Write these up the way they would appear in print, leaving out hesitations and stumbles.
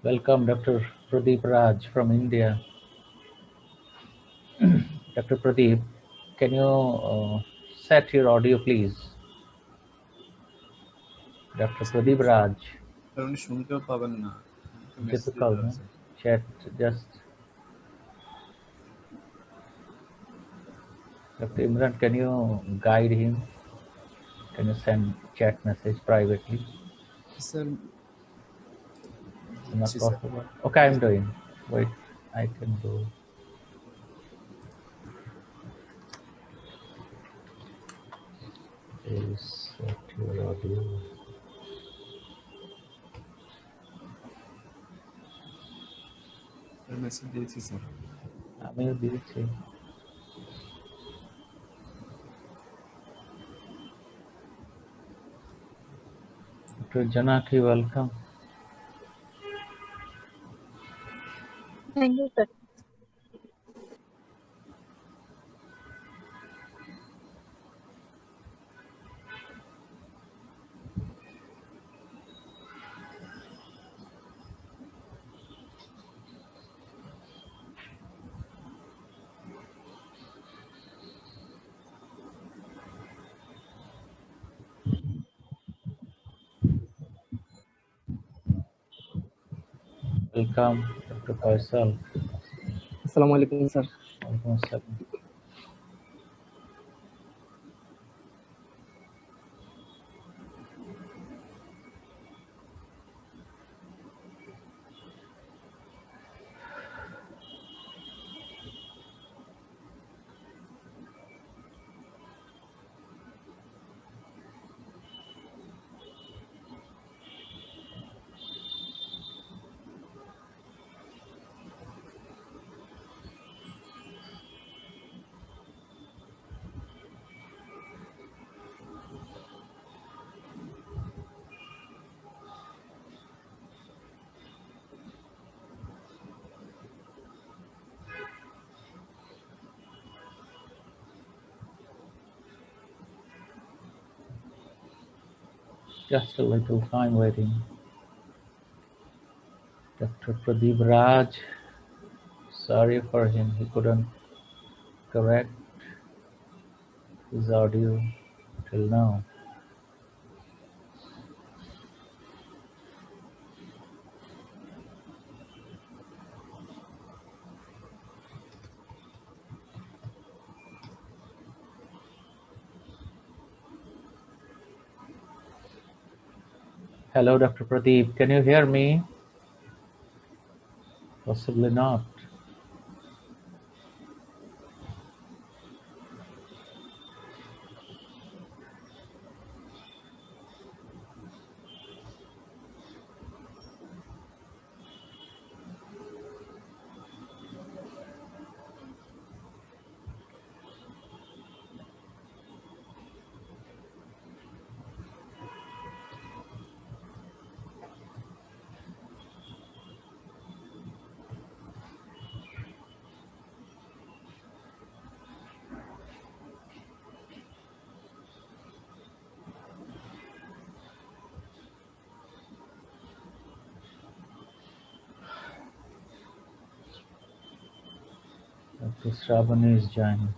Welcome, Dr. Pradeep Raj from India. Dr. Pradeep, can you set your audio, please? Dr. Pradeep Raj. উনি শুনতেও পাবেন না। Difficult, no? Chat, just. Dr. Imran, can you guide him? Can you send chat message privately? Sir Not জি sir. possible. Okay, I'm doing. Wait, I can do. Please set your audio. Message দিয়েছি sir. আমিও দিয়েছি। Dr. Janaki, welcome. Thank you, sir. Welcome, Dr. Faisal. Assalamu alaikum, sir. Welcome, Assalam. Just a little time waiting. Dr. Pradeep Raj, sorry for him, he couldn't correct his audio till now. Hello, Dr. Pradeep, can you hear me? Possibly not. Dr. Shravani is joining.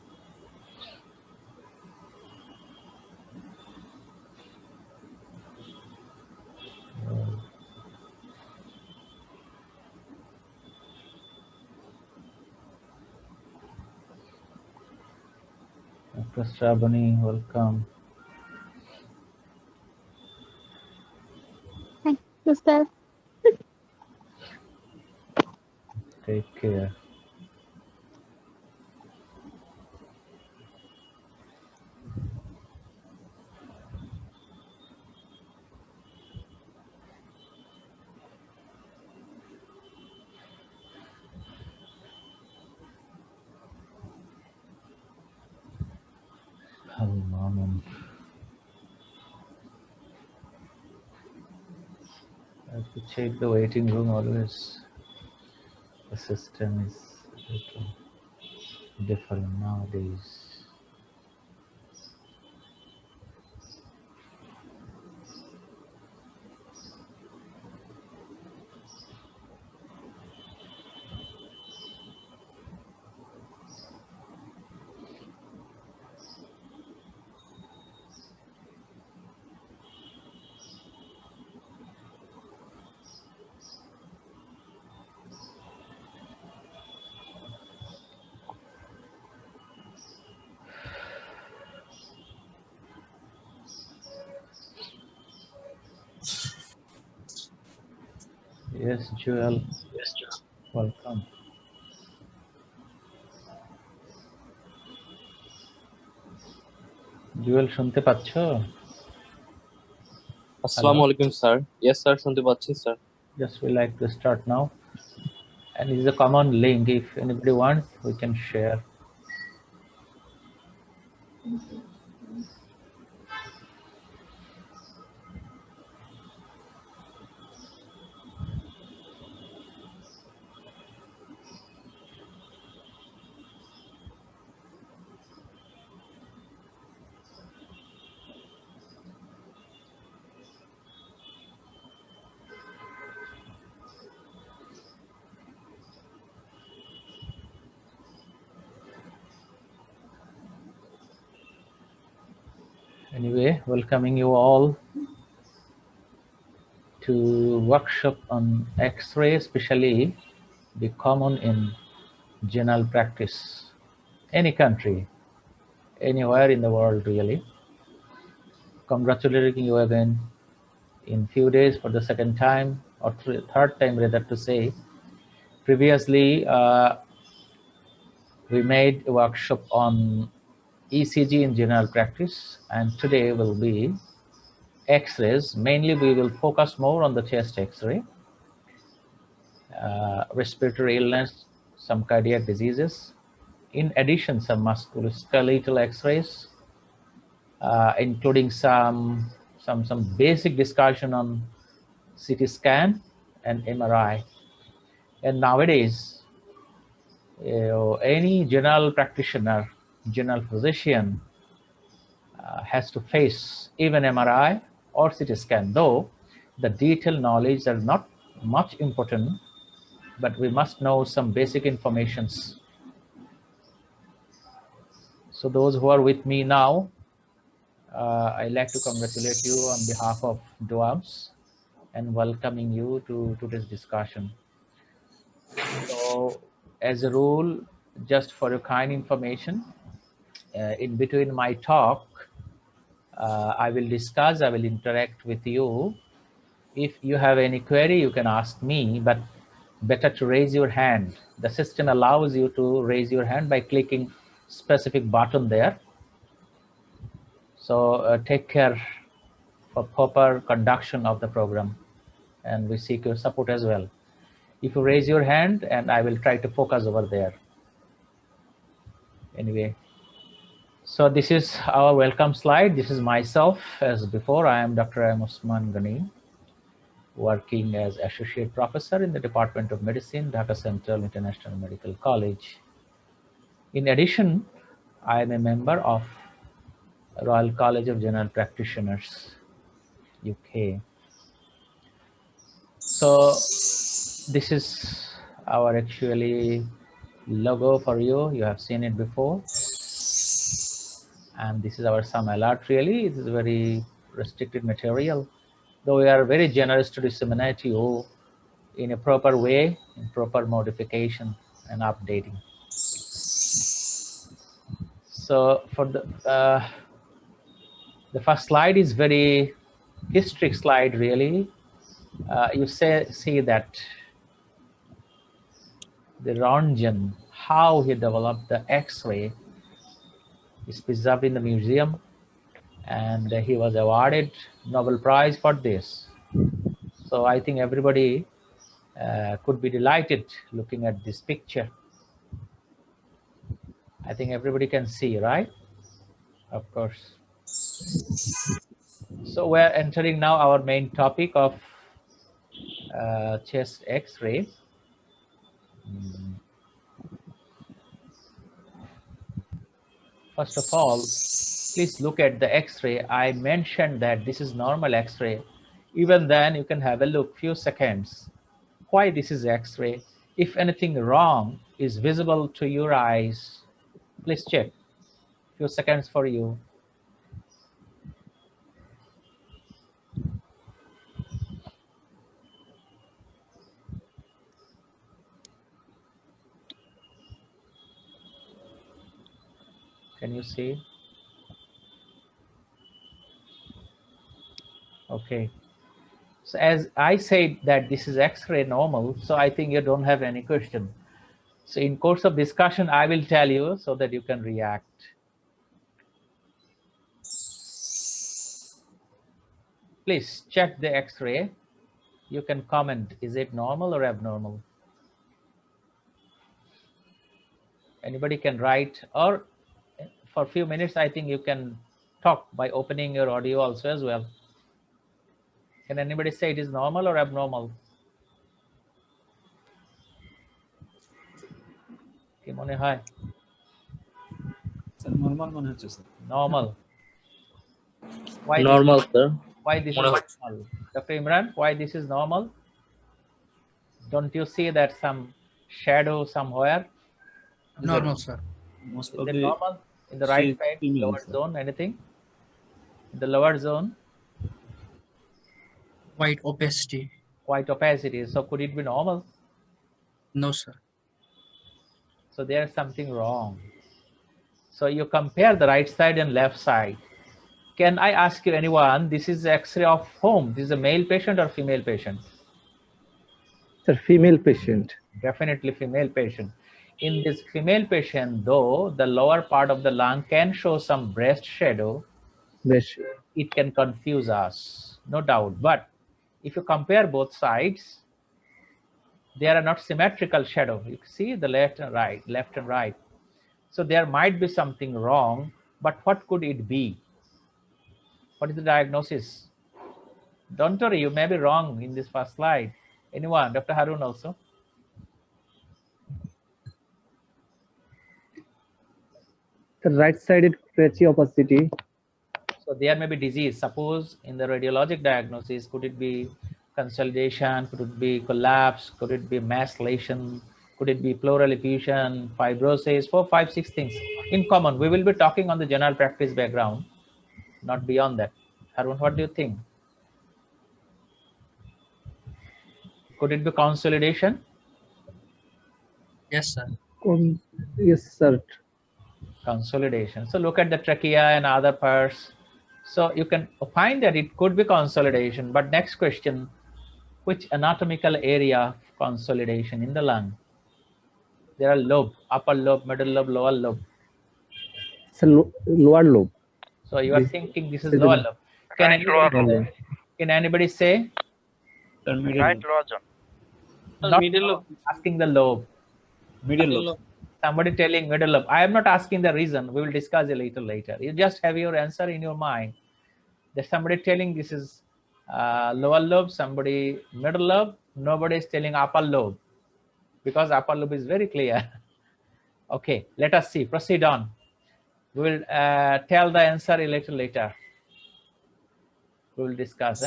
Dr. Shravani, welcome. Thank you, sir. Take care. Mom. I have to check the waiting room always. The system is a little different nowadays. Yes, Joel, welcome. Joel, শুনতে পাচ্ছ? আসসালামু আলাইকুম sir. Yes sir, শুনতে পাচ্ছি sir. Yes, we like to start now. And it's a common link. If anybody wants, we can share. Anyway, welcoming you all to workshop on X-ray, especially the common in general practice. Any country, anywhere in the world, really. Congratulating you again in few days for the second time, or third time rather to say. Previously, we made a workshop on ECG in general practice, and today will be X-rays. Mainly we will focus more on the chest X-ray, respiratory illness, some cardiac diseases. In addition, some musculoskeletal X-rays, including some basic discussion on CT scan and MRI. And nowadays, any general practitioner, general physician has to face even MRI or CT scan, though the detailed knowledge are not much important, but we must know some basic informations. So those who are with me now, I'd like to congratulate you on behalf of DOAMS and welcoming you to today's discussion. So as a rule, just for your kind information, in between my talk, I will discuss, I will interact with you. If you have any query, you can ask me, but better to raise your hand. The system allows you to raise your hand by clicking specific button there. So take care for proper conduction of the program, and we seek your support as well. If you raise your hand, and I will try to focus over there. Anyway, so this is our welcome slide. This is myself. As before, I am Dr. Osman Ghani, working as Associate Professor in the Department of Medicine, Dhaka Central International Medical College. In addition, I am a member of Royal College of General Practitioners, UK. So this is our actually logo for you. You have seen it before. And this is our some alert really. It is very restricted material, though we are very generous to disseminate you in a proper way, in proper modification and updating. So for the first slide is very historic slide really. You see that the Röntgen, how he developed the X-ray, is preserved in the museum, and he was awarded Nobel Prize for this. So I think everybody could be delighted looking at this picture. I think everybody can see, right? Of course. So we're entering now our main topic of chest X-ray. First of all, please look at the X-ray. I mentioned that this is normal X-ray. Even then, you can have a look, few seconds. Why this is X-ray? If anything wrong is visible to your eyes, please check. Few seconds for you. Can you see? Okay. So as I said that this is X-ray normal, so I think you don't have any question. So in course of discussion, I will tell you so that you can react. Please check the X-ray. You can comment, is it normal or abnormal? Anybody can write, or for a few minutes, I think you can talk by opening your audio also as well. Can anybody say it is normal or abnormal? Mnemonic, hi. Sir normal মনে হচ্ছে sir Normal. Why this? Normal, sir. Why this is normal? Dr. Imran, why this is normal? Don't you see that some shadow somewhere? Normal, sir. Most Is it probably normal? In the right side, lower zone, anything? In the lower zone, White opacity. white opacity. So could it be normal? No, sir. So there's something wrong. So you compare the right side and left side. Can I ask you anyone, this is X-ray of whom? This is a male patient or female patient? Sir, female patient. Definitely female patient. In this female patient, though, the lower part of the lung can show some breast shadow, Yes. it can confuse us, no doubt. But if you compare both sides, they are not symmetrical shadow. You see the left and right, left and right. So there might be something wrong, but what could it be? What is the diagnosis? Don't worry, you may be wrong in this first slide. Anyone? Dr. Harun also? The right-sided patchy opacity. So there may be disease. Suppose in the radiologic diagnosis, could it be consolidation? Could it be collapse? Could it be mass lesion? Could it be pleural effusion, fibrosis? 4, 5, 6 things in common. We will be talking on the general practice background, not beyond that. Harun, what do you think? Could it be consolidation? Yes, sir. Yes, sir. Consolidation. So look at the trachea and other parts. So you can find that it could be consolidation. But next question, which anatomical area of consolidation in the lung? There are lobe, upper lobe, middle lobe, lower lobe. It's a lower lobe. So you are thinking this is lower lobe. Can anybody say? right lower zone. Not Middle of asking the lobe. Middle lobe Somebody telling middle lobe. I am not asking the reason. We will discuss it later. You just have your answer in your mind. There's somebody telling this is lower lobe, somebody middle lobe, nobody is telling upper lobe, because upper lobe is very clear. Okay, let us see. Proceed on. We will tell the answer a little later. We will discuss.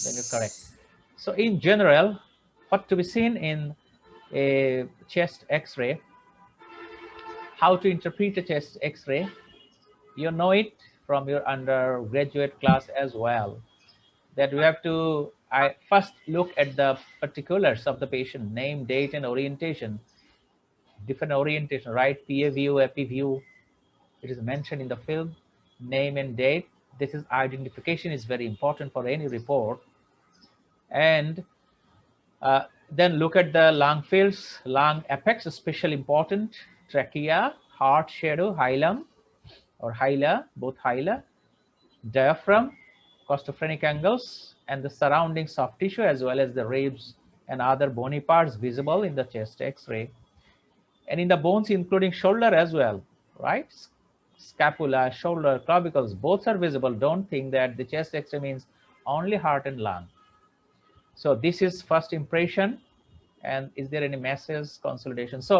Then you're correct. So in general, what to be seen in a chest X-ray, how to interpret a chest X-ray, you know it from your undergraduate class as well, that we have to first look at the particulars of the patient, name, date, and orientation. Different orientation, right? PA view, epi view. It is mentioned in the film, name and date. This is identification is very important for any report. And then look at the lung fields, lung apex, especially important, trachea, heart shadow, hilum or hila, both hila, diaphragm, costophrenic angles, and the surrounding soft tissue, as well as the ribs and other bony parts visible in the chest X-ray. And in the bones, including shoulder as well, right? Scapula, shoulder, clavicles, both are visible. Don't think that the chest X-ray means only heart and lung. So this is first impression. And is there any masses, consolidation? So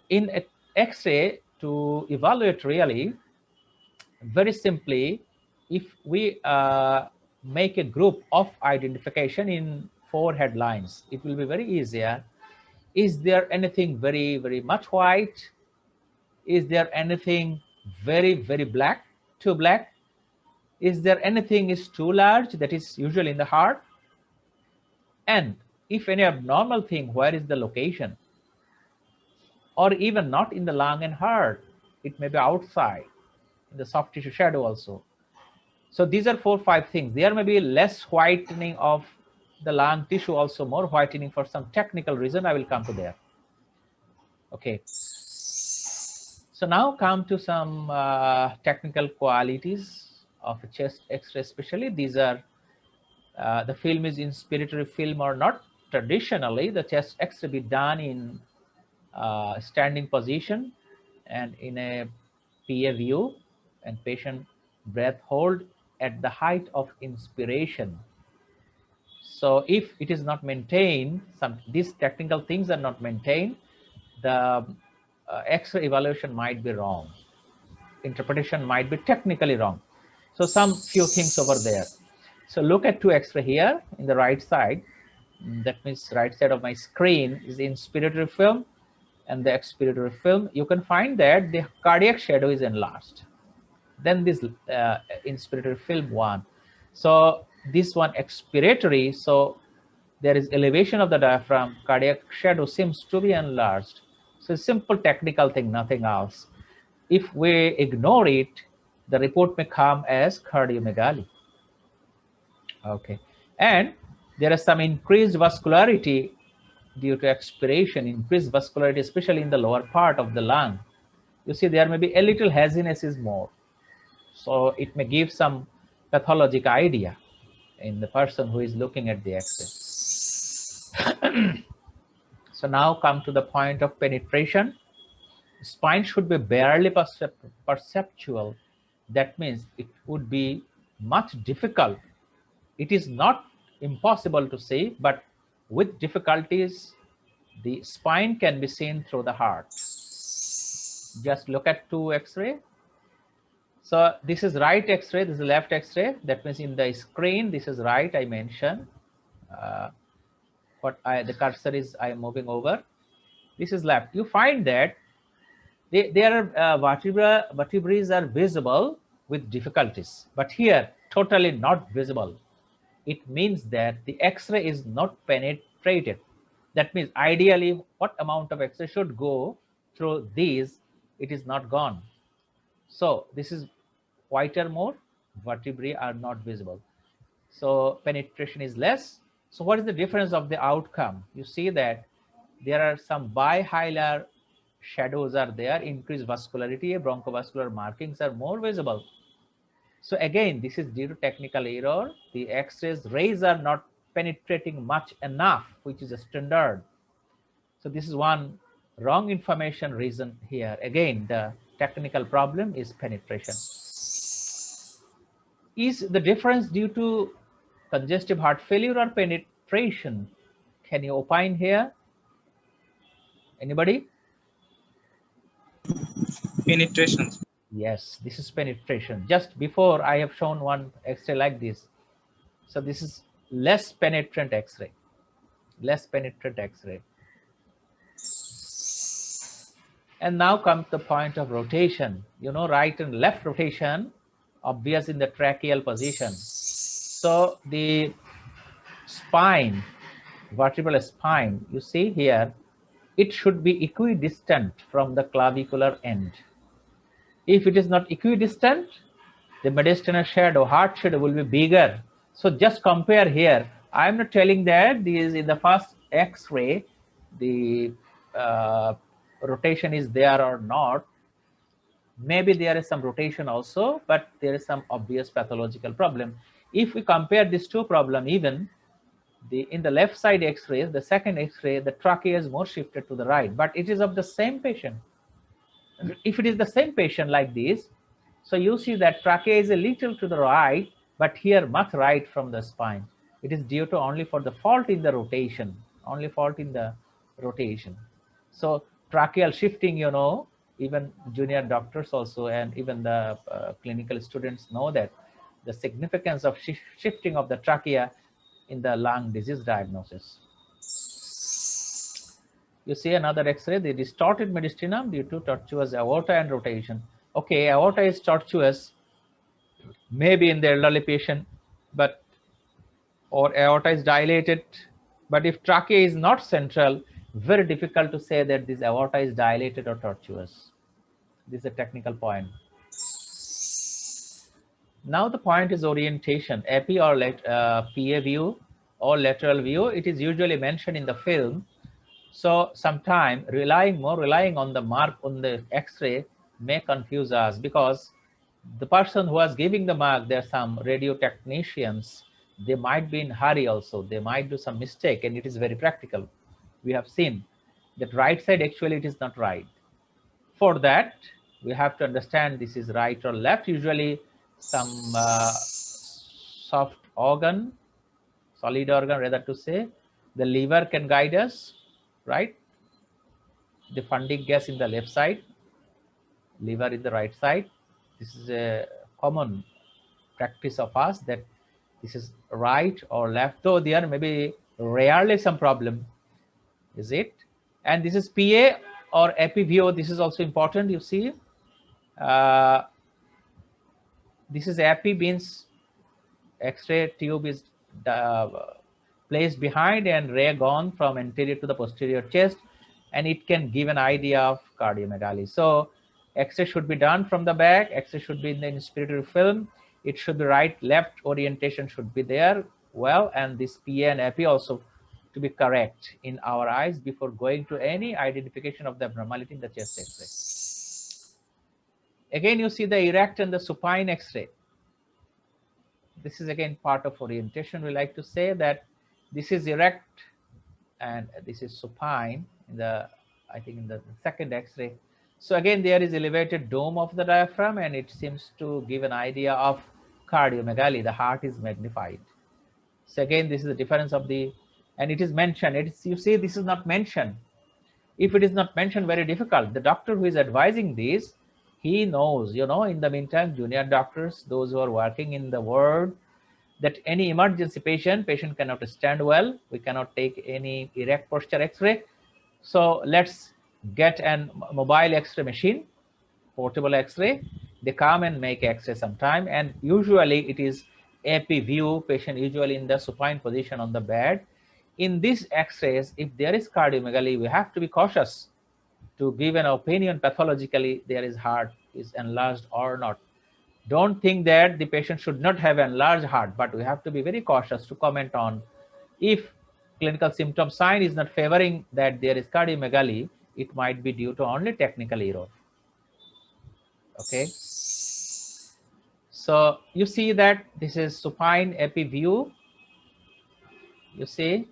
in X-ray, to evaluate really, very simply, if we make a group of identification in 4 headlines, it will be very easier. Is there anything very, very much white? Is there anything very, very black, too black? Is there anything is too large, that is usually in the heart? And if any abnormal thing, where is the location? Or even not in the lung and heart, it may be outside in the soft tissue shadow also. So these are 4, 5 things. There may be less whitening of the lung tissue also more whitening for some technical reason. I will come to there. Okay. So now come to some technical qualities of a chest X-ray, especially these are the film is inspiratory film or not. Traditionally, the chest X-ray be done in standing position and in a PA view, and patient breath hold at the height of inspiration. So if it is not maintained, these technical things are not maintained, the X-ray evaluation might be wrong. Interpretation might be technically wrong. So some few things over there. So look at 2 X-ray here in the right side. That means right side of my screen is the inspiratory film and the expiratory film. You can find that the cardiac shadow is enlarged. Then this inspiratory film 1. So this one expiratory, so there is elevation of the diaphragm, cardiac shadow seems to be enlarged. So simple technical thing, nothing else. If we ignore it, the report may come as cardiomegaly. Okay, and there is some increased vascularity due to expiration, increased vascularity, especially in the lower part of the lung. You see, there may be a little haziness is more. So it may give some pathologic idea in the person who is looking at the X-ray. So now come to the point of penetration. Spine should be barely perceptual. That means it would be much difficult. It is not impossible to see, but with difficulties, the spine can be seen through the heart. Just look at 2 X-ray. So this is right X-ray, this is left X-ray. That means in the screen, this is right, I mentioned. The cursor is, I am moving over. This is left. You find that their vertebrae are visible with difficulties, but here totally not visible. It means that the X-ray is not penetrated. That means ideally what amount of X-ray should go through these, it is not gone. So this is whiter more, vertebrae are not visible. So penetration is less. So what is the difference of the outcome? You see that there are some bihilar shadows are there, increased vascularity, bronchovascular markings are more visible. So again, this is due to technical error. The rays are not penetrating much enough, which is a standard. So this is one wrong information reason here. Again, the technical problem is penetration. Is the difference due to congestive heart failure or penetration? Can you opine here? Anybody? Penetration. Yes, this is penetration. Just before I have shown one X-ray like this. So this is less penetrant X-ray. Less penetrant X-ray. And now comes the point of rotation. You know, right and left rotation, obvious in the tracheal position. So the spine, vertebral spine, you see here, it should be equidistant from the clavicular end. If it is not equidistant, the mediastinal shadow, heart shadow will be bigger. So just compare here. I'm not telling that this in the first X-ray, the rotation is there or not. Maybe there is some rotation also, but there is some obvious pathological problem. If we compare these two problems, even in the left side X-ray, the second X-ray, the trachea is more shifted to the right, but it is of the same patient. If it is the same patient like this, so you see that trachea is a little to the right, but here much right from the spine. It is due to only for the fault in the rotation, only fault in the rotation. So tracheal shifting, you know, even junior doctors also, and even the clinical students know that the significance of shifting of the trachea in the lung disease diagnosis. You see another X-ray, the distorted mediastinum due to tortuous aorta and rotation. Okay, aorta is tortuous, maybe in the elderly patient, or aorta is dilated. But if trachea is not central, very difficult to say that this aorta is dilated or tortuous. This is a technical point. Now the point is orientation, epi or PA view or lateral view, it is usually mentioned in the film. So sometime relying on the mark on the X-ray may confuse us, because the person who was giving the mark, there are some radio technicians, they might be in hurry also, they might do some mistake, and it is very practical. We have seen that right side actually it is not right. For that, we have to understand this is right or left. Usually some soft organ, solid organ rather to say, the liver can guide us, right? The funding gas in the left side, liver in the right side. This is a common practice of us, that this is right or left, though there may be rarely some problem, is it? And this is PA or EpiVO. This is also important. You see, this is Epi means X-ray tube is placed behind and ray gone from anterior to the posterior chest, and it can give an idea of cardiomegaly. So X-ray should be done from the back. X-ray should be in the inspiratory film. It should be right, left orientation should be there well, and this PA and Epi also to be correct in our eyes before going to any identification of the abnormality in the chest X-ray. Again, you see the erect and the supine X-ray. This is again part of orientation. We like to say that this is erect and this is supine in the, I think in the second X-ray. So again, there is elevated dome of the diaphragm, and it seems to give an idea of cardiomegaly. The heart is magnified. So again, this is the difference of the, and it is mentioned. It's, you see, this is not mentioned. If it is not mentioned, very difficult. The doctor who is advising this, he knows, you know, in the meantime, junior doctors, those who are working in the ward, that any emergency patient cannot stand well. We cannot take any erect posture X-ray. So let's get an mobile X-ray machine, portable X-ray. They come and make X-ray sometime, and usually it is Epi view, patient usually in the supine position on the bed. In these X-rays, if there is cardiomegaly, we have to be cautious to give an opinion pathologically there is heart is enlarged or not. Don't think that the patient should not have enlarged heart, but we have to be very cautious to comment on if clinical symptom sign is not favoring that there is cardiomegaly. It might be due to only technical error. Okay. So you see that this is supine Epi view, you see,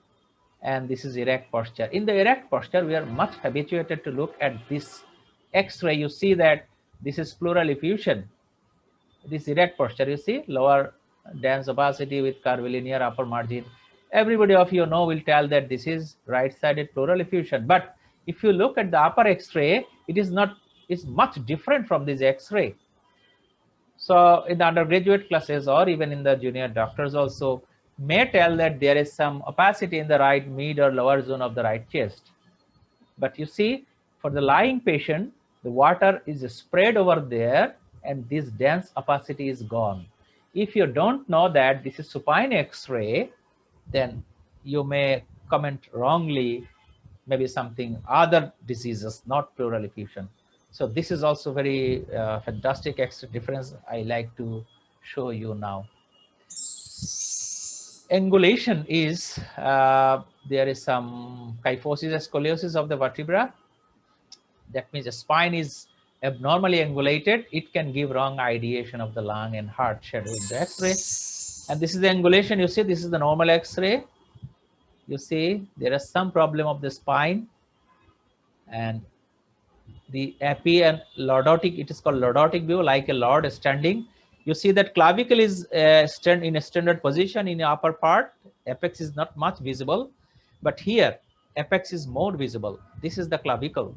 and this is erect posture. In the erect posture, we are much habituated to look at this X-ray. You see that this is pleural effusion. This erect posture, you see, lower dense opacity with curvilinear upper margin. Everybody of you know will tell that this is right-sided pleural effusion. But if you look at the upper X-ray, it is not, it's much different from this X-ray. So in the undergraduate classes or even in the junior doctors also may tell that there is some opacity in the right mid or lower zone of the right chest. But you see, for the lying patient, the water is spread over there and this dense opacity is gone. If you don't know that this is supine X-ray, then you may comment wrongly, maybe something other diseases, not pleural effusion. So this is also very fantastic extra difference I like to show you now. Angulation is, there is some kyphosis and scoliosis of the vertebra. That means the spine is abnormally angulated. It can give wrong ideation of the lung and heart shadow in the X-ray. And this is the angulation. You see, this is the normal X-ray. You see, there is some problem of the spine. And the epi and lordotic, it is called lordotic view, like a lord standing. You see that clavicle is in a standard position in the upper part. Apex is not much visible, but here apex is more visible. This is the clavicle.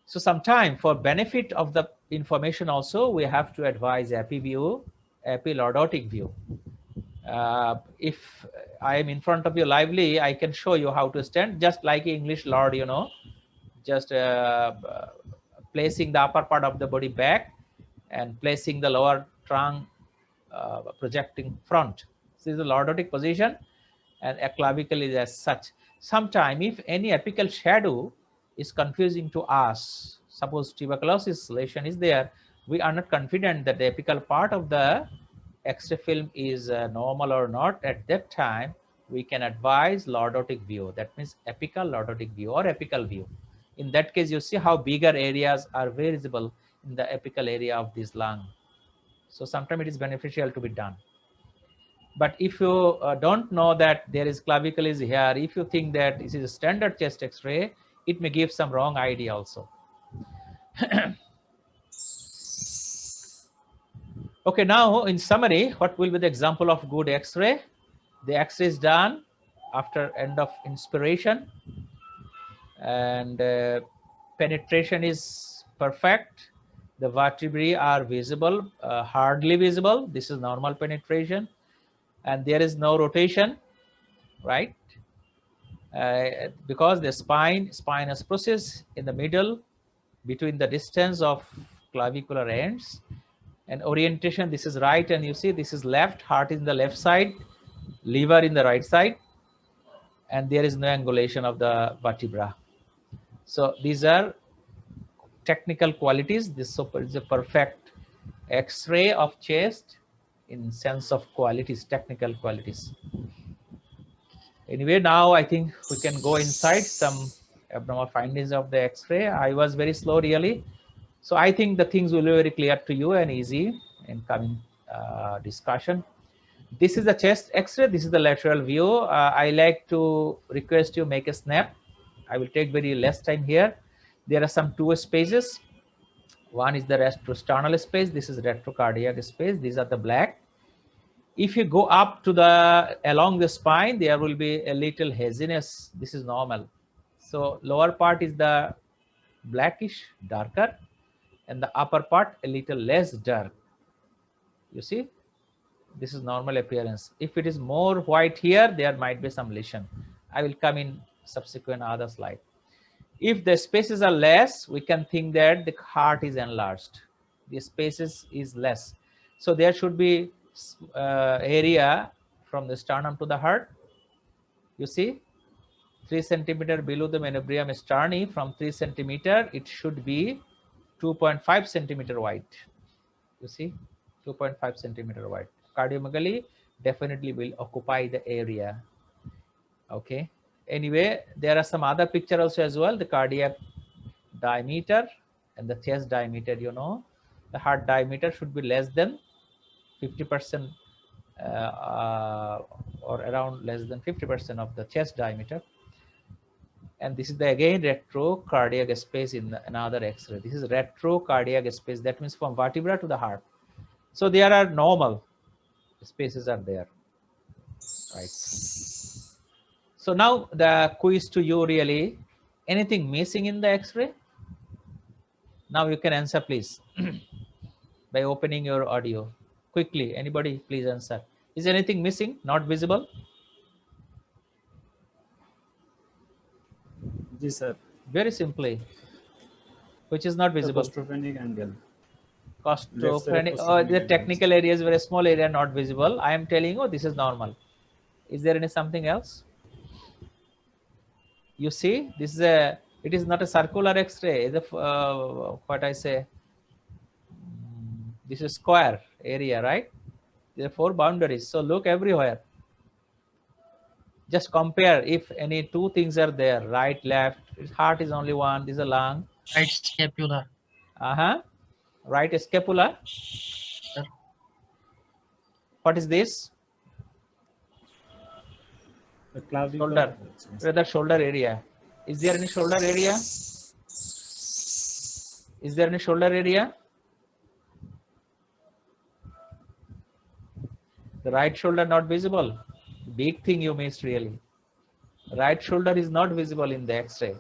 So sometime for benefit of the information also, we have to advise epi view, epi lordotic view. If I am in front of you lively, I can show you how to stand, just like English lord, you know, just placing the upper part of the body back and placing the lower trunk projecting front. This is the lordotic position, and a clavicle is as such. Sometime if any apical shadow is confusing to us, suppose tuberculosis lesion is there, we are not confident that the apical part of the X-ray film is normal or not. At that time, we can advise lordotic view. That means apical lordotic view or apical view. In that case, you see how bigger areas are visible in the apical area of this lung. So sometimes it is beneficial to be done. But if you don't know that there is clavicle is here, if you think that this is a standard chest X-ray, it may give some wrong idea also. Okay, now in summary, what will be the example of good X-ray? The X-ray is done after end of inspiration, and penetration is perfect. The vertebrae are visible, hardly visible. This is normal penetration, and there is no rotation, right? Because the spinous process in the middle between the distance of clavicular ends, and orientation, this is right, and you see this is left, heart is in the left side, liver in the right side, and there is no angulation of the vertebra. So these are technical qualities. This is a perfect X-ray of chest in sense of qualities, technical qualities. Anyway, now I think we can go inside some abnormal findings of the X-ray. I was very slow really. So I think the things will be very clear to you and easy in coming discussion. This is the chest X-ray. This is the lateral view. I like to request you make a snap. I will take very less time here. There are some two spaces. One is the retrosternal space. This is retrocardiac space. These are the black. If you go up to the along the spine, there will be a little haziness. This is normal. So lower part is the blackish, darker, and the upper part a little less dark. You see, this is normal appearance. If it is more white here, there might be some lesion. I will come in subsequent other slide. If the spaces are less, we can think that the heart is enlarged. The spaces is less. So there should be area from the sternum to the heart. You see, 3 centimeter below the manubrium sterni, from 3 centimeter, it should be 2.5 centimeter wide. You see, 2.5 centimeter wide. Cardiomegaly definitely will occupy the area. Okay. Anyway, there are some other picture also as well. The cardiac diameter and the chest diameter, you know, the heart diameter should be less than 50% or around less than 50% of the chest diameter. And this is the again retrocardiac space in another X-ray. This is retrocardiac space. That means from vertebra to the heart. So there are normal spaces are there, right? So now the quiz to you really, anything missing in the X-ray? Now you can answer please by opening your audio. Quickly, anybody please answer. Is anything missing, not visible? Yes, sir. Very simply, which is not visible? Costophrenic angle. Costophrenic, oh, the technical area is very small area, not visible. I am telling you, this is normal. Is there any something else? You see, this is a, it is not a circular X-ray. It's a, what I say, this is square area, right? There are 4 boundaries. So look everywhere. Just compare if any 2 things are there, right, left. Heart is only one. This is a lung. Right scapula. Right scapula. Sir. What is this? The clavicle. Shoulder. Where the shoulder area? Is there any shoulder area? Is there any shoulder area? The right shoulder not visible. Big thing you missed really. Right shoulder is not visible in the X-ray.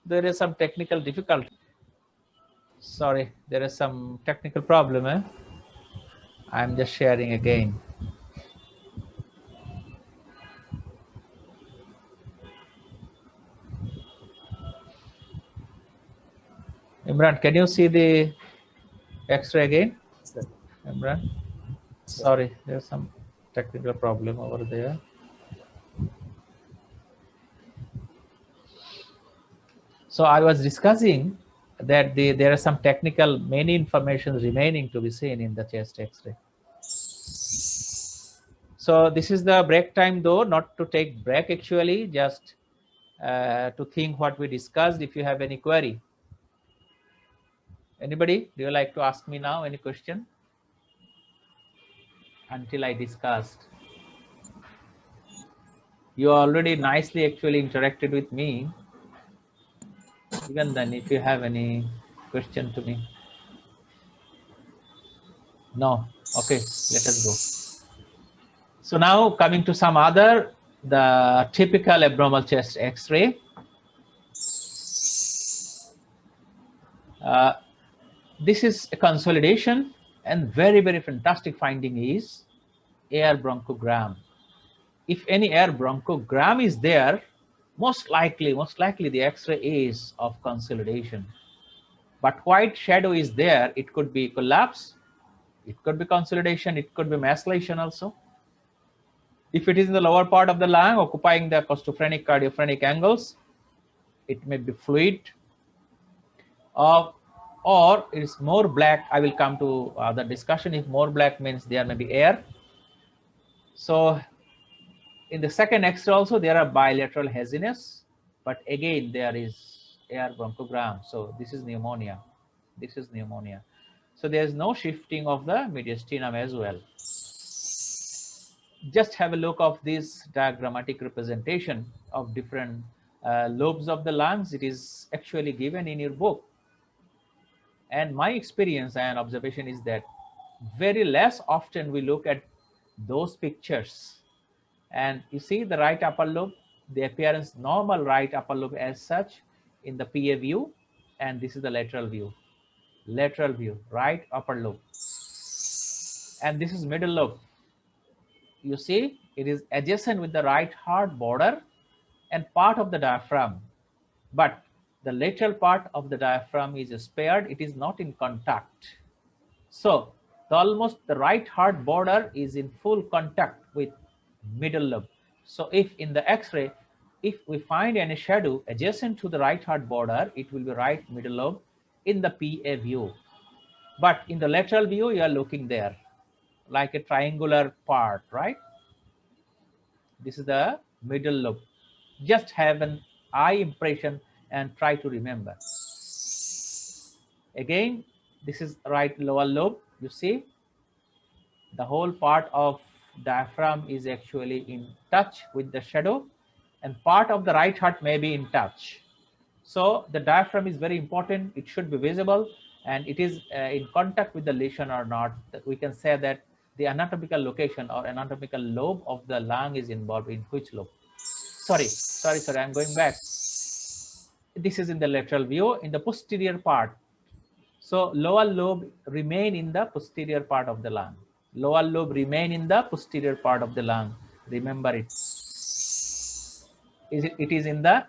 There is some technical difficulty. Sorry, there is some technical problem. I'm just sharing again. Imran, can you see the X-ray again? Sir. Imran? Sorry, there's some technical problem over there. So I was discussing that there are some technical, many information remaining to be seen in the chest X-ray. So this is the break time, though, not to take break actually, just to think what we discussed. If you have any query, anybody, do you like to ask me now any question until I discussed? You already nicely actually interacted with me. Even then, if you have any question to me. No. Okay, let us go. So now coming to some other, the typical abnormal chest X-ray. This is a consolidation, and very, very fantastic finding is air bronchogram. If any air bronchogram is there, most likely the X-ray is of consolidation. But white shadow is there, it could be collapse, it could be consolidation, it could be macellation also. If it is in the lower part of the lung occupying the costophrenic cardiophrenic angles, it may be fluid, or it is more black. I will come to the discussion. If more black means there may be air. So in the second X-ray also there are bilateral haziness, but again there is air bronchogram. So this is pneumonia. This is pneumonia. So there is no shifting of the mediastinum as well. Just have a look of this diagrammatic representation of different lobes of the lungs. It is actually given in your book. And my experience and observation is that very less often we look at those pictures. And you see the right upper lobe, the appearance normal right upper lobe as such in the PA view, and this is the lateral view, right upper lobe. And this is middle lobe. You see it is adjacent with the right heart border and part of the diaphragm, but the lateral part of the diaphragm is spared, it is not in contact. So almost the right heart border is in full contact with middle lobe. So if in the X-ray, if we find any shadow adjacent to the right heart border, it will be right middle lobe in the PA view. But in the lateral view, you are looking there like a triangular part, right? This is the middle lobe. Just have an eye impression and try to remember. Again, this is right lower lobe. You see the whole part of diaphragm is actually in touch with the shadow, and part of the right heart may be in touch. So the diaphragm is very important. It should be visible, and it is in contact with the lesion or not. We can say that the anatomical location or anatomical lobe of the lung is involved in which lobe. Sorry, I'm going back. This is in the lateral view in the posterior part. So lower lobe remain in the posterior part of the lung. Lower lobe remain in the posterior part of the lung. Remember it. It is in the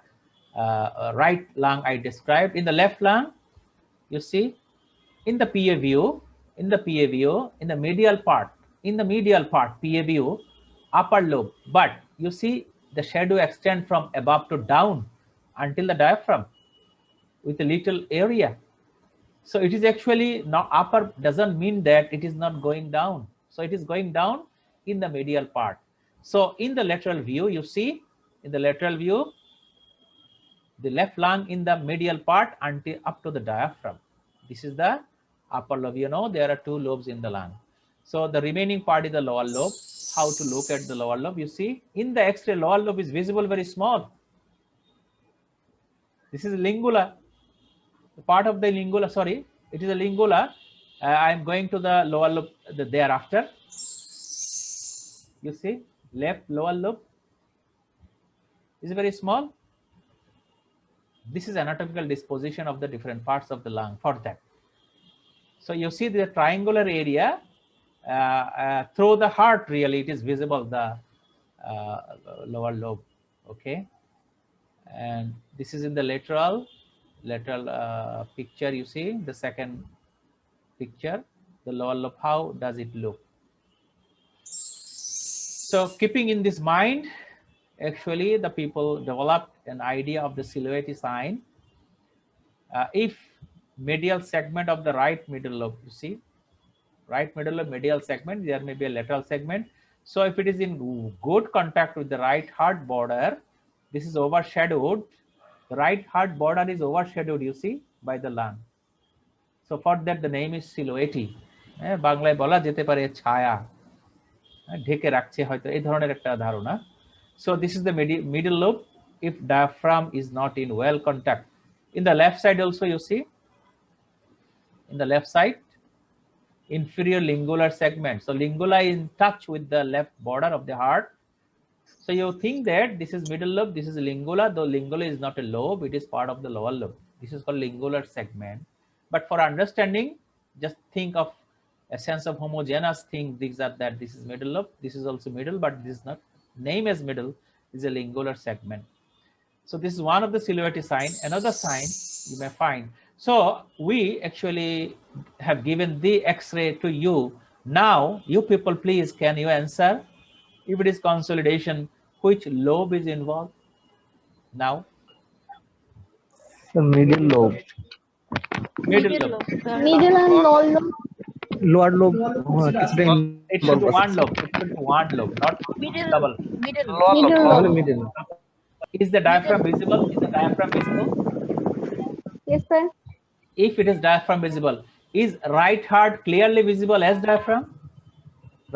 right lung I described. In the left lung, you see, in the PA view, in the medial part, PA view, upper lobe. But you see the shadow extend from above to down until the diaphragm with a little area. So it is actually not upper, doesn't mean that it is not going down. So it is going down in the medial part. So in the lateral view, you see, in the lateral view, the left lung in the medial part until up to the diaphragm. This is the upper lobe. You know, there are two lobes in the lung. So the remaining part is the lower lobe. How to look at the lower lobe? You see, in the X-ray, lower lobe is visible very small. This is lingula. The part of the lingula, sorry, it is a lingula. I am going to the lower lobe thereafter. You see, left lower lobe is very small. This is anatomical disposition of the different parts of the lung for that. So you see the triangular area through the heart, really it is visible, the lower lobe. Okay, and this is in the lateral picture. You see the second picture, the lower lobe. How does it look? So keeping in this mind, actually the people developed an idea of the silhouette sign. If medial segment of the right middle lobe, you see, right middle lobe medial segment, there may be a lateral segment. So if it is in good contact with the right heart border, this is overshadowed. The right heart border is overshadowed, you see, by the lung. So for that the name is silhouette. বাংলায় বলা যেতে পারে ছায়া, ঢেকে রাখছে হয়তো, এই ধরনের একটা ধারণা। So this is the middle lobe if diaphragm is not in well contact. In the left side also you see, in the left side, inferior lingular segment. So lingula is in touch with the left border of the heart. So you think that this is middle lobe, this is lingula, though lingula is not a lobe, it is part of the lower lobe. This is called lingular segment. But for understanding, just think of a sense of homogeneous thing. These are that this is middle lobe, this is also middle, but this is not name as middle, is a lingular segment. So this is one of the silhouette sign. Another sign you may find. So we actually have given the X-ray to you. Now you people, please, can you answer? If it is consolidation, which lobe is involved now? The middle lobe. Middle lobe. Middle and lower lobe. Lower lobe. It should be one lobe. It should be one lobe, not double. Middle lobe. Middle. Is the diaphragm visible? Is the diaphragm visible? Yes, sir. If it is diaphragm visible, is right heart clearly visible as diaphragm?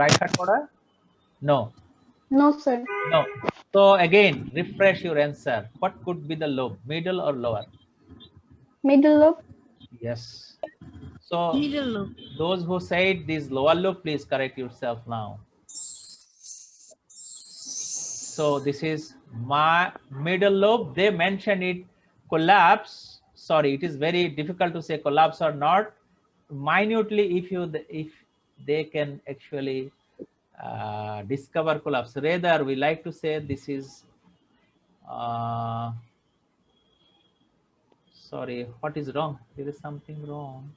Right heart border? No. No, sir. No. So again, refresh your answer. What could be the lobe, middle or lower? Middle lobe. Yes. So Middle lobe. those who said this lower lobe, please correct yourself now. So this is my middle lobe. They mention it collapse. Sorry, it is very difficult to say collapse or not. Minutely, if they can actually discover collapse. Rather, we like to say this is sorry, what is wrong? There is something wrong.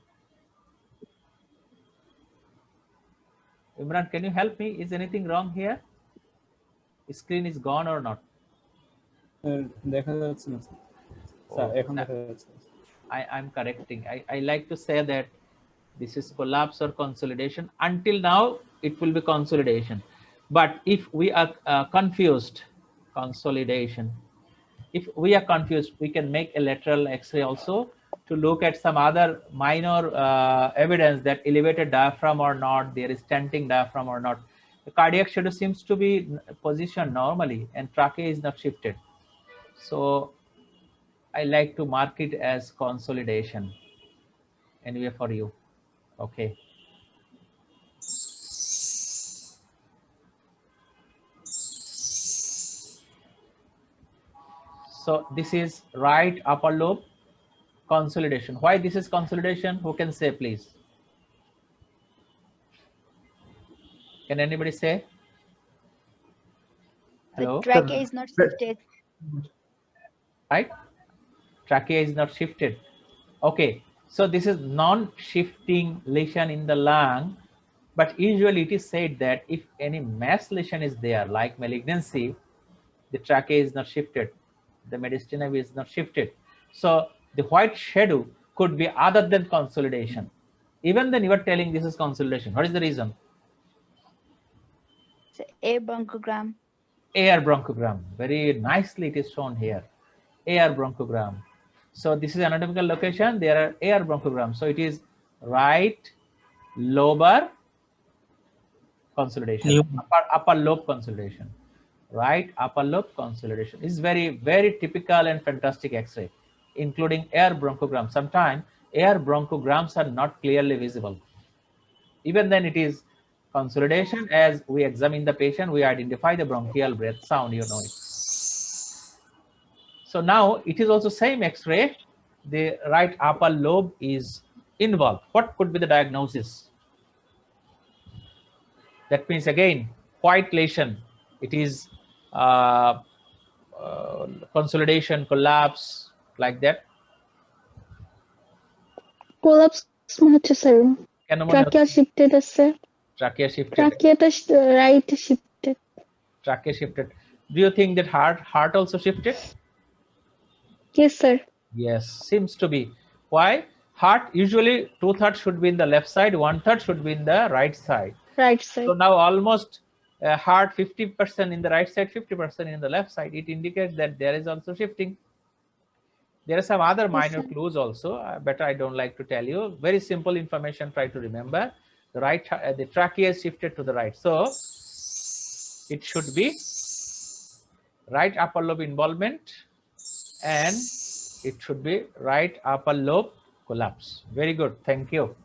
Imran, can you help me? Is anything wrong here? Screen is gone or not? দেখা যাচ্ছে না sir, এখন দেখা যাচ্ছে। I'm correcting. I like to say that this is collapse or consolidation. Until now, it will be consolidation. But if we are confused, consolidation. If we are confused, we can make a lateral X-ray also to look at some other minor evidence that elevated diaphragm or not, there is stenting diaphragm or not. The cardiac shadow seems to be positioned normally and trachea is not shifted. So I like to mark it as consolidation anyway for you. Okay. So this is right upper lobe consolidation. Why this is consolidation? Who can say, please? Can anybody say? Hello? The trachea is not shifted. Right? Trachea is not shifted. Okay. So this is non-shifting lesion in the lung, but usually it is said that if any mass lesion is there, like malignancy, the trachea is not shifted. The mediastinal is not shifted. So the white shadow could be other than consolidation. Even then you are telling this is consolidation. What is the reason? It's a bronchogram. Air bronchogram. Very nicely it is shown here. Air bronchogram. So this is anatomical location. There are air bronchograms. So it is right lobar consolidation, upper lobe consolidation. Right upper lobe consolidation is very, very typical and fantastic X-ray, including air bronchogram. Sometimes air bronchograms are not clearly visible. Even then it is consolidation. As we examine the patient, we identify the bronchial breath sound, you know it. So now it is also same X-ray. The right upper lobe is involved. What could be the diagnosis? That means again, white lesion. It is consolidation, collapse, like that. Collapse মনে হচ্ছে sir. Pneumonia, trachea shifted আছে। trachea shifted. ট্রাকিয়াটা right shifted. Trachea shifted. Do you think that heart also shifted? Yes, sir. Yes, seems to be. Why? Heart usually 2/3 should be in the left side, 1/3 should be in the right side. Right side. So now almost heart 50% in the right side, 50% in the left side, it indicates that there is also shifting. There are some other minor sir. clues also, but I don't like to tell you. Very simple information, try to remember. The right, the trachea is shifted to the right. So it should be right upper lobe involvement, and it should be right upper lobe collapse. Very good, thank you.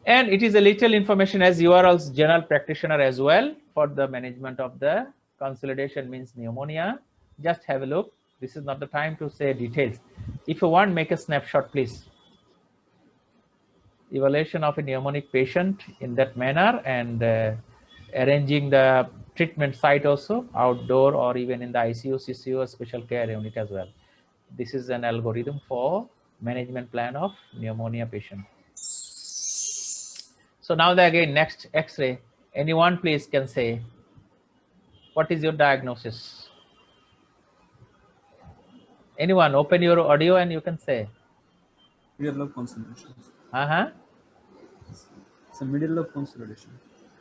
And it is a little information, as you are also general practitioner as well, for the management of the consolidation means pneumonia. Just have a look. This is not the time to say details. If you want, make a snapshot, please. Evaluation of a pneumonic patient in that manner, and arranging the treatment site also, outdoor or even in the ICU, CCU, or special care unit as well. This is an algorithm for management plan of pneumonia patient. So now again, next X-ray. Anyone please can say, what is your diagnosis? Anyone, open your audio and you can say. Middle lobe consolidation. So middle lobe consolidation.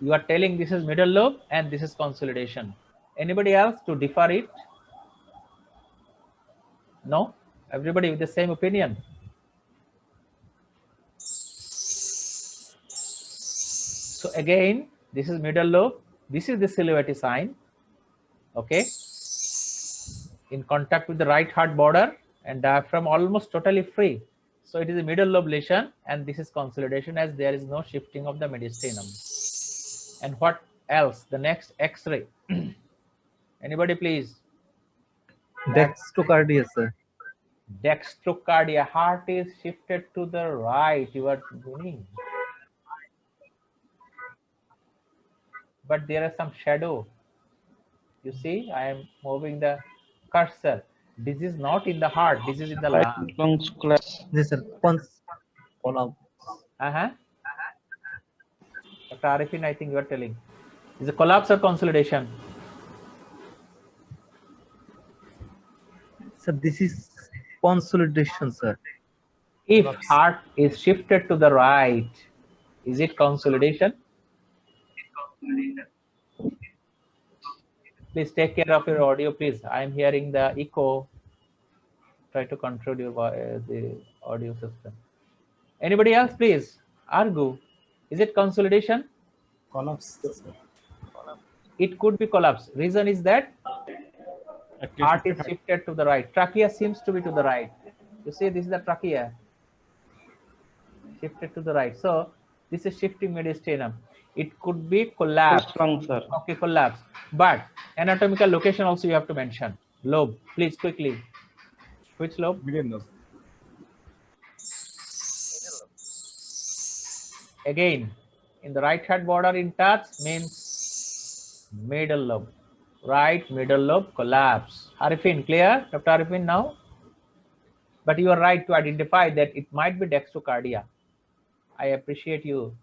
You are telling this is middle lobe and this is consolidation. Anybody else to differ it? No? Everybody with the same opinion? So again, this is middle lobe. This is the silhouette sign. Okay. In contact with the right heart border, and diaphragm almost totally free. So it is a middle lobe lesion, and this is consolidation as there is no shifting of the mediastinum. And what else? The next X-ray. Anybody please? Dextrocardia, sir. Dextrocardia. Heart is shifted to the right. You are meaning. But there are some shadow. You see, I am moving the cursor. This is not in the heart. This is in the lung. Lungs collapse. This is collapse. Dr. Arifin, I think you are telling. Is it collapse or consolidation? Sir, this is consolidation, sir. If heart is shifted to the right, is it consolidation? Please take care of your audio, please. I am hearing the echo. Try to control your the audio system. Anybody else, please? Argu, is it consolidation? Collapse. It could be collapse. Reason is that heart is shifted to the right. Trachea seems to be to the right. You see, this is the trachea shifted to the right. So this is shifting mediastinum. It could be collapse. Lung, sir. Okay, collapse. But anatomical location also you have to mention. Lobe, please quickly. Which lobe? Middle lobe. Again, in the right heart border in touch means middle lobe. Right middle lobe collapse. Arifin, clear? Dr. Arifin now? But you are right to identify that it might be dextrocardia. I appreciate you.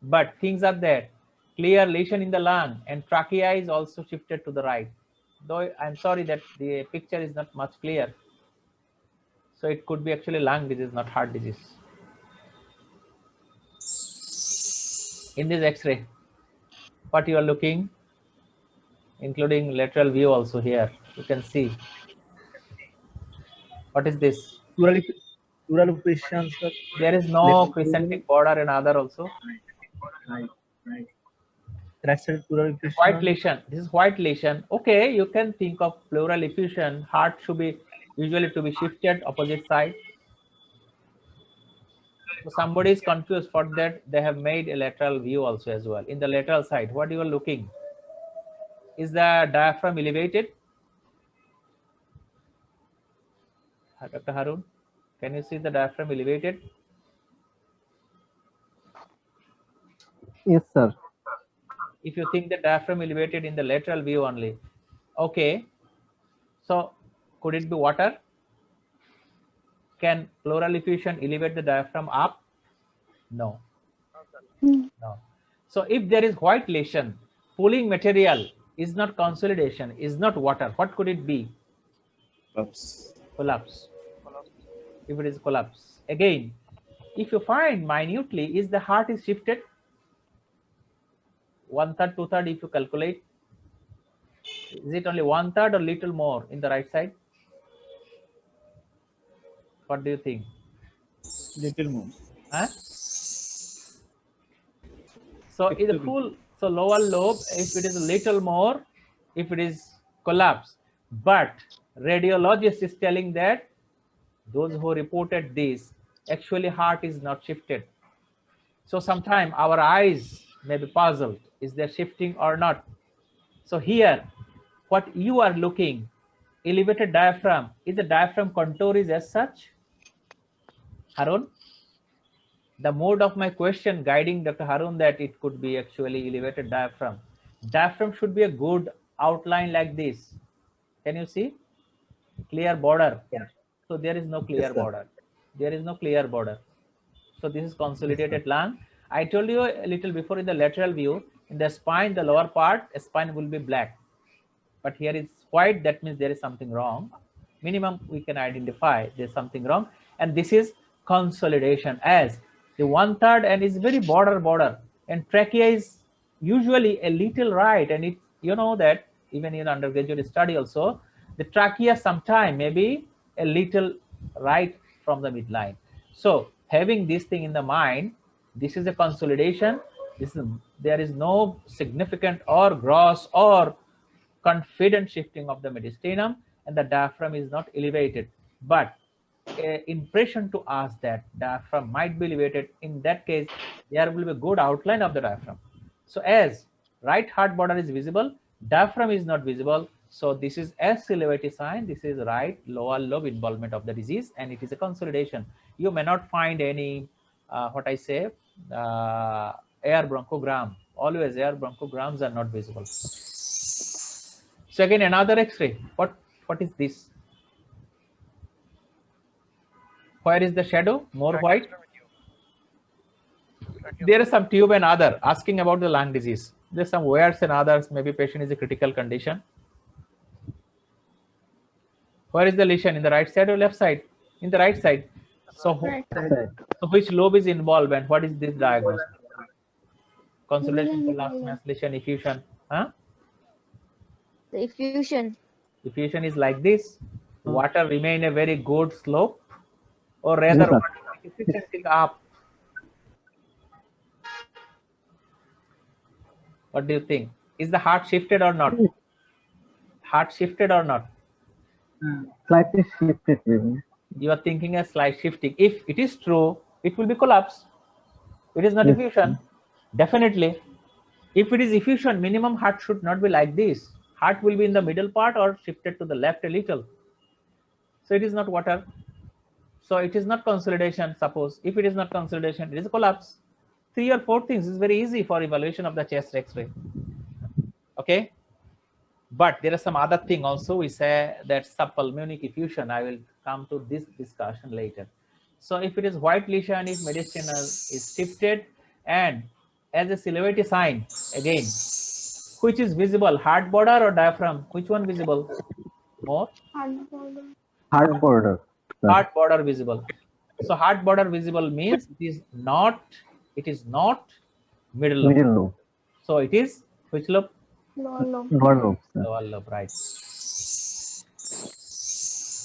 But things are there. Clear lesion in the lung, and trachea is also shifted to the right. Though I'm sorry that the picture is not much clear. So it could be actually lung disease, not heart disease. In this X-ray, what you are looking, including lateral view also here, you can see. What is this? Pleural patient, sir. There is no crescentic border and other also. Right. Right side pleural patient. White lesion. This is white lesion. Okay, you can think of pleural effusion. Heart should be usually to be shifted opposite side. So somebody is confused for that. They have made a lateral view also as well. In the lateral side, what you are looking? Is the diaphragm elevated? Dr. Harun, can you see the diaphragm elevated? Yes, sir. If you think the diaphragm elevated in the lateral view only, okay. So could it be water? Can pleural effusion elevate the diaphragm up? No. No. So if there is white lesion, pooling material is not consolidation, is not water. What could it be? Collapse. If it is collapse. Again, if you find minutely, is the heart is shifted? 1/3, 2/3 if you calculate? Is it only 1/3 or little more in the right side? What do you think? Little more. Huh? So in the full, so lower lobe, if it is a little more, if it is collapse, but radiologist is telling that those who reported this, actually heart is not shifted. So sometimes our eyes may be puzzled, is there shifting or not? So here, what you are looking, elevated diaphragm, is the diaphragm contour is as such? Harun? The mode of my question guiding Dr. Harun that it could be actually elevated diaphragm. Diaphragm should be a good outline like this. Can you see? Clear border. Yeah. So there is no clear Yes, sir. border. There is no clear border. So this is consolidated lung. I told you a little before in the lateral view, in the spine, the lower part, spine will be black. But here it's white, that means there is something wrong. Minimum we can identify there's something wrong. And this is consolidation as the 1/3 and is very border. And trachea is usually a little right. And it, you know that even in undergraduate study also, the trachea sometime maybe a little right from the midline. So having this thing in the mind, this is a consolidation. There is no significant or gross or confident shifting of the mediastinum, and the diaphragm is not elevated. But impression to us that diaphragm might be elevated, in that case, there will be a good outline of the diaphragm. So as right heart border is visible, diaphragm is not visible. So this is S-elevated sign. This is right lower lobe involvement of the disease, and it is a consolidation. You may not find any, what I say, air bronchogram. Always air bronchograms are not visible. So again, another X-ray. What is this? Where is the shadow? More white. There is some tube and other asking about the lung disease. There's some wears and others. Maybe patient is a critical condition. Where is the lesion? In the right side or left side? In the right side. So, so which lobe is involved and what is this diagnosis? Consolidation, collapse, mass lesion, effusion. Huh? The effusion. Effusion is like this. Water remain a very good slope, or rather Yes, efficiently up. What do you think? Is the heart shifted or not? Heart shifted or not? Slightly shifted. You are thinking a slight shifting. If it is true, it will be collapse. It is not Yes. effusion. Definitely. If it is effusion, minimum heart should not be like this. Heart will be in the middle part or shifted to the left a little. So it is not water. So it is not consolidation, suppose. If it is not consolidation, it is a collapse. 3 or 4 things is very easy for evaluation of the chest X-ray. Okay. But there are some other thing also. We say that subpulmonic effusion. I will come to this discussion later. So if it is white lesion, if mediastinal is shifted, and as a silhouette sign, again, which is visible, heart border or diaphragm? Which one visible more? Heart border. Heart border visible. So heart border visible means it is not middle lobe. Middle lobe. So it is which lobe? Lower lobe. Lower lobe, right.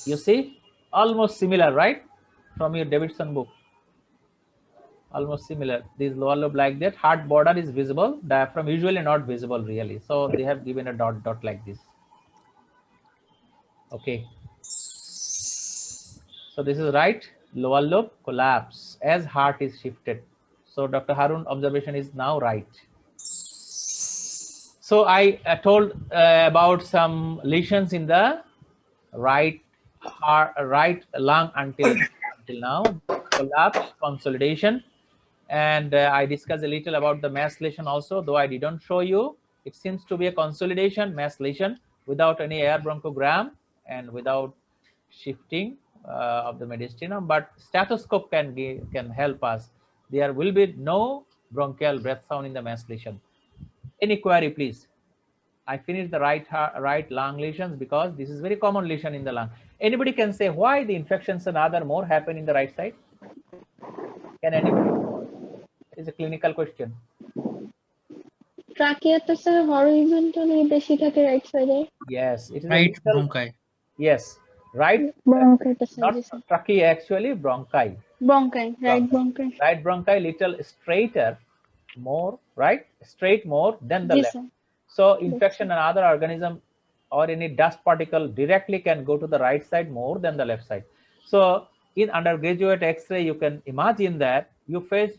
You see, almost similar, right? From your Davidson book. Almost similar. This lower lobe like that. Heart border is visible. Diaphragm usually not visible really. So they have given a dot like this. Okay. So this is right lower lobe collapse as heart is shifted. So Dr. Harun observation is now right. So I told about some lesions in the right heart, right lung until now, collapse, consolidation, and I discussed a little about the mass lesion also, though I didn't show you. It seems to be a consolidation, mass lesion without any air bronchogram and without shifting of the mediastinum, but stethoscope can help us. There will be no bronchial breath sound in the mass lesion. Any query, please? I finished the right lung lesions because this is very common lesion in the lung. Anybody can say why the infections and other more happen in the right side? Can anybody? It's a clinical question. ট্রাকিয়াতে sir horizontally বেশি থাকে right সাইডে। Yes, it is a Right little, bronchi. yes, right, ব্রঙ্কাইটা sir, not জি sir. trachea, actually bronchi. Bronchi, right bronchi. Right bronchi little straighter, more, right, straight more than the G left. Sir. So infection and other organism or any dust particle directly can go to the right side more than the left side. So in undergraduate X-ray, you can imagine that you face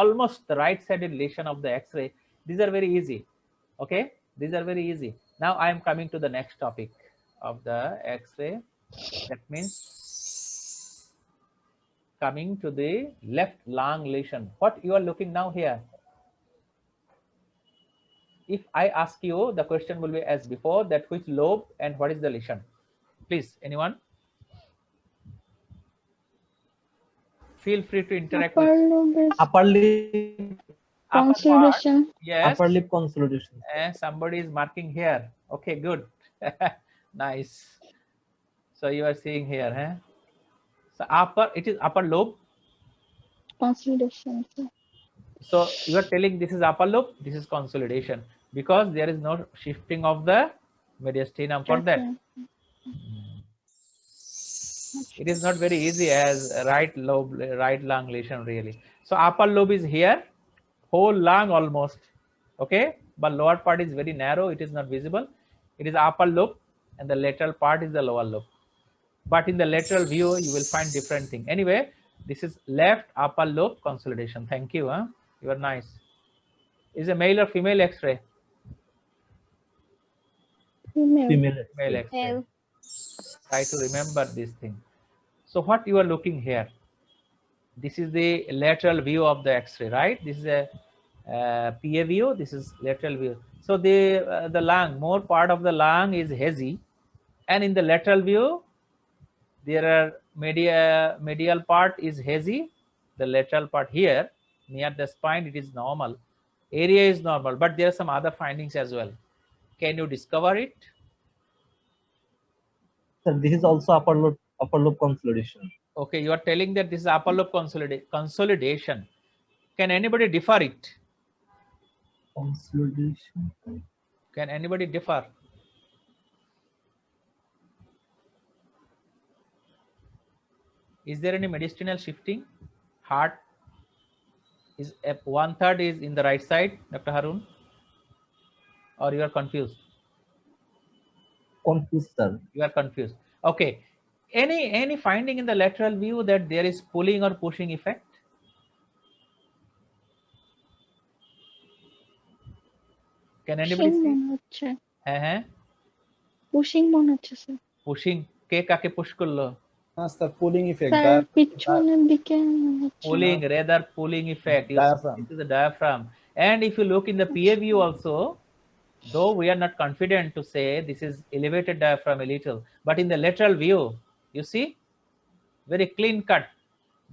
almost the right sided lesion of the X-ray. These are very easy. Okay, these are very easy. Now I am coming to the next topic of the X-ray. That means coming to the left lung lesion. What you are looking now here? If I ask you, the question will be as before, that which lobe and what is the lesion? Please, anyone? Feel free to interact Upper with lobe is Upper lip, upper part. consolidation. Yes. upper lip consolidation. Somebody is marking here. Okay, good. Nice. So you are seeing here, huh? So upper, it is upper lobe. Consolidation, sir. So you are telling this is upper lobe, this is consolidation, because there is no shifting of the mediastinum for that. Trachea. It is not very easy as right lobe, right lung lesion really. So upper lobe is here, whole lung almost, okay, but lower part is very narrow, it is not visible. It is upper lobe and the lateral part is the lower lobe. But in the lateral view, you will find different thing. Anyway, this is left upper lobe consolidation. Thank you. Huh? You are nice. Is a male or female X-ray? Female. Female Male X-ray. X-ray. Male. Try to remember this thing. So what you are looking here? This is the lateral view of the X-ray, right? This is a PA view. This is lateral view. So the lung, more part of the lung is hazy, and in the lateral view, there are medial part is hazy. The lateral part here near the spine, it is normal. Area is normal, but there are some other findings as well. Can you discover it? So this is also upper lobe consolidation. Okay, you are telling that this is upper lobe consolidation. Can anybody differ it? Consolidation. Can anybody differ? Is there any mediastinal shifting? Heart is 1/3 is in the right side, Dr. Harun, or you are confused? Confused, sir. You are confused. Okay. Any finding in the lateral view that there is pulling or pushing effect? Can anybody Pushing see? মনে হচ্ছে। হ্যাঁ pushing মনে হচ্ছে sir. Pushing, কে কাকে push করলো? না sir pulling effect sir পিছনের দিকে মনে হচ্ছে। Pulling, rather pulling effect. Diaphragm. This is the diaphragm. And if you look in the PA view also, though we are not confident to say this is elevated diaphragm a little, but in the lateral view, you see, very clean cut,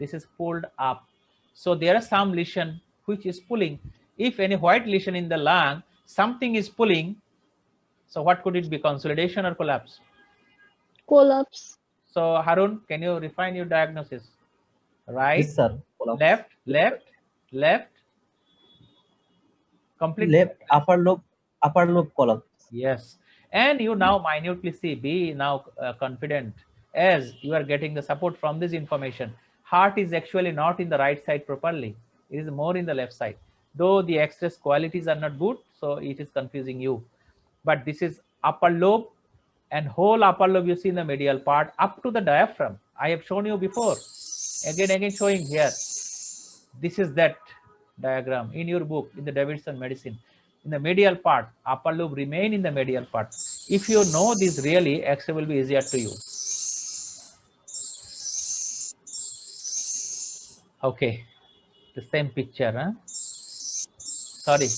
this is pulled up. So there are some lesion which is pulling. If any white lesion in the lung, something is pulling. So what could it be, consolidation or collapse? Collapse. So Harun, can you refine your diagnosis? Right, Yes, sir. Collapse. left, complete Left upper lobe collapse. Yes, and you now minutely see, be now confident as you are getting the support from this information. Heart is actually not in the right side properly, it is more in the left side, though the X-ray qualities are not good, so it is confusing you. But this is upper lobe, and whole upper lobe you see in the medial part up to the diaphragm. I have shown you before, again showing here. This is that diagram in your book, in the Davidson medicine. In the medial part, upper lobe remain in the medial part. If you know this really, X-ray will be easier to you. Okay, the same picture, huh? Sorry.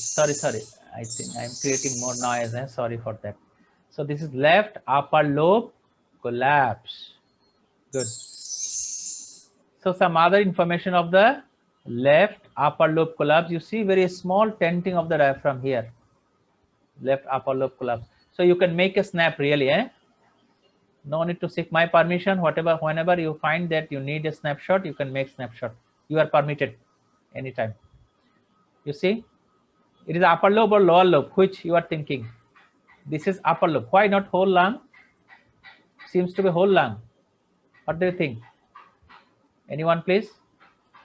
I think I'm creating more noise, huh? Sorry for that. So this is left upper lobe collapse. Good. So some other information of the left upper lobe collapse. You see very small tenting of the diaphragm here. Left upper lobe collapse. So you can make a snap really, eh? No need to seek my permission. Whenever you find that you need a snapshot, you can make snapshot. You are permitted anytime. You see? It is upper lobe or lower lobe? Which you are thinking? This is upper lobe. Why not whole lung? Seems to be whole lung. What do you think? Anyone, please?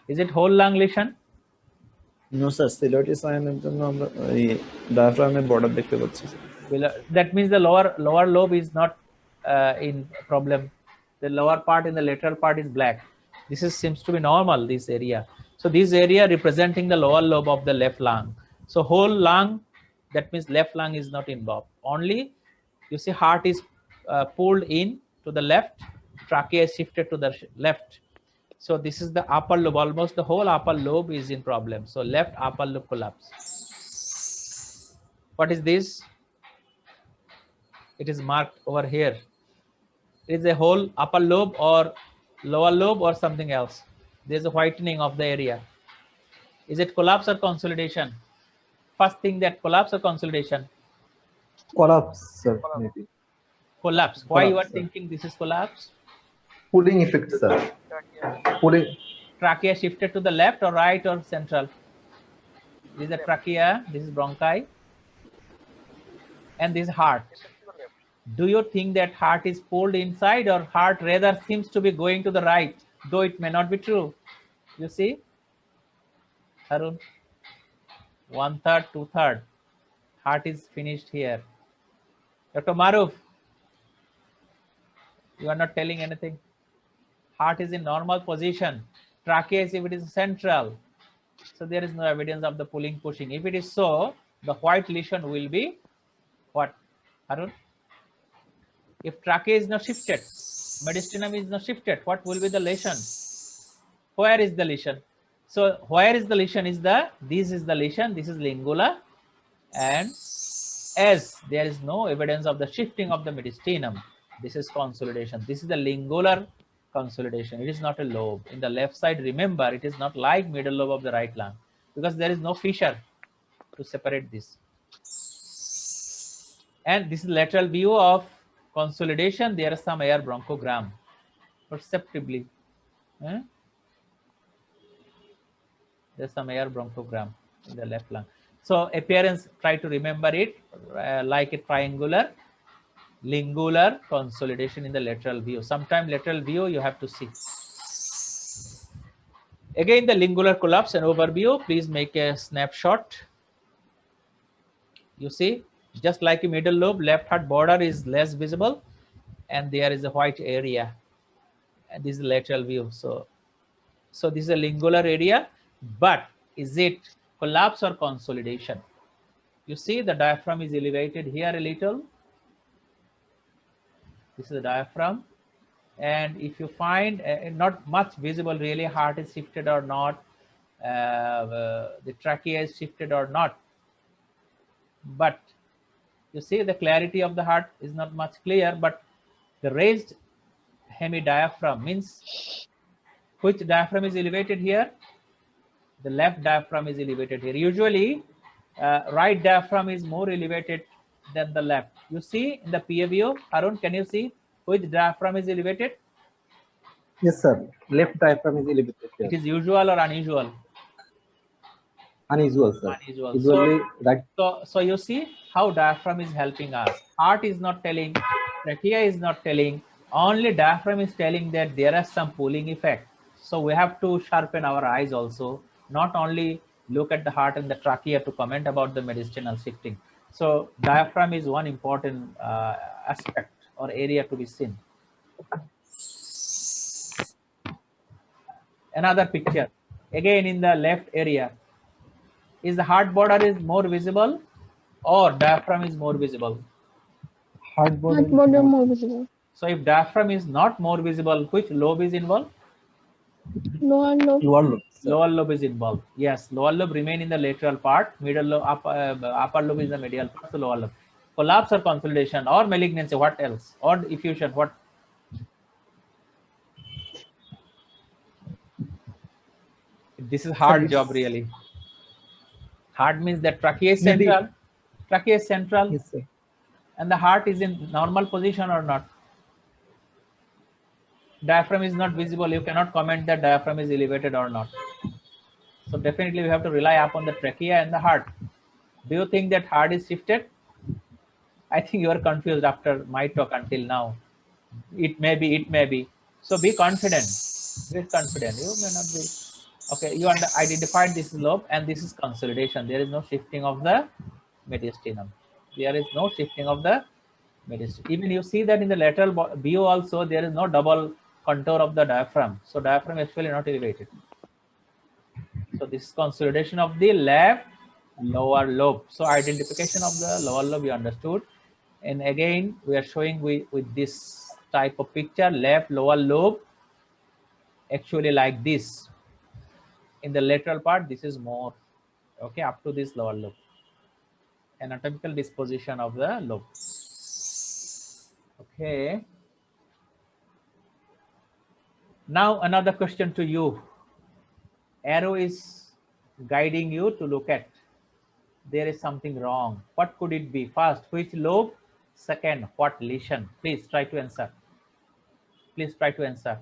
Is it whole lung lesion? No sir silhouette সাইনের জন্য আমরা এই ডায়াফ্রামের border দেখতে পাচ্ছি That means the lower lobe is not in problem. The lower part in the lateral part is black. This seems to be normal, this area. So this area representing the lower lobe of the left lung. So whole lung, that means left lung is not involved. Only you see heart is pulled in to the left, trachea is shifted to the left. So this is the upper lobe, almost the whole upper lobe is in problem. So left upper lobe collapse. What is this? It is marked over here. It is a whole upper lobe or lower lobe or something else. There is a whitening of the area. Is it collapse or consolidation? First thing, that collapse or consolidation? Collapse, sir, maybe. Collapse. Why you are Collapse, sir. thinking this is collapse? Pulling effect, sir. Pulling. Trachea shifted to the left or right or central? This is the trachea, this is bronchi, and this heart. Do you think that heart is pulled inside or heart rather seems to be going to the right, though it may not be true? You see, Arun, 1/3, 2/3. Heart is finished here. Dr. Maruf, you are not telling anything. Heart is in normal position. Trachea is if it is central. So there is no evidence of the pulling pushing. If it is so, the white lesion will be what, Arun? If trachea is not shifted, mediastinum is not shifted, what will be the lesion? Where is the lesion? So where is the lesion? This is the lesion, this is lingula, and as there is no evidence of the shifting of the mediastinum, this is consolidation. This is the lingular consolidation. It is not a lobe. In the left side, remember, it is not like middle lobe of the right lung because there is no fissure to separate this. And this is lateral view of consolidation. There is some air bronchogram perceptibly. There's some air bronchogram in the left lung. So appearance, try to remember it like a triangular lingular consolidation in the lateral view. Sometime lateral view you have to see. Again, the lingular collapse and overview. Please make a snapshot. You see, just like a middle lobe, left heart border is less visible, and there is a white area. And this is the lateral view. So this is a lingular area, but is it collapse or consolidation? You see, the diaphragm is elevated here a little. This is the diaphragm, and if you find not much visible really, heart is shifted or not, the trachea is shifted or not, but you see the clarity of the heart is not much clear, but the raised hemidiaphragm means which diaphragm is elevated here? The left diaphragm is elevated here. Usually right diaphragm is more elevated than the left. You see in the PA view, Arun, can you see which diaphragm is elevated? Yes, sir. Left diaphragm is elevated. It is usual or unusual? Unusual, sir. Unusual. Usually, right. So you see how diaphragm is helping us. Heart is not telling, trachea is not telling, only diaphragm is telling that there is some pulling effect. So we have to sharpen our eyes also, not only look at the heart and the trachea to comment about the mediastinal shifting. So diaphragm is one important aspect or area to be seen. Another picture, again in the left area. Is the heart border is more visible or diaphragm is more visible? Heart Heart border more visible. So if diaphragm is not more visible, which lobe is involved? Lower lobe. Lower lobe. Lower lobe is involved. Yes, lower lobe remain in the lateral part. Middle lobe, upper lobe is the medial part. So lower lobe. Collapse or consolidation or malignancy. What else? Or effusion. What? This is hard job really. Hard means that trachea is central. Trachea is central. Yes, sir. And the heart is in normal position or not? Diaphragm is not visible. You cannot comment that diaphragm is elevated or not. So definitely we have to rely upon the trachea and the heart. Do you think that heart is shifted? I think you are confused after my talk until now. It may be, it may be. So be confident. Be confident. You may not be. Okay, you identified this lobe and this is consolidation. There is no shifting of the mediastinum. There is no shifting of the mediastinum. Even you see that in the lateral view also, there is no double contour of the diaphragm. So diaphragm is actually not elevated. So this is consolidation of the left lower lobe. So identification of the lower lobe you understood. And again, we are showing with this type of picture, left lower lobe actually like this. In the lateral part, this is more, okay, up to this lower lobe. Anatomical disposition of the lobe. Okay. Now another question to you. Arrow is guiding you to look at. There is something wrong. What could it be? First, which lobe? Second, what lesion? Please try to answer. Please try to answer.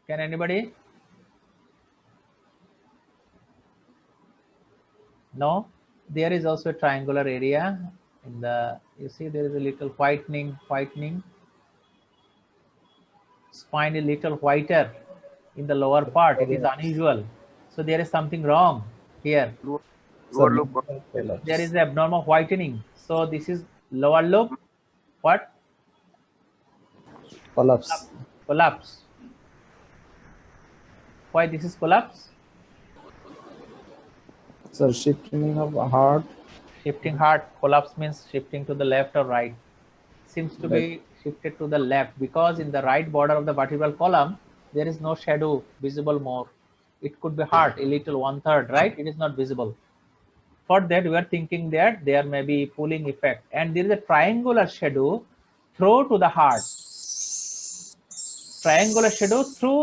Can anybody? No? There is also a triangular area in the, you see there is a little whitening. Spine is little whiter in the lower part. It is unusual. So there is something wrong here. Sir, There is abnormal whitening. So this is lower lobe. What? collapse. Collapse. Why this is collapse? Sir, shifting of heart. Shifting heart. Collapse means shifting to the left or right. Seems to be shifted to the left because in the right border of the vertebral column there is no shadow visible more. It could be heart a little 1/3, right? It is not visible. For that we are thinking that there may be pulling effect, and there is a triangular shadow through to the heart. Triangular shadow through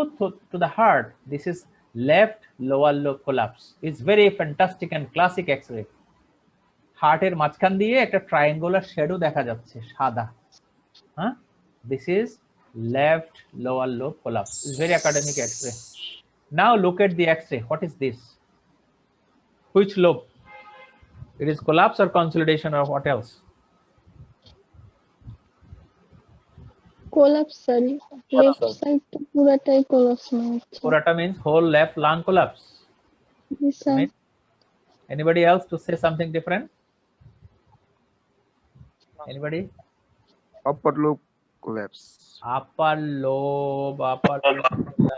to the heart. This is left lower lobe collapse. It's very fantastic and classic X-ray. হার্টের মাঝখান দিয়ে একটা triangular shadow দেখা যাচ্ছে সাদা। হ্যাঁ, this is left lower lobe collapse. It's very academic X-ray. Now look at the X-ray. What is this? Which lobe? It is collapse or consolidation or what else? Collapse, sir. Left side to পুরাটাই collapse না হচ্ছে। Purata means whole left lung collapse. Yes, sir. Anybody else to say something different? Anybody? Upper lobe collapse. Upper lobe collapse.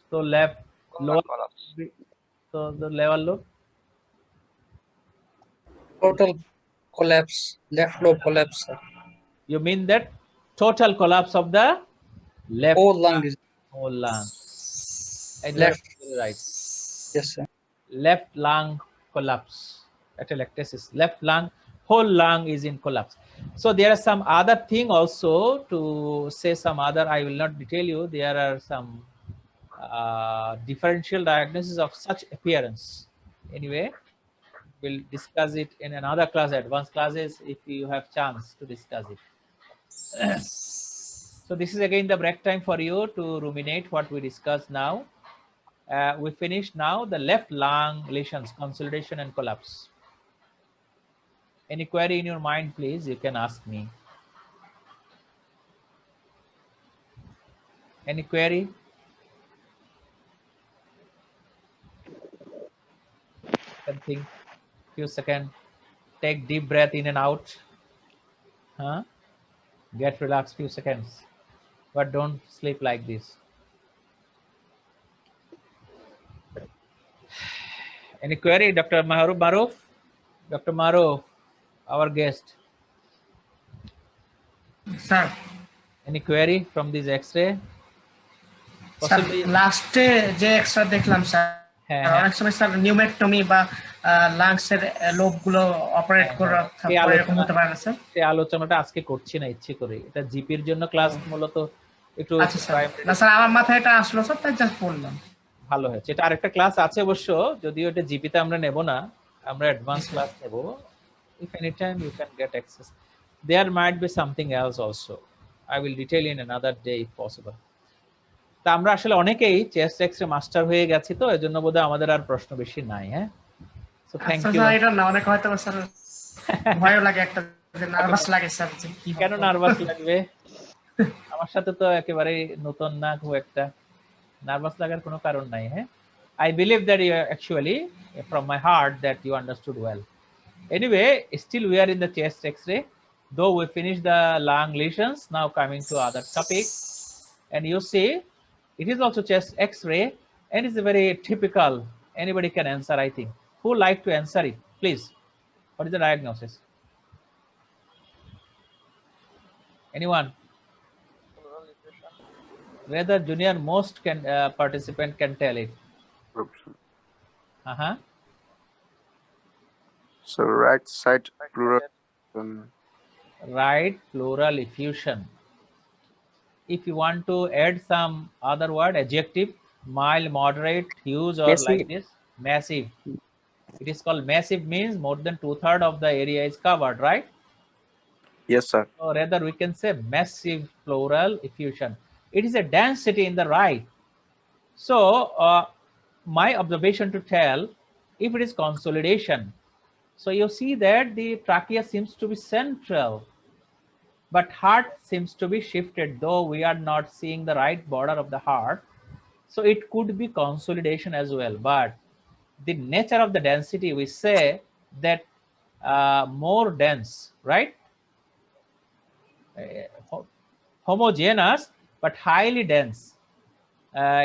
So left lower collapse. So the lower lobe. Total collapse, left lobe collapse, sir. You mean that total collapse of the left Whole lung is whole lung. And left. Right. Yes, sir. Left lung collapse. Atelectasis. Left lung, whole lung is in collapse. So there are some other thing also to say some other. I will not detail you. There are some differential diagnosis of such appearance. Anyway, we'll discuss it in another class, advanced classes, if you have chance to discuss it. So this is again the break time for you to ruminate what we discussed now. We finished now the left lung lesions, consolidation and collapse. Any query in your mind, please, you can ask me. Any query? Can think, few seconds. Take deep breath in and out. Huh? Get relaxed few seconds. But don't sleep like this. Any query, Dr. Maruf? Dr. Maruf, our guest. Sir. Any query from this X-ray? Possibly. লাস্টে যে extra দেখলাম sir, অনেক সময় sir নিউমেক্টমি বা লাংসের লোবগুলো operate করা এরকম হতে পারে না স্যার? এই আলোচনাটা আজকে করছি না ইচ্ছে করে, এটা জিপির জন্য ক্লাস মূলত একটু। আচ্ছা স্যার, না স্যার আমার মাথায় এটা আসলো স্যার, তাই জাস্ট বললাম। ভালো হয়েছে, এটা আরেকটা ক্লাস আছে অবশ্য, যদিও এটা জিপিতে আমরা নেব না, আমরা অ্যাডভান্স ক্লাস নেব। If anytime you can get access, there might be something else also. I will detail in another day if possible. তা আমরা আসলে অনেকেই চেস্ট এক্সরে মাস্টার হয়ে গেছি, তো এজন্য বোধহয় আমাদের আর প্রশ্ন বেশি নাই। হ্যাঁ, সো থ্যাংক ইউ। এটা না অনেক হয়তো স্যার ভয়ও লাগে, একটা নার্ভাস লাগে স্যার। কেন নার্ভাস লাগবে? আমার সাথে তো একেবারে নতুন না, খুব একটা নার্ভাস লাগার কোনো কারণ নাই। হ্যাঁ, I believe that you actually from my heart that you understood well. Anyway, still we are in the chest X-ray, though we finished the lung lesions. Now coming to other topic, and you see it is also chest X-ray, and it's a very typical. Anybody can answer, I think. Who like to answer it, please? What is the diagnosis? Anyone? Whether junior most can participant can tell it. So right side pleural. Right pleural effusion. If you want to add some other word, adjective, mild, moderate, huge, or Massive. like this, massive. It is called massive, means more than 2/3 of the area is covered, right? Yes, sir. Or rather we can say massive pleural effusion. It is a density in the right. So my observation to tell, if it is consolidation, so you see that the trachea seems to be central, but heart seems to be shifted, though we are not seeing the right border of the heart. So it could be consolidation as well, but the nature of the density, we say that more dense, right? Homogeneous but highly dense.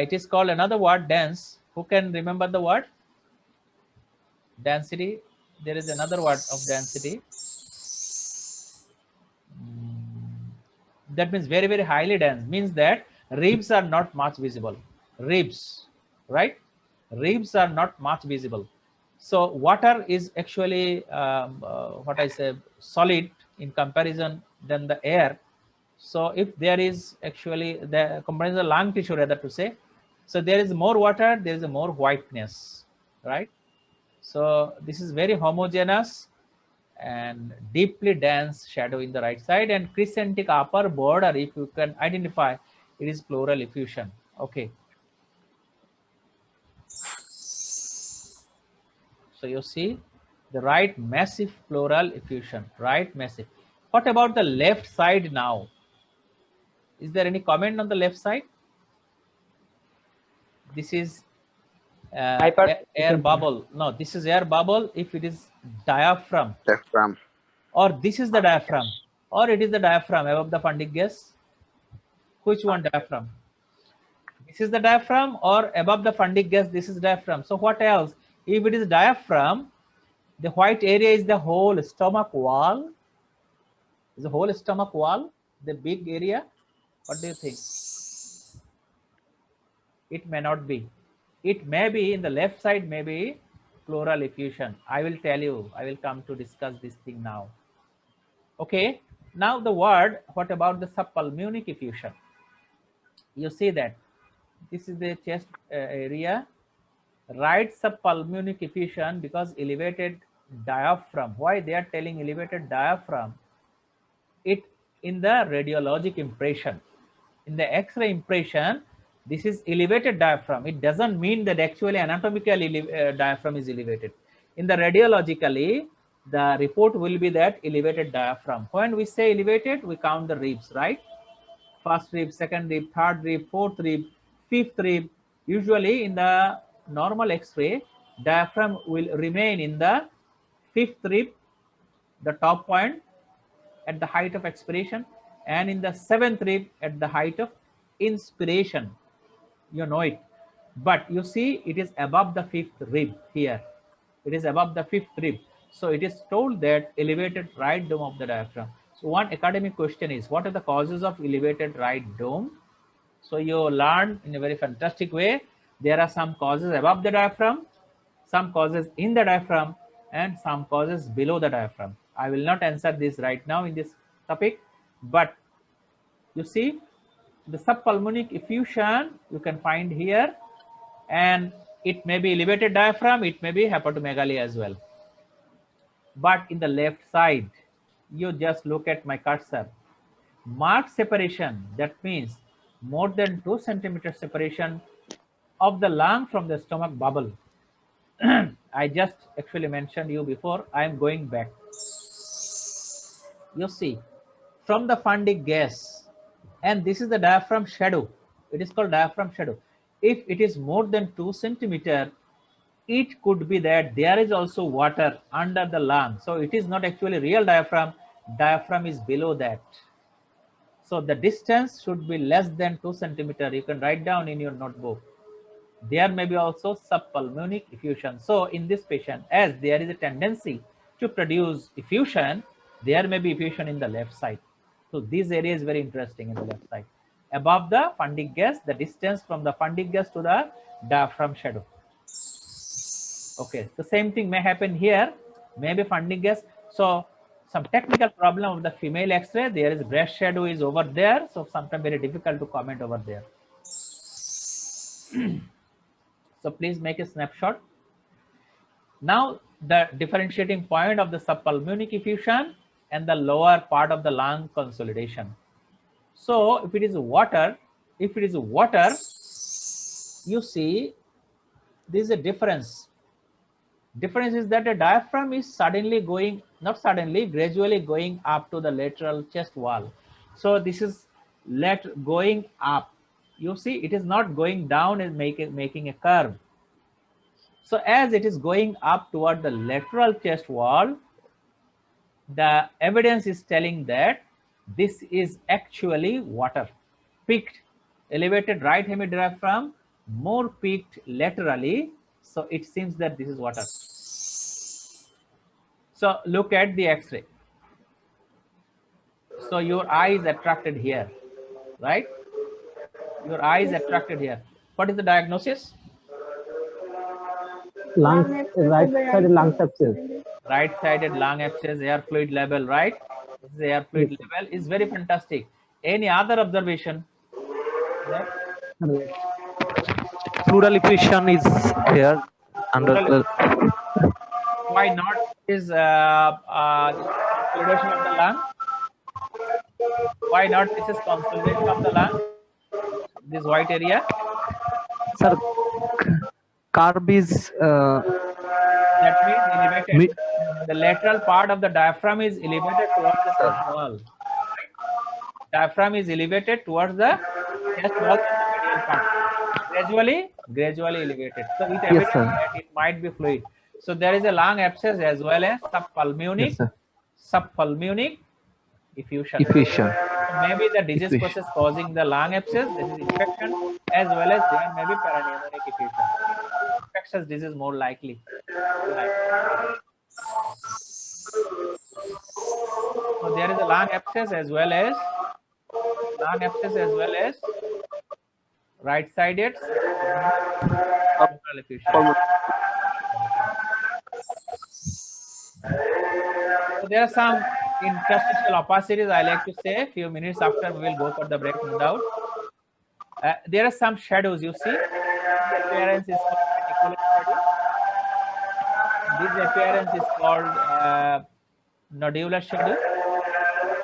It is called another word, dense. Who can remember the word density? There is another word of density. That means very, very highly dense, means that ribs are not much visible. Ribs, right? Ribs are not much visible. So water is actually what I say, solid in comparison than the air. So if there is actually the comparison of lung tissue, rather to say, so there is more water, there is a more whiteness, right? So this is very homogeneous and deeply dense shadow in the right side, and crescentic upper border, if you can identify, it is pleural effusion. Okay, so you see the right massive pleural effusion, right massive. What about the left side now? Is there any comment on the left side? This is air bubble. No, this is air bubble if it is diaphragm. Diaphragm. Or this is the diaphragm, or it is the diaphragm above the funding gas. Which one diaphragm? This is the diaphragm, or above the funding gas, this is diaphragm. So what else? If it is diaphragm, the white area is the whole stomach wall. Is the whole stomach wall the big area? What do you think? It may not be. It may be in the left side, maybe pleural effusion. I will tell you. I will come to discuss this thing now. Okay. Now the word, what about the subpulmonic effusion? You see that this is the chest area. Right subpulmonic effusion, because elevated diaphragm. Why they are telling elevated diaphragm? It in the radiologic impression, in the X-ray impression, this is elevated diaphragm. It doesn't mean that actually anatomically diaphragm is elevated. In the radiologically, the report will be that elevated diaphragm. When we say elevated, we count the ribs, right? First rib, second rib, third rib, fourth rib, fifth rib. Usually in the normal X-ray, diaphragm will remain in the fifth rib, the top point at the height of expiration, and in the seventh rib at the height of inspiration. You know it, but you see it is above the fifth rib here. It is above the fifth rib. So it is told that elevated right dome of the diaphragm. So one academic question is, what are the causes of elevated right dome? So you learn in a very fantastic way. There are some causes above the diaphragm, some causes in the diaphragm, and some causes below the diaphragm. I will not answer this right now in this topic, but you see the subpulmonic effusion you can find here, and it may be elevated diaphragm, it may be hepatomegaly as well. But in the left side, you just look at my cursor. marked separation, that means more than 2 centimeter separation of the lung from the stomach bubble. I just actually mentioned you before. I am going back. You see, from the fundic gas, and this is the diaphragm shadow. It is called diaphragm shadow. If it is more than 2 centimeter, it could be that there is also water under the lung. So it is not actually real diaphragm. Diaphragm is below that. So the distance should be less than 2 centimeter. You can write down in your notebook. There may be also subpulmonic effusion. So in this patient, as there is a tendency to produce effusion, there may be effusion in the left side. So this area is very interesting in the left side. Above the fundic gas, the distance from the fundic gas to the diaphragm shadow. Okay, the same thing may happen here, maybe fundic gas. So some technical problem of the female X-ray, there is breast shadow is over there. So sometimes very difficult to comment over there. So please make a snapshot. Now the differentiating point of the subpulmonic effusion and the lower part of the lung consolidation. So if it is water, you see there is a difference. Difference is that the diaphragm is suddenly going, not suddenly, gradually going up to the lateral chest wall. So this is going up. You see, it is not going down and making a curve. So as it is going up toward the lateral chest wall, the evidence is telling that this is actually water. Peaked, elevated right hemidiaphragm, more peaked laterally. So it seems that this is water. So look at the X-ray. So your eye is attracted here, right? Your eye is attracted here. What is the diagnosis? Lungs, right-sided lung abscess. Right-sided lung abscess, air fluid level, right? This is air fluid level is very fantastic. Any other observation? Yeah. Pleural effusion is here under the. Why not is consolidation of the lung? Why not this is consolidation of the lung? This white area? Sir, curve is that means elevated. The lateral part of the diaphragm is elevated towards the chest wall. Diaphragm is elevated towards the chest wall in the medial part. Gradually elevated. So it evidence that it might be fluid. So there is a lung abscess as well as subpulmonic effusion. So maybe the disease process causing the lung abscess, this is infection, as well as there may be parapneumonic effusion. Infectious disease more likely. So there is a lung abscess as well as right-sided effusion. So there are some interstitial opacities. I like to say a few minutes after we will go for the break, no doubt. There are some shadows. You see, this appearance is called reticular shadow. This appearance is called nodular shadow,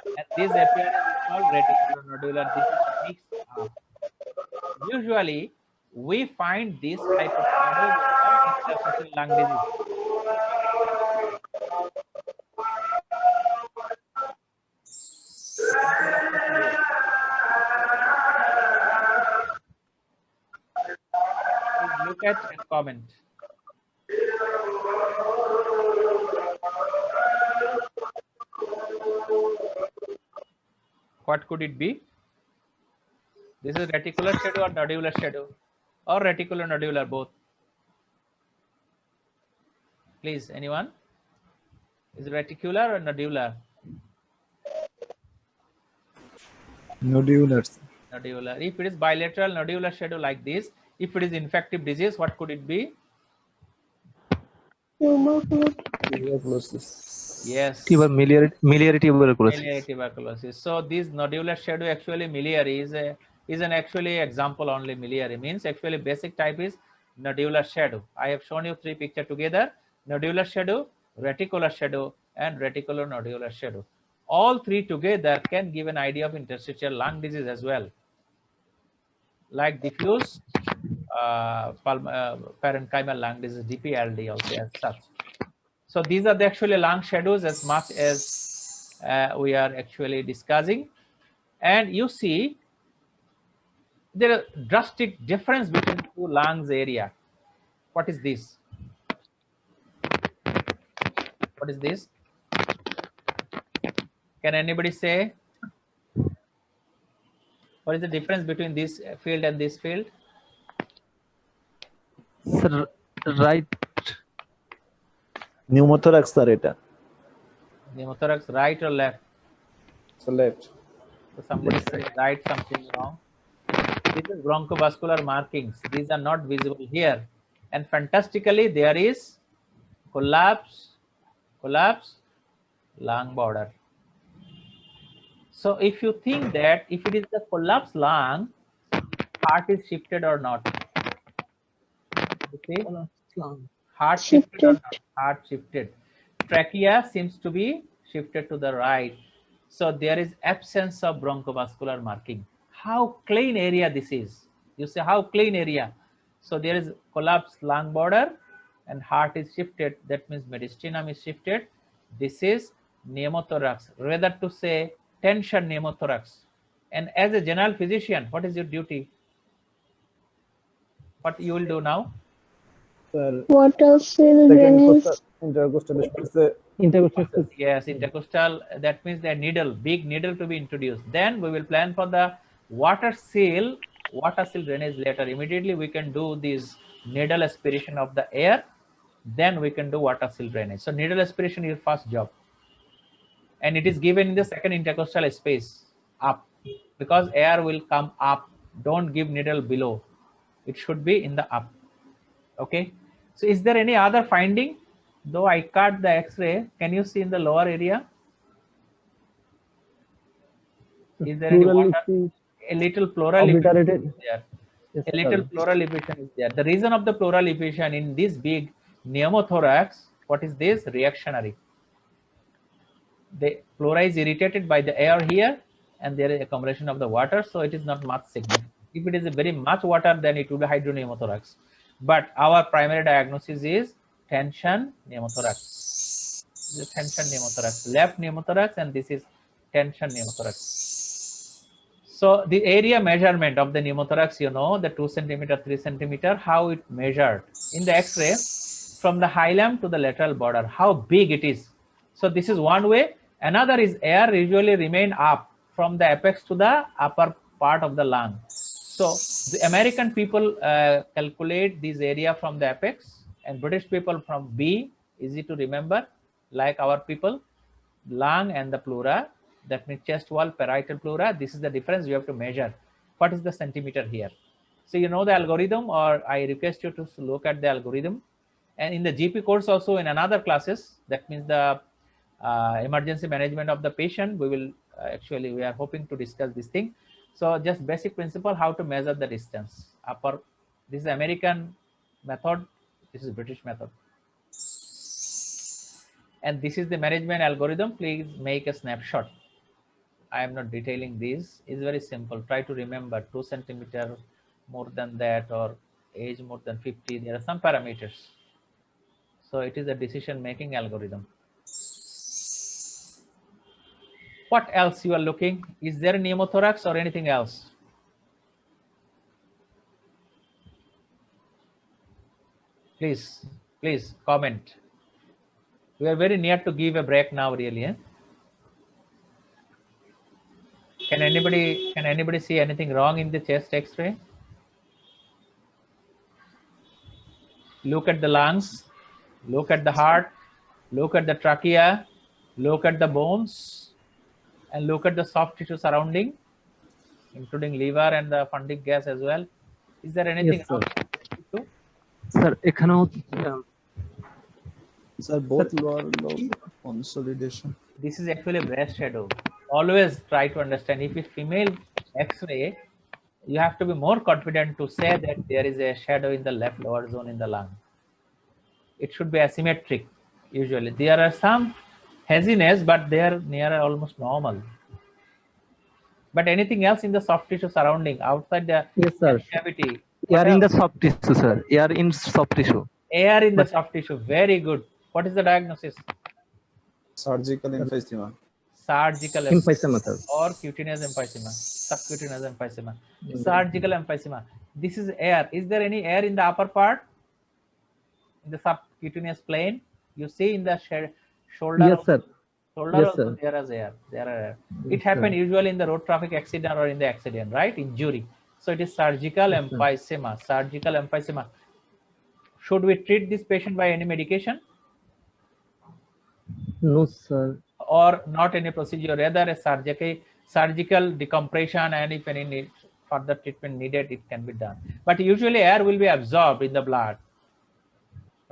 and this appearance is called reticular nodular. This is mixed up. Usually, we find this type of shadow in interstitial lung disease. Please look at and comment. What could it be? This is reticular shadow or nodular shadow, or reticular nodular, both. Please, anyone? Is it reticular or nodular? Nodular. Nodular. If it is bilateral nodular shadow like this, if it is infective disease, what could it be? Tuberculosis. Yes. Miliary tuberculosis. Miliary tuberculosis. So this nodular shadow actually miliary is an actually example only. Miliary means actually basic type is nodular shadow. I have shown you 3 pictures together: nodular shadow, reticular shadow, and reticular nodular shadow. all three together can give an idea of interstitial lung disease as well, like diffuse parenchymal lung disease, DPLD also as such. So these are the actually lung shadows as much as we are actually discussing. And you see there are drastic difference between two lungs area. What is this? What is this? Can anybody say? What is the difference between this field and this field? Sir, right. Pneumothorax narrator. Pneumothorax, right or left? So left. So somebody said right, something wrong. This is bronchovascular markings. These are not visible here. And fantastically, there is collapse, lung border. So if you think that if it is the collapsed lung, heart is shifted or not? You see? Heart shifted or not? Heart shifted. Trachea seems to be shifted to the right. So there is absence of bronchovascular marking. How clean area this is? You say how clean area? So there is collapsed lung border and heart is shifted. That means mediastinum is shifted. This is pneumothorax, rather to say tension pneumothorax. And as a general physician, what is your duty? What you will do now? Sir, Water seal drainage. intercostal Yes, intercostal. That means the needle, big needle to be introduced. Then we will plan for the water seal drainage later. Immediately we can do this needle aspiration of the air. Then we can do water seal drainage. So needle aspiration is your first job. And it is given in the second intercostal space up, because air will come up. Don't give needle below. It should be in the up. Okay. So is there any other finding? Though I cut the X-ray, can you see in the lower area? Is there any water? A little pleural effusion is there. Yes, A little sir. pleural effusion is there. The reason of the pleural effusion in this big pneumothorax, what is this? Reactionary. The pleura is irritated by the air here, and there is accumulation of the water, so it is not much significant. If it is a very much water, then it will be hydropneumothorax. But our primary diagnosis is tension pneumothorax. This is tension pneumothorax, left pneumothorax, and this is tension pneumothorax. So the area measurement of the pneumothorax, you know, the 2 centimeter, 3 centimeter, how it measured in the X-ray from the hilum to the lateral border, how big it is. So this is one way. Another is air usually remain up from the apex to the upper part of the lung. So the American people calculate this area from the apex, and British people from B, easy to remember, like our people, lung and the pleura, that means chest wall, parietal pleura. This is the difference you have to measure. What is the centimeter here? So you know the algorithm, or I request you to look at the algorithm. And in the GP course also in another classes, that means the emergency management of the patient, we will actually, we are hoping to discuss this thing. So just basic principle, how to measure the distance. Upper, this is American method, this is British method. And this is the management algorithm. Please make a snapshot. I am not detailing this. It's very simple. Try to remember 2 centimeter more than that, or age more than 50. There are some parameters. So it is a decision making algorithm. What else you are looking? Is there a pneumothorax or anything else? Please comment. We are very near to give a break now, really. Eh? Can anybody see anything wrong in the chest X-ray? Look at the lungs, look at the heart, look at the trachea, look at the bones, and look at the soft tissue surrounding, including liver and the funding gas as well. Is there anything Yes, sir. else? Sir, এখানেও Sir, both lower lobe consolidation. This is actually a breast shadow. Always try to understand, if it's female X-ray, you have to be more confident to say that there is a shadow in the left lower zone in the lung. It should be asymmetric. Usually there are some haziness, but they are near almost normal. But anything else in the soft tissue surrounding outside the Yes, sir. cavity? Air What in the else? soft tissue, sir. Air in soft tissue. Air in the But- soft tissue. Very good. What is the diagnosis? Surgical emphysema. Surgical Emphysema, sir. or cutaneous emphysema, subcutaneous emphysema. Mm. Surgical emphysema. This is air. Is there any air in the upper part? In the subcutaneous plane? You see in the shoulder. Yes, sir. Shoulder Yes, also sir. there is air. There are air. Yes, It happened sir. usually in the road traffic accident or in the accident, right? Injury. So it is surgical Yes, sir. emphysema. Surgical emphysema. Should we treat this patient by any medication No, sir. or not any procedure? Rather a surgical decompression, and if any further treatment needed, it can be done. But usually air will be absorbed in the blood,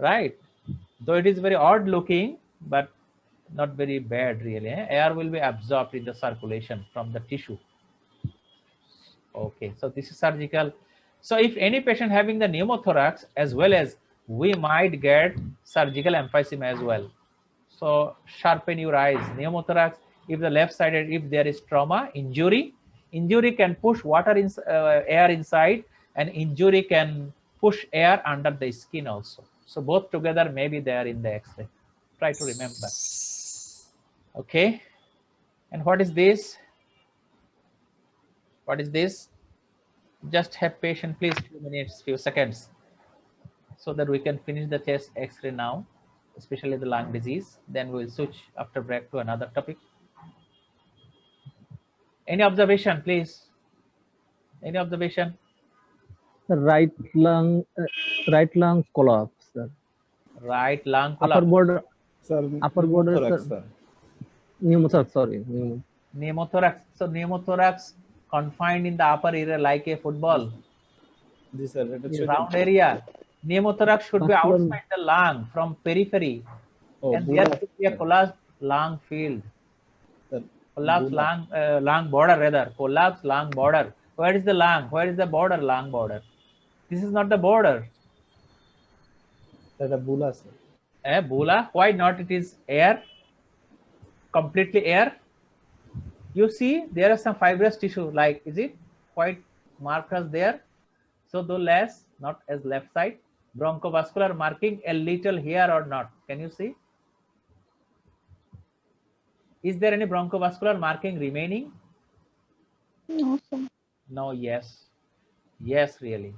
right? Though it is very odd looking, but not very bad really. Air will be absorbed in the circulation from the tissue. Okay, so this is surgical. So if any patient having the pneumothorax as well as, we might get surgical emphysema as well. So sharpen your eyes. Pneumothorax, if the left sided, if there is trauma, injury can push water in, air inside, and injury can push air under the skin also. So both together maybe they are in the X-ray. Try to remember. Okay, and what is this? What is this? Just have patience, please, few minutes, few seconds, so that we can finish the chest X-ray now, especially the lung disease. Then we'll switch after break to another topic. Any observation, please? Any observation? The right lung collapse, sir. Right lung Upper collapse. border, Sir, upper border, pneumothorax, sir. sir. Pneumothorax, sorry. Pneumothorax. So pneumothorax confined in the upper area like a football. This sir, The round area. Pneumothorax should be Muscular- outside the lung from periphery, Oh, and there bulla, should be a collapsed lung field. sir. Collapsed Bulla. lung border rather. Collapsed lung border. Where is the lung? Where is the border? Lung border. This is not the border. That a bulla, sir. Bulla. Why not? It is air. Completely air. You see, there are some fibrous tissue. Like, is it white markers there? So though less, not as left side. Bronchovascular marking a little here or not? Can you see? Is there any bronchovascular marking remaining? No, sir. No. Yes. Yes, really.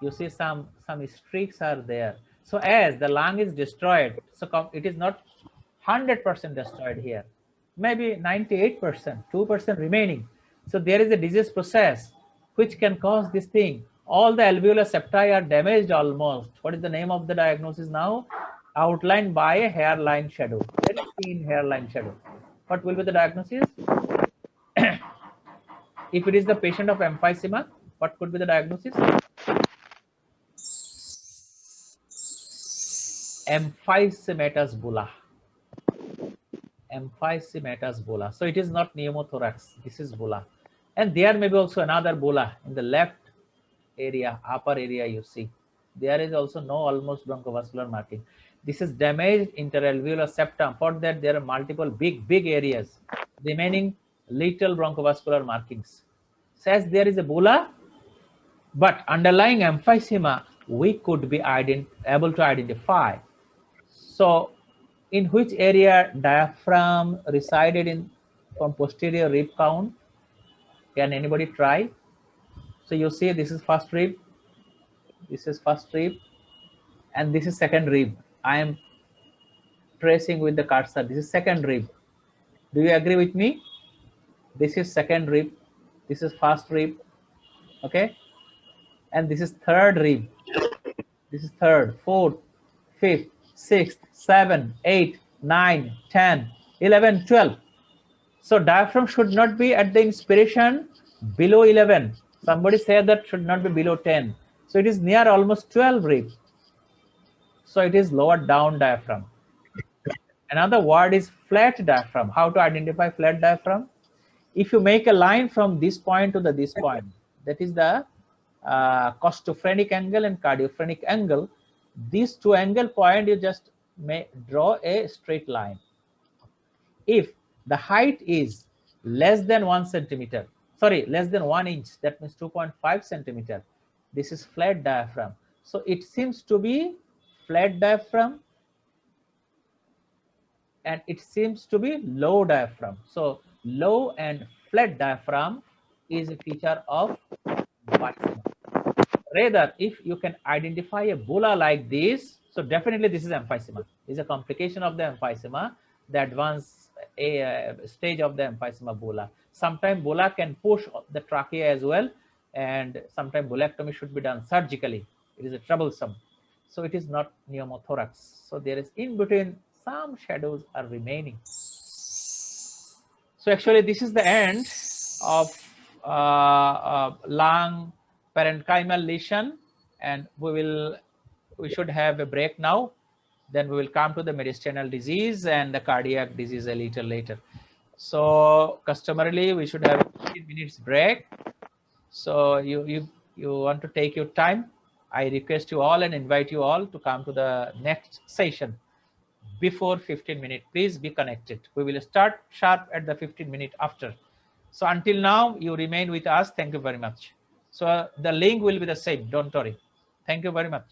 You see some streaks are there. So as the lung is destroyed, so it is not 100% destroyed here. Maybe 98%, 2% remaining. So there is a disease process which can cause this thing. All the alveolar septi are damaged almost. What is the name of the diagnosis now? Outlined by a hairline shadow. Very thin hairline shadow. What will be the diagnosis? If it is the patient of emphysema, what could be the diagnosis? Emphysematous bulla. Emphysematous bulla. So it is not pneumothorax. This is bulla. And there may be also another bulla in the left area, upper area you see. There is also no almost bronchovascular marking. This is damaged interalveolar septum. For that there are multiple big areas remaining little bronchovascular markings. Says there is a bulla, but underlying emphysema we could be able to identify. So in which area diaphragm resided in from posterior rib count? Can anybody try? So you see this is first rib, this is first rib, and this is second rib. I am tracing with the cursor. This is second rib. Do you agree with me? This is second rib, this is first rib, okay? And this is third rib. This is third, fourth, fifth, sixth, 7, 8, 9, 10, 11, 12. So diaphragm should not be at the inspiration below 11. Somebody said that should not be below 10. So it is near almost 12 rib. So it is lower down diaphragm. Another word is flat diaphragm. How to identify flat diaphragm? If you make a line from this point to this point, that is the costophrenic angle and cardiophrenic angle. These two angle point, you just may draw a straight line. If the height is less than 1 centimeter, sorry, less than 1 inch, that means 2.5 centimeter, this is flat diaphragm. So it seems to be flat diaphragm, and it seems to be low diaphragm. So low and flat diaphragm is a feature of emphysema. Rather, if you can identify a bulla like this, so definitely this is emphysema. It's a complication of the emphysema, the advanced stage of the emphysema bulla. Sometimes bulla can push the trachea as well, and sometimes bullectomy should be done surgically. It is a troublesome. So it is not pneumothorax. So there is in between some shadows are remaining. So actually this is the end of lung parenchymal lesion, and we should have a break now. Then we will come to the mediastinal disease and the cardiac disease a little later. So customarily we should have a 15 minutes break. So you want to take your time. I request you all and invite you all to come to the next session before 15 minutes. Please be connected. We will start sharp at the 15 minute after. So until now, you remain with us. Thank you very much. So the link will be the same. Don't worry. Thank you very much.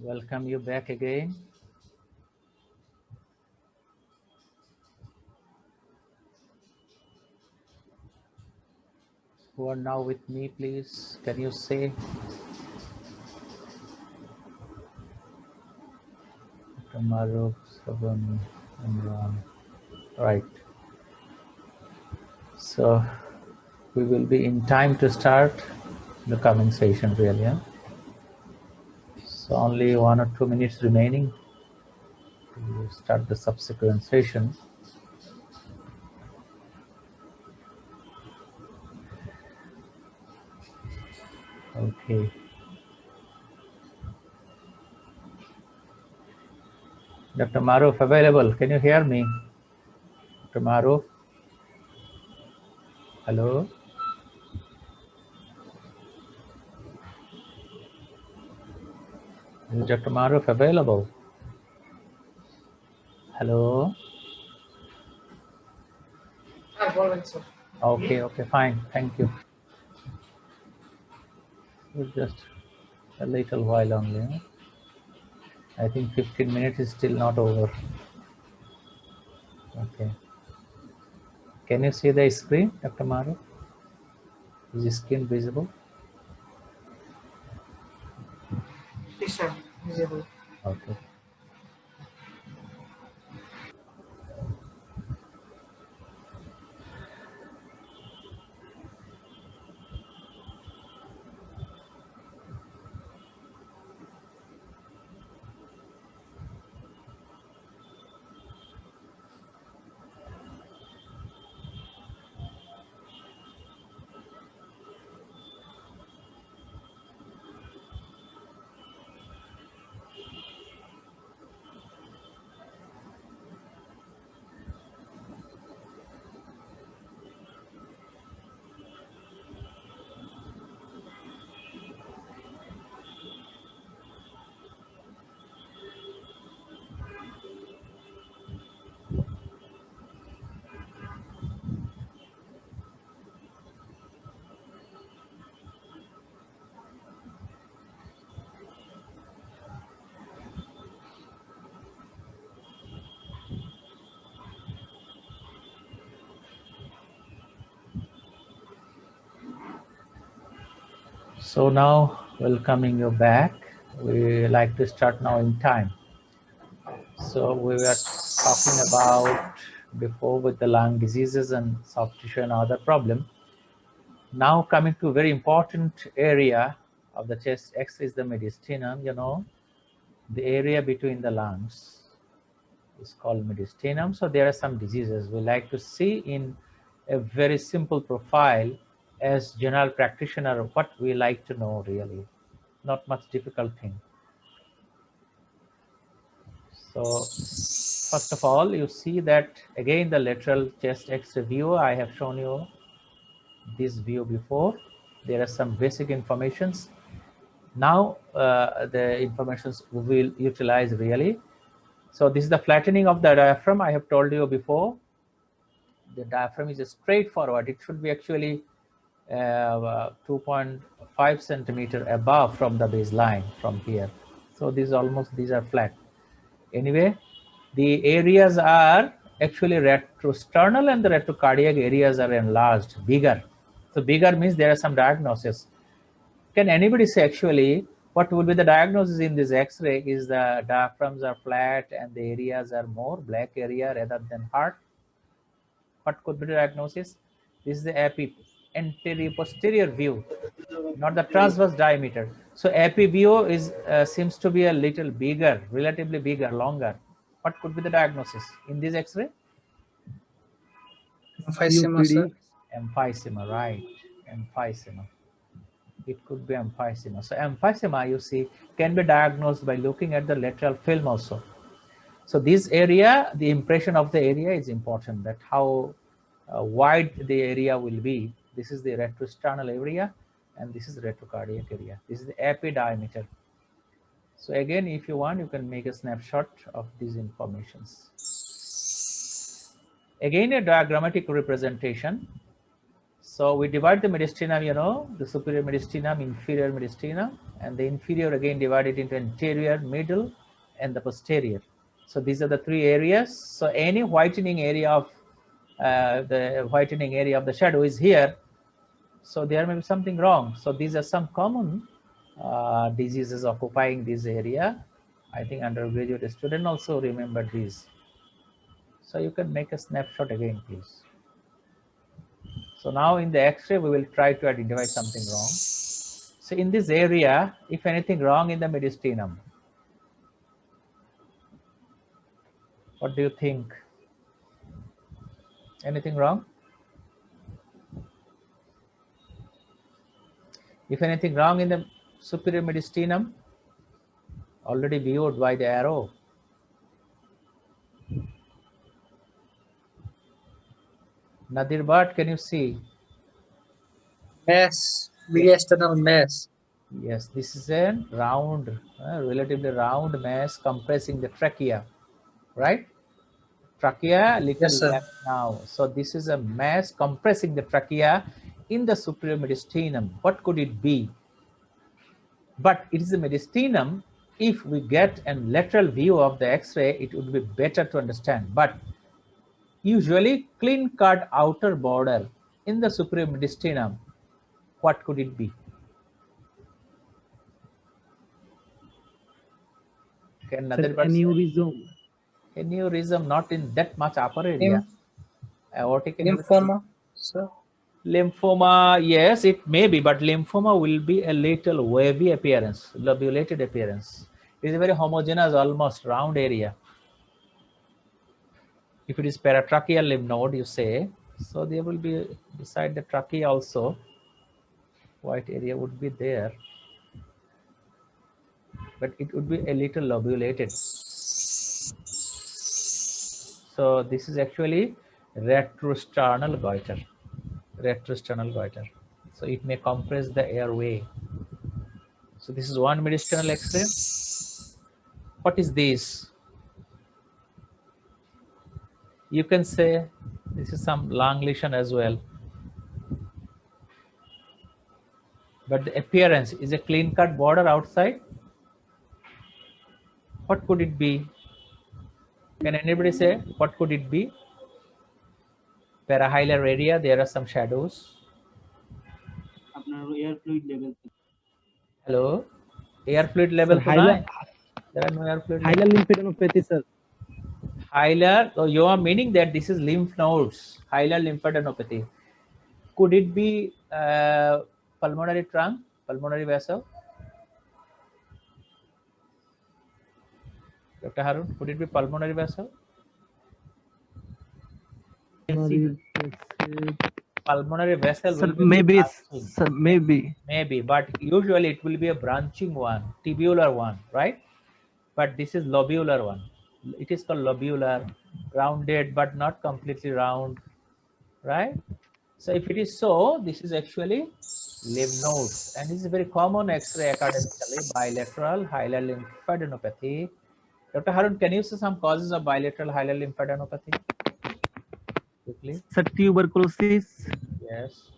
Welcome you back again. Who are now with me, please? Can you say? Tomorrow, 7, and right. So we will be in time to start the coming session, really. Yeah? So only 1 or 2 minutes remaining to start the subsequent session. Okay. Dr. Maruf available. Can you hear me? Dr. Maruf? Hello? Is Dr. Maruf available? Hello? Okay, okay, fine. Thank you. Just a little while only. Huh? I think 15 minutes is still not over. Okay. Can you see the screen, Dr. Maruf? Is the screen visible? Yes, sir. Visible. Okay. So now, welcoming you back. We like to start now in time. So we were talking about before with the lung diseases and soft tissue and other problem. Now coming to a very important area of the chest X is the mediastinum, you know, the area between the lungs is called mediastinum. So there are some diseases we like to see in a very simple profile as general practitioner, what we like to know really, not much difficult thing. So first of all, you see that again the lateral chest X-ray view, I have shown you this view before. There are some basic informations. Now the informations we will utilize really. So this is the flattening of the diaphragm. I have told you before. The diaphragm is straightforward. It should be actually 2.5 centimeter above from the baseline from here. So these are flat. Anyway, the areas are actually retrosternal and the retrocardiac areas are enlarged, bigger. So bigger means there are some diagnosis. Can anybody say actually what will be the diagnosis in this X-ray is the diaphragms are flat and the areas are more black area rather than heart? What could be the diagnosis? This is the anterior posterior view, not the transverse diameter. So AP view is seems to be a little bigger, relatively bigger, longer. What could be the diagnosis in this X-ray? Emphysema, sir. Emphysema, right? Emphysema. It could be emphysema. So emphysema, you see, can be diagnosed by looking at the lateral film also. So this area, the impression of the area is important, that how wide the area will be. This is the retrosternal area and this is the retrocardiac area. This is the AP diameter. So again, if you want, you can make a snapshot of these informations. Again, a diagrammatic representation. So we divide the mediastinum, you know, the superior mediastinum, inferior mediastinum, and the inferior again divided into anterior, middle, and the posterior. So these are the three areas. So any whitening area of the shadow is here. So there may be something wrong. So these are some common diseases occupying this area. I think undergraduate student also remember these. So you can make a snapshot again, please. So now in the X-ray, we will try to identify something wrong. So in this area, if anything wrong in the mediastinum, what do you think? Anything wrong? If anything wrong in the superior mediastinum, already viewed by the arrow. Nadir Bhatt, can you see? Mass, mediastinal mass. Yes, this is a round, relatively round mass compressing the trachea, right? Trachea, little Yes, sir. left now. So this is a mass compressing the trachea in the superior mediastinum. What could it be? But it is a mediastinum. If we get a lateral view of the X-ray, it would be better to understand. But usually clean-cut outer border in the superior mediastinum, what could it be? Can another person? Aneurysm. Aneurysm, not in that much upper area. Aortic aneurysm. Lymphoma, sir. Lymphoma, yes, it may be, but lymphoma will be a little wavy appearance, lobulated appearance. It is a very homogeneous, almost round area. If it is paratracheal lymph node, you say, so there will be beside the trachea also, white area would be there, but it would be a little lobulated. So this is actually retrosternal goiter. Retrosternal goiter. So it may compress the airway. So this is one mediastinal X-ray. What is this? You can say this is some lung lesion as well. But the appearance is a clean-cut border outside. What could it be? Can anybody say what could it be? Parahilar area, there are some shadows. Air fluid level. Hello? Air fluid level. Hilar there are no air fluid level. lymphadenopathy, sir. Hilar, so you are meaning that this is lymph nodes, hilar lymphadenopathy. Could it be pulmonary trunk, pulmonary vessel? Dr. Harun, could it be pulmonary vessel? Pulmonary vessel Sir, will be maybe, branching. sir, maybe. Maybe, but usually it will be a branching one, tubular one, right? But this is lobular one. It is called lobular, rounded but not completely round, right? So if it is so, this is actually lymph nodes, and this is very common X-ray academically, bilateral hilar lymphadenopathy. Dr. Harun, can you see some causes of bilateral hilar lymphadenopathy? Quickly. Sir, tuberculosis. Yes.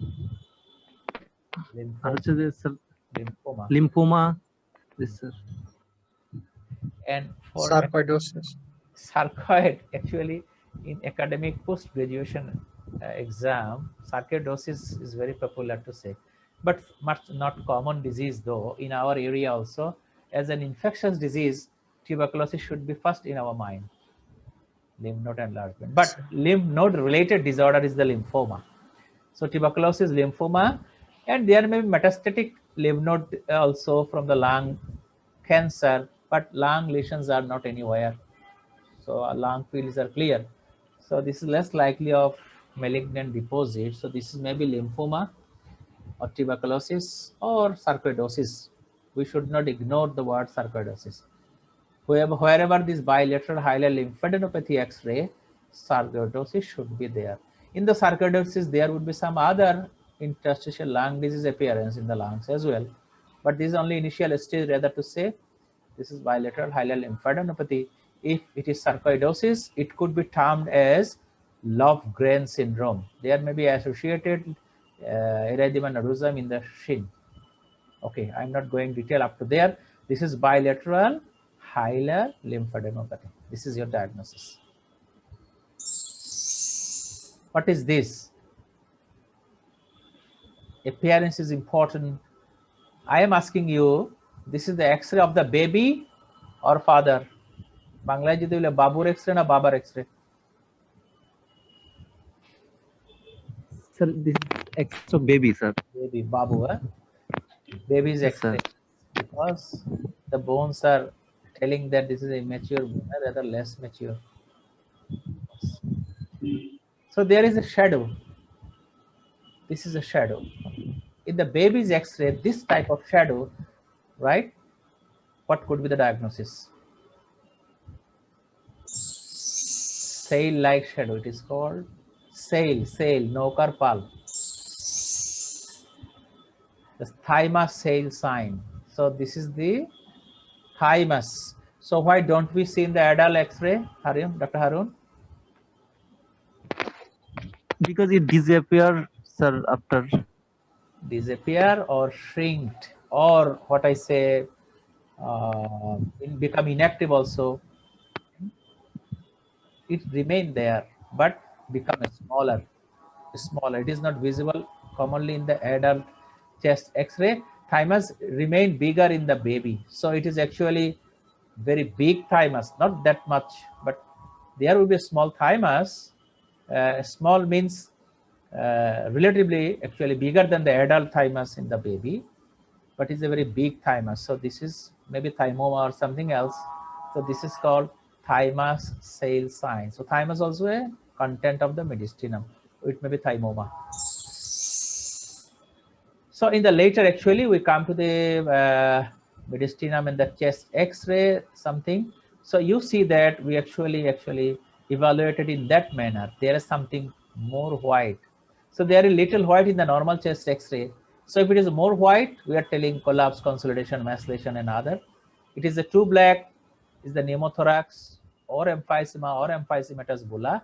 Lymphoma. Lymphoma. Yes, sir. And for Sarcoidosis. Sarcoid, actually, in academic post-graduation exam, sarcoidosis is very popular to say, but much not common disease though. In our area also, as an infectious disease, tuberculosis should be first in our mind. Lymph node enlargement, but lymph node related disorder is the lymphoma. So tuberculosis, lymphoma, and there may be metastatic lymph node also from the lung cancer, but lung lesions are not anywhere. So lung fields are clear. So this is less likely of malignant deposit. So this is maybe lymphoma or tuberculosis or sarcoidosis. We should not ignore the word sarcoidosis. Wherever this bilateral hilar lymphadenopathy X-ray, sarcoidosis should be there. In the sarcoidosis, there would be some other interstitial lung disease appearance in the lungs as well. But this is only initial stage, rather to say this is bilateral hilar lymphadenopathy. If it is sarcoidosis, it could be termed as Lofgren syndrome. There may be associated erythema nodosum in the shin. Okay, I'm not going detail up to there. This is bilateral hilar lymphadenopathy. This is your diagnosis. What is this? Appearance is important. I am asking you, this is the X-ray of the baby or father? Bangladesh jodi bole babur X-ray na babar X-ray? Sir, this is X of baby, sir. Baby, babu, eh? Baby's Yes, sir. X-ray. Because the bones are telling that this is a immature bone, rather less mature. So there is a shadow. This is a shadow. In the baby's X-ray, this type of shadow, right? What could be the diagnosis? Sail-like shadow, it is called. Sail, naukar pal. The thymus sail sign. So this is the thymus. So why don't we see in the adult X-ray, Harun, Dr. Harun? Because it disappear, sir, after. Disappear or shrinked, or what I say, become inactive also. It remain there, but become smaller. It is not visible commonly in the adult chest X-ray. Thymus remain bigger in the baby. So it is actually very big thymus, not that much, but there will be a small thymus. Small means relatively actually bigger than the adult thymus in the baby, but it's a very big thymus. So this is maybe thymoma or something else. So this is called thymus sail sign. So thymus also a content of the mediastinum. It may be thymoma. So in the later, actually, we come to the mediastinum and the chest X-ray something. So you see that we actually evaluated in that manner. There is something more white. So there is little white in the normal chest X-ray. So if it is more white, we are telling collapse, consolidation, macellation, and other. It is a too black, is the pneumothorax or emphysema or emphysematous bulla,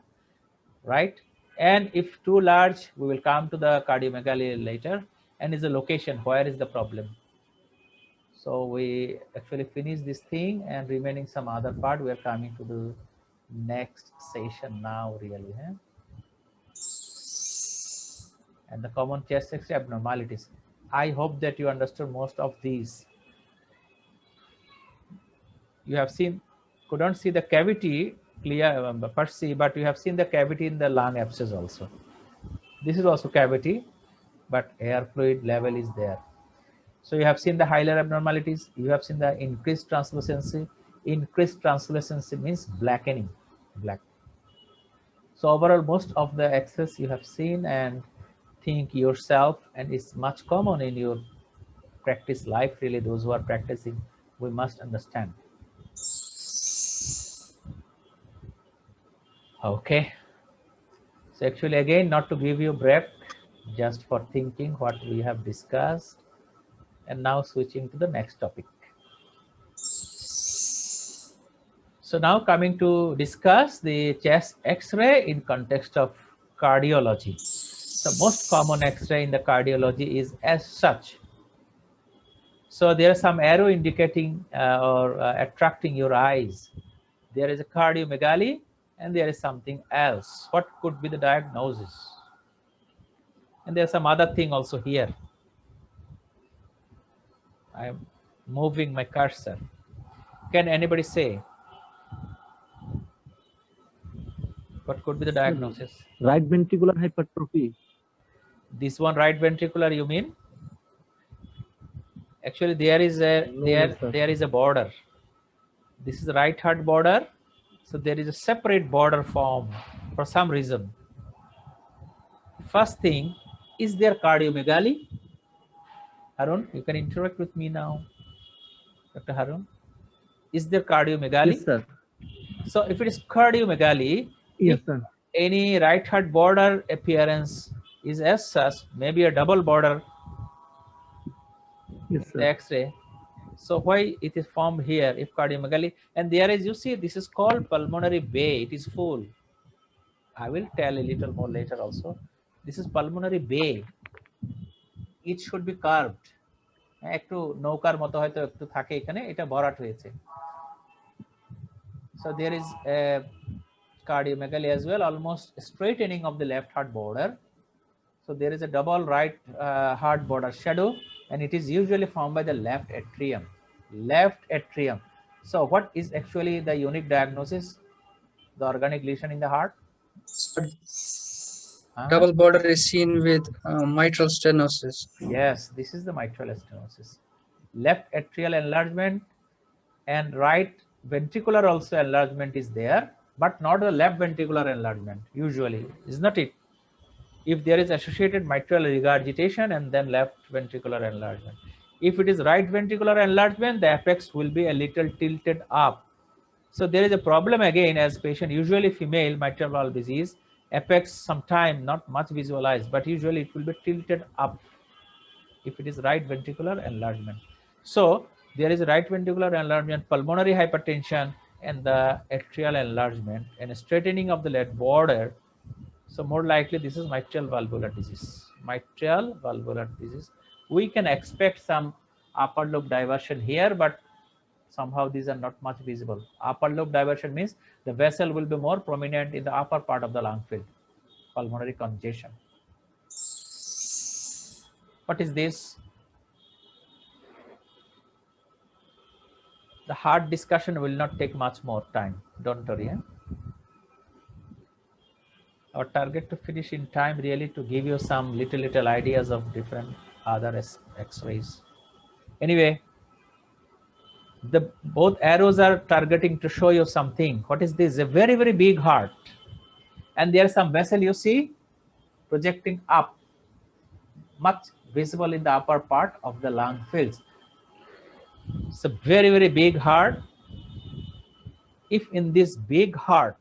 right? And if too large, we will come to the cardiomegaly later. And is the location, where is the problem? So we actually finish this thing, and remaining some other part, we are coming to the next session now, really. Eh? And the common chest X-ray abnormalities. I hope that you understood most of these. You have seen, couldn't see the cavity clear per se, but you have seen the cavity in the lung abscess also. This is also cavity, but air fluid level is there. So you have seen the hilar abnormalities. You have seen the increased translucency. Increased translucency means blackening, black. So overall, most of the excess you have seen and think yourself, and it's much common in your practice life. Really, those who are practicing, we must understand. Okay. So actually, again, not to give you a break, just for thinking what we have discussed. And now switching to the next topic. So now coming to discuss the chest X-ray in context of cardiology. The most common X-ray in the cardiology is as such. So there is some arrow indicating or attracting your eyes. There is a cardiomegaly and there is something else. What could be the diagnosis? And there's some other thing also here. I'm moving my cursor. Can anybody say? What could be the diagnosis? Right ventricular hypertrophy. This one, right ventricular, you mean? Actually, there is a there is a border. This is the right heart border. So there is a separate border formed for some reason. First thing, is there cardiomegaly? Harun, you can interact with me now. Dr. Harun, is there cardiomegaly? Yes, sir. So if it is cardiomegaly, Yes, if sir. any right heart border appearance is as such, maybe a double border, Yes, the sir. X-ray. So why it is formed here if cardiomegaly? And there is, you see, this is called pulmonary bay. It is full. I will tell a little more later also. This is pulmonary bay. it should be curved. একটু নৌকার মতো হয়তো একটু থাকে এখানে, এটা ভরাট হয়েছে। So there is a cardiomegaly as well, almost straightening of the left heart border. So there is a double right heart border shadow, and it is usually formed by the left atrium. Left atrium. So what is actually the unique diagnosis? The organic lesion in the heart? Double border is seen with mitral stenosis. Yes, this is the mitral stenosis. Left atrial enlargement and right ventricular also enlargement is there, but not the left ventricular enlargement usually, is not it? If there is associated mitral regurgitation and then left ventricular enlargement. If it is right ventricular enlargement, the apex will be a little tilted up. So there is a problem again, as patient, usually female mitral valve disease, apex sometime not much visualized, but usually it will be tilted up if it is right ventricular enlargement. So there is right ventricular enlargement, pulmonary hypertension, and the atrial enlargement and straightening of the left border. So more likely this is mitral valvular disease. Mitral valvular disease. We can expect some upper lobe diversion here, but somehow these are not much visible. Upper lobe diversion means the vessel will be more prominent in the upper part of the lung field. Pulmonary congestion. What is this? The heart discussion will not take much more time. Don't worry. Our target to finish in time, really to give you some little ideas of different other X-rays. Anyway, the both arrows are targeting to show you something. What is this? A very big heart, and there are some vessel you see projecting up, much visible in the upper part of the lung fields. It's a very big heart. If in this big heart,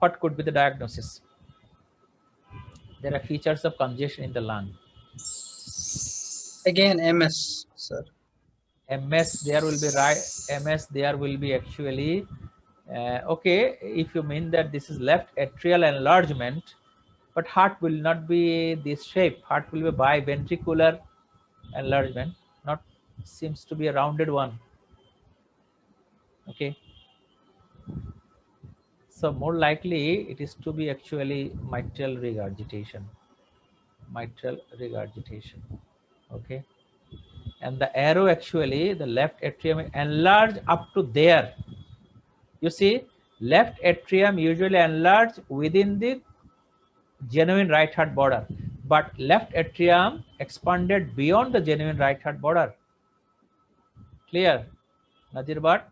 what could be the diagnosis? There are features of congestion in the lung. Again, MS, sir. MS, there will be right. MS, there will be actually. Okay, if you mean that this is left atrial enlargement, but heart will not be this shape. Heart will be biventricular enlargement. Not seems to be a rounded one. Okay. So more likely it is to be actually mitral regurgitation. Mitral regurgitation. Okay. And the arrow actually, the left atrium enlarged up to there. You see, left atrium usually enlarged within the genuine right heart border, but left atrium expanded beyond the genuine right heart border. Clear, Nadir Bhatt?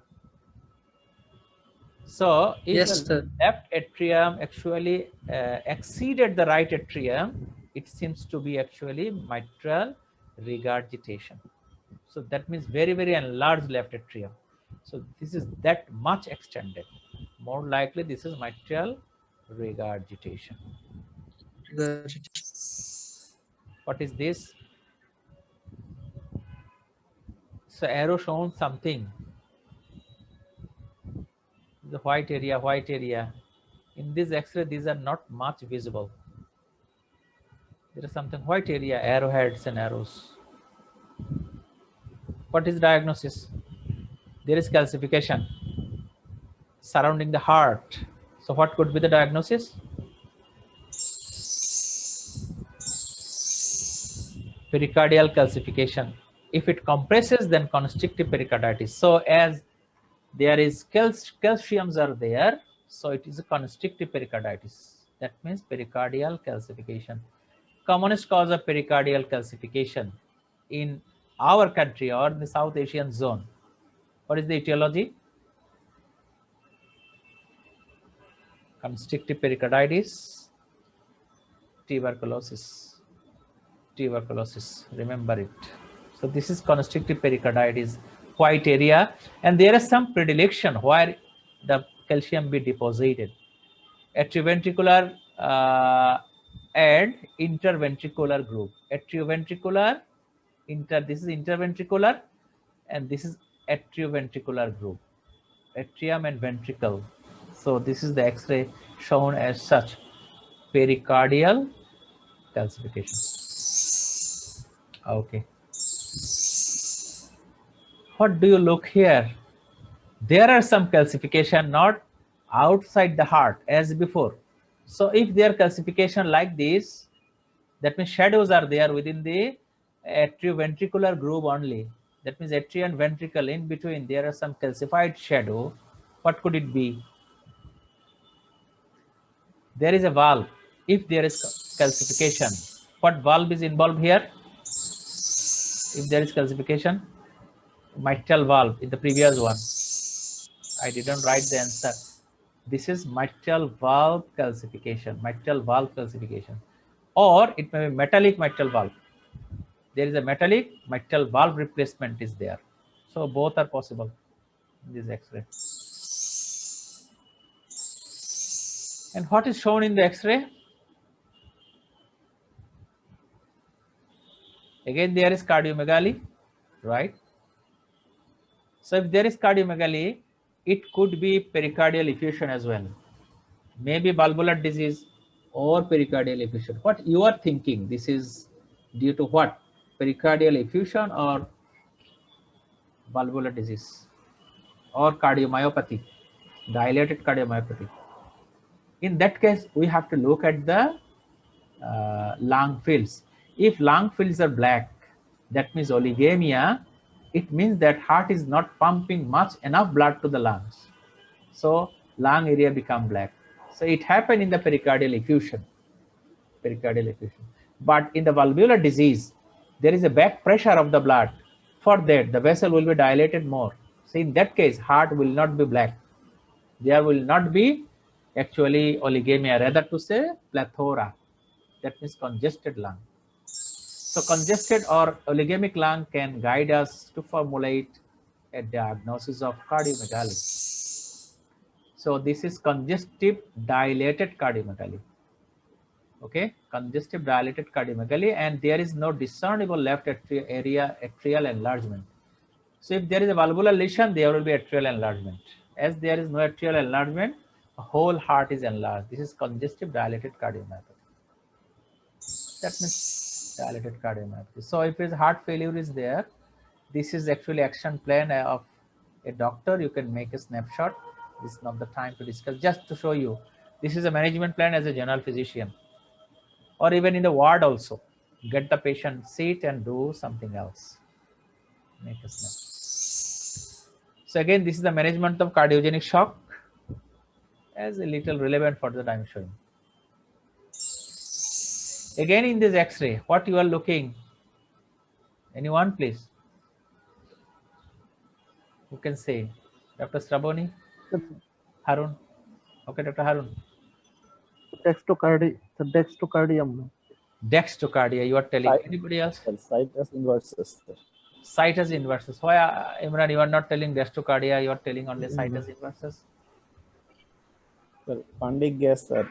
So if Yes, the sir. left atrium actually exceeded the right atrium, it seems to be actually mitral regurgitation. So that means very enlarged left atrium. So this is that much extended. More likely this is mitral regurgitation. What is this? So arrow shown something. The white area. In this X-ray, these are not much visible. There is something white area, arrowheads and arrows. What is diagnosis? There is calcification surrounding the heart. So what could be the diagnosis? Pericardial calcification. If it compresses, then constrictive pericarditis. So as there is calciums are there, so it is a constrictive pericarditis. That means pericardial calcification. Commonest cause of pericardial calcification in our country or the South Asian zone. What is the etiology? Constrictive pericarditis, tuberculosis. Remember it. So this is constrictive pericarditis, white area, and there is some predilection where the calcium be deposited. Atrioventricular and interventricular group. Atrioventricular, this is interventricular, and this is atrioventricular group. Atrium and ventricle. So this is the X-ray shown as such. Pericardial calcification. Okay. What do you look here? There are some calcification not outside the heart as before. So if there are calcification like this, that means shadows are there within the atrioventricular groove only. That means atria and ventricle in between there are some calcified shadow. What could it be? There is a valve. If there is calcification, what valve is involved here? If there is calcification, mitral valve in the previous one. I didn't write the answer. This is mitral valve calcification, mitral valve calcification, or it may be metallic mitral valve. There is a metallic mitral valve replacement is there. So both are possible in this X-ray. And what is shown in the X-ray? Again, there is cardiomegaly, right? So if there is cardiomegaly, it could be pericardial effusion as well. Maybe valvular disease or pericardial effusion. What you are thinking? This is due to what? Pericardial effusion or valvular disease or cardiomyopathy, dilated cardiomyopathy. In that case, we have to look at the lung fields. If lung fields are black, that means oligemia. It means that heart is not pumping much enough blood to the lungs. So lung area become black. So it happened in the pericardial effusion. Pericardial effusion. But in the valvular disease, there is a back pressure of the blood. For that, the vessel will be dilated more. So in that case, heart will not be black. There will not be actually oligemia, rather to say plethora. That means congested lung. So congested or oligemic lung can guide us to formulate a diagnosis of cardiomegaly. So this is congestive dilated cardiomegaly. Okay, congestive dilated cardiomegaly, and there is no discernible left atrial enlargement. So if there is a valvular lesion, there will be atrial enlargement. As there is no atrial enlargement, the whole heart is enlarged. This is congestive dilated cardiomyopathy. That means dilated cardiomyopathy. So if his heart failure is there, this is actually action plan of a doctor. You can make a snapshot. This is not the time to discuss. Just to show you, this is a management plan as a general physician, or even in the ward also. Get the patient seat and do something else. Make a snapshot. So again, this is the management of cardiogenic shock as a little relevant for the time showing. Again, in this X-ray, what you are looking? Anyone, please? Who can say? Dr. Straboni? Harun? Okay, Dr. Harun. Dextrocardium. Dextrocardia, you are telling. Anybody else? Situs inversus. Situs inversus. Why, Imran, you are not telling dextrocardia, you are telling only situs inversus? Well, Pandic gas, sir,